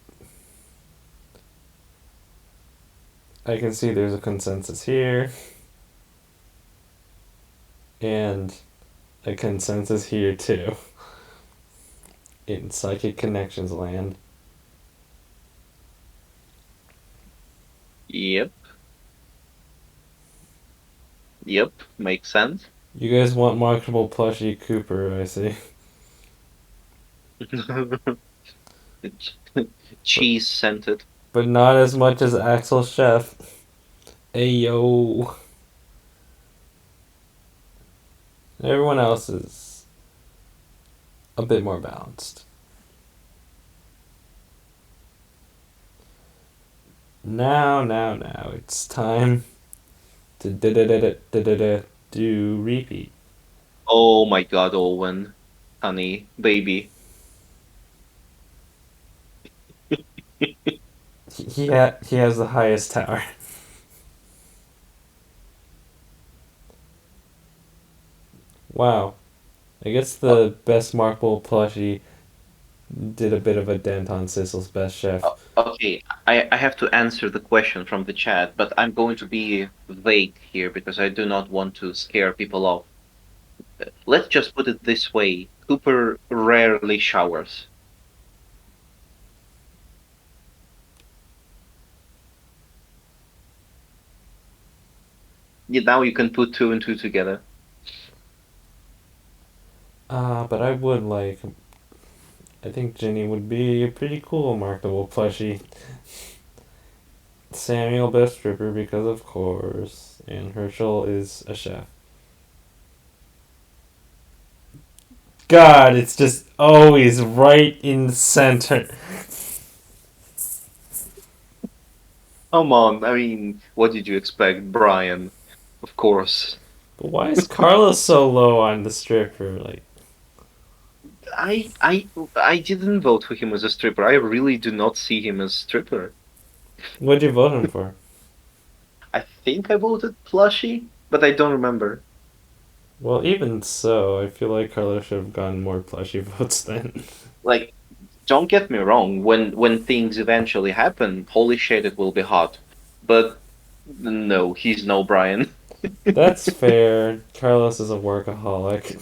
A: I can see there's a consensus here. And a consensus here too. In Psychic Connections land.
B: Yep. Yep, makes sense.
A: You guys want marketable plushie Cooper, I see.
B: Cheese scented.
A: But not as much as Axel Chef. Ayo. Everyone else is a bit more balanced. Now, it's time to do repeat.
B: Oh my god, Owen. Honey, baby.
A: He has the highest tower. Wow. I guess the best marketable plushie did a bit of a dent on Sissel's best chef.
B: Okay, I have to answer the question from the chat, but I'm going to be vague here because I do not want to scare people off. Let's just put it this way: Cooper rarely showers. Now you can put two and two together.
A: But I think Ginny would be a pretty cool marketable plushie. Samuel best stripper because of course, and Herschel is a chef. God, it's just always right in the center.
B: Come on, I mean, what did you expect, Brian? Of course.
A: But why is Carlos so low on the stripper?
B: I didn't vote for him as a stripper. I really do not see him as stripper.
A: What'd you vote him for?
B: I think I voted Plushie, but I don't remember.
A: Well, even so, I feel like Carlos should have gotten more plushie votes then.
B: Like, don't get me wrong. When things eventually happen, holy shit, it will be hot. But no, he's no Brian.
A: That's fair. Carlos is a workaholic.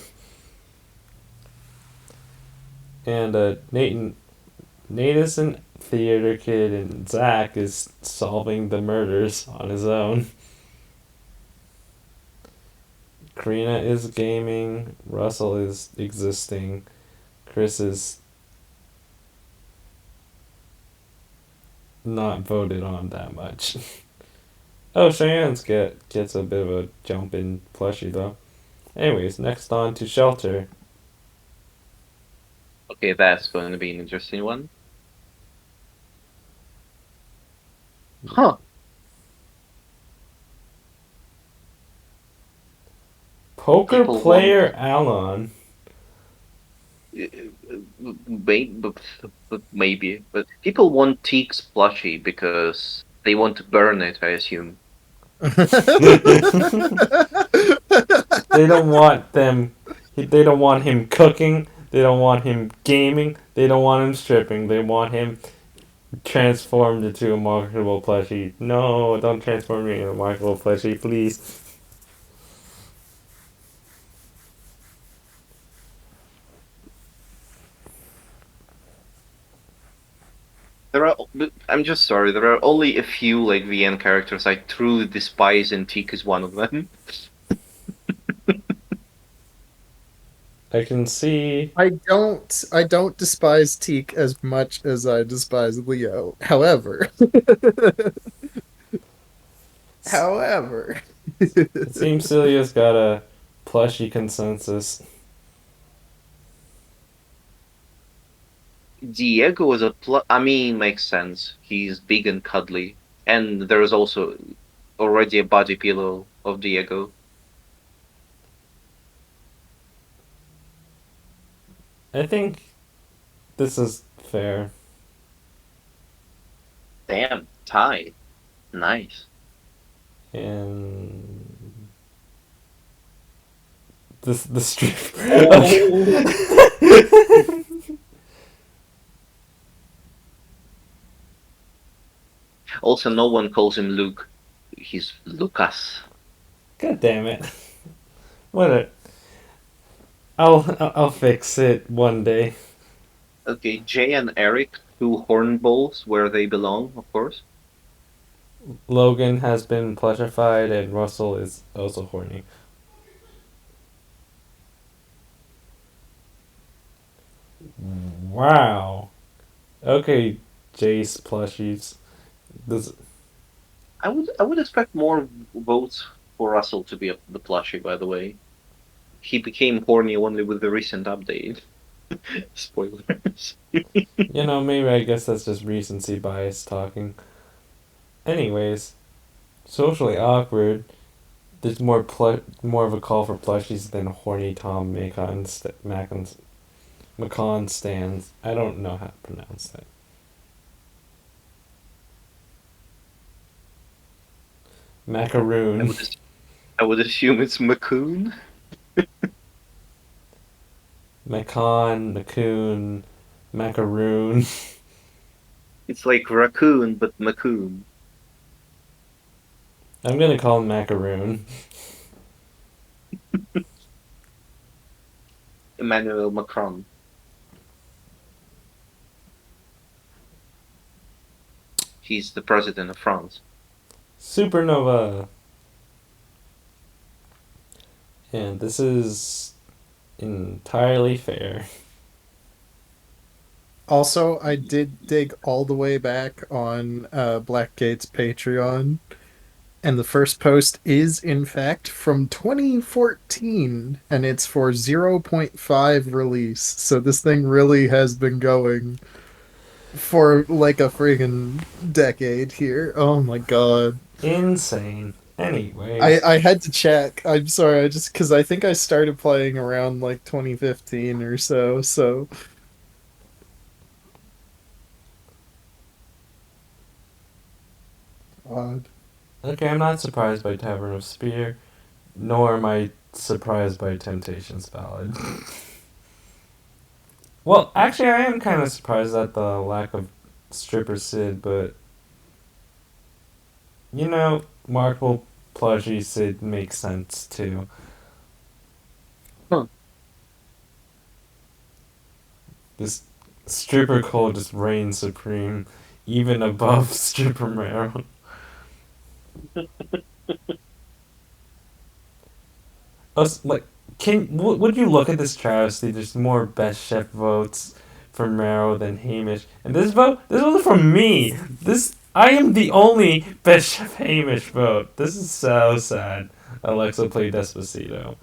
A: And Nate is an theater kid, and Zach is solving the murders on his own. Karina is gaming. Russell is existing. Chris is not voted on that much. Oh, Cheyenne's gets a bit of a jump in plushie though. Anyways, next on to Shelter.
B: Okay, that's going to be an interesting one. Huh.
A: Poker
B: People want
A: player Alon.
B: maybe, but people want Teak's plushie because they want to burn it, I assume.
A: They don't want them. They don't want him cooking. They don't want him gaming. They don't want him stripping. They want him transformed into a marketable plushie. No, don't transform me into a marketable plushie, please.
B: There are, I'm just sorry, there are only a few like VN characters I truly despise, and Teak is one of them.
A: I can see.
C: I don't despise Teak as much as I despise Leo. However, however,
A: It seems Celia's got a plushie consensus.
B: Diego is I mean, makes sense. He's big and cuddly, and there is also already a body pillow of Diego.
A: I think this is fair.
B: Damn, tie, nice.
A: And this the strip.
B: Oh. Also, no one calls him Luke. He's Lucas.
A: God damn it! What a. I'll fix it one day.
B: Okay, Jay and Eric, two hornballs where they belong, of course.
A: Logan has been plushified, and Russell is also horny. Wow. Okay, Jace plushies. This
B: I would expect more votes for Russell to be the plushie. By the way, he became horny only with the recent update. Spoilers.
A: maybe I guess that's just recency bias talking. Anyways, socially awkward. There's more of a call for plushies than horny Tom Macon stands. I don't know how to pronounce that.
B: I
A: Macaroon.
B: would I would assume it's Macoon.
A: Macoon, Macaroon.
B: It's like raccoon but Macoon.
A: I'm gonna call him Macaroon.
B: Emmanuel Macron. He's the president of France.
A: Supernova. And this is entirely fair.
C: also, I did dig all the way back on Blackgate's Patreon, and the first post is in fact from 2014, and it's for 0.5 release. So this thing really has been going for like a friggin' decade here. Oh my god.
A: Insane.
C: I
A: Anyways.
C: I had to check. I'm sorry. I just because I think I started playing around like 2015 or so. So odd.
A: Okay, I'm not surprised by Tavern of Spear, nor am I surprised by Temptation's ballad. Well, actually, I am kind of surprised at the lack of stripper Sid, but you know, Markable plushie Sid makes sense too.
B: Huh.
A: This stripper Cole just reigns supreme, even above stripper Meryl. Like, would you look at this travesty? There's more best chef votes for Meryl than Hamish, and this was from me. I am the only best chef Hamish vote. This is so sad. Alexa played Despacito.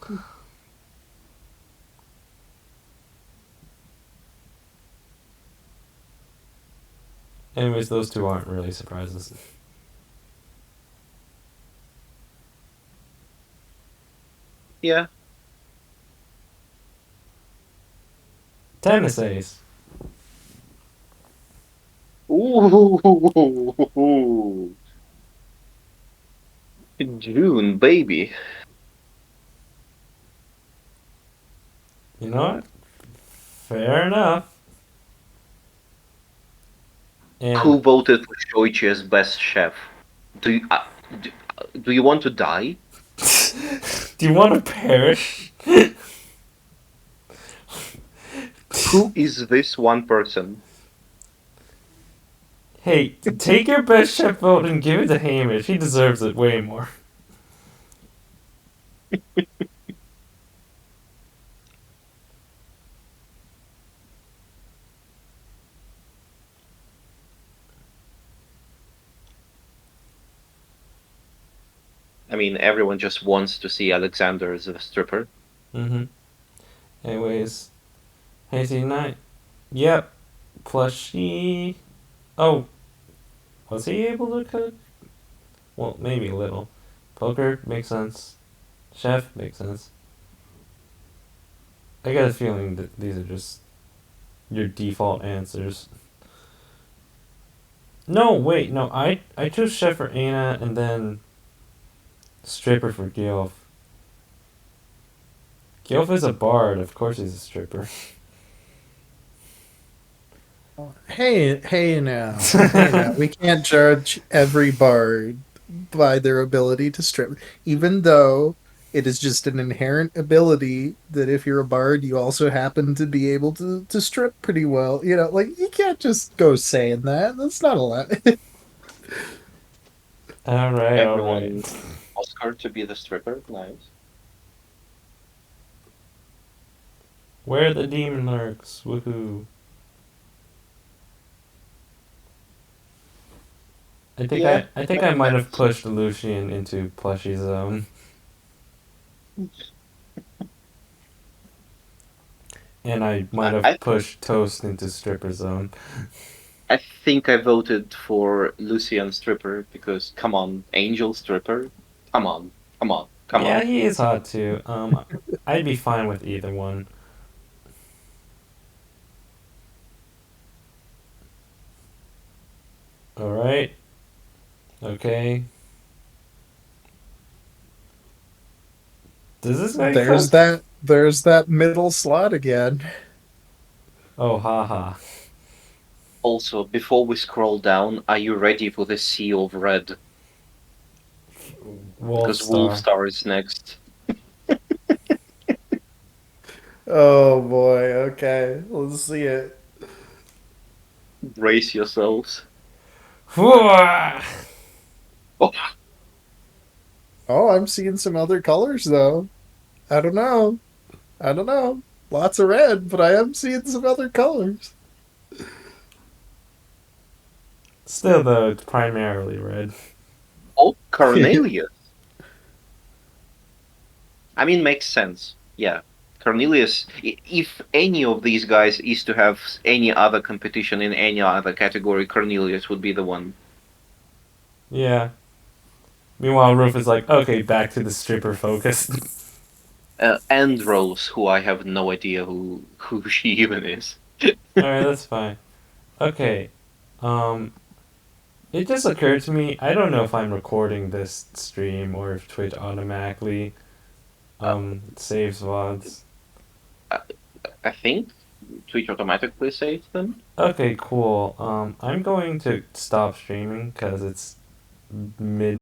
A: Anyways, those two aren't really surprises.
B: Yeah.
A: Tennis ace.
B: Ooh. June, baby.
A: You know what? Fair enough.
B: Who
A: And
B: voted for Shoichi as best chef? Do you, do, do you want to die?
A: do you want to perish?
B: Who is this one person?
A: Hey, take your best chef vote and give it to Hamish. He deserves it way more.
B: I mean, everyone just wants to see Alexander as a stripper.
A: Mm-hmm. Anyways, Hazy Knight. Yep. Plushie. Oh, was he able to cook? Well, maybe a little. Poker makes sense. Chef makes sense. I got a feeling that these are just your default answers. No, wait, no. I chose chef for Anna and then stripper for Gilf. Gilf is a bard. Of course he's a stripper.
C: Hey now, hey now. We can't judge every bard by their ability to strip, even though it is just an inherent ability that if you're a bard, you also happen to be able to strip pretty well. You know, like you can't just go saying that. That's not allowed.
A: Alright,
B: Everyone,
A: alright.
B: Oscar to be the stripper. Nice.
A: Where the demon lurks. Woohoo.
B: Yeah,
A: I think I might have pushed Lucian into plushie zone. And I might have
B: I
A: pushed Toast into stripper zone.
B: I think I voted for Lucian stripper because come on, Angel stripper. Come on, come on, come
A: Yeah,
B: on.
A: he is hot too. I'd be fine with either one. Alright. Okay. Does this make sense?
C: There's that middle slot again.
A: Oh, haha.
B: Also, before we scroll down, are you ready for the sea of red? Because
A: Wolfstar.
B: Wolfstar is next.
C: Oh boy, okay. Let's see it.
B: Brace yourselves.
A: Whoa!
B: Oh,
C: Oh, I'm seeing some other colors though. I don't know. I don't know. Lots of red, but I am seeing some other colors.
A: Still, though, it's primarily red.
B: oh, Cornelius. I mean, makes sense. Yeah. Cornelius, if any of these guys is to have any other competition in any other category, Cornelius would be the one.
A: Yeah. Meanwhile, Roof is like, okay, back to the stripper focus.
B: And Rose, who I have no idea who she even is.
A: Alright, that's fine. Okay. It just occurred to me, I don't know if I'm recording this stream or if Twitch automatically saves VODs.
B: I think Twitch automatically saves them.
A: Okay, cool. I'm going to stop streaming because it's mid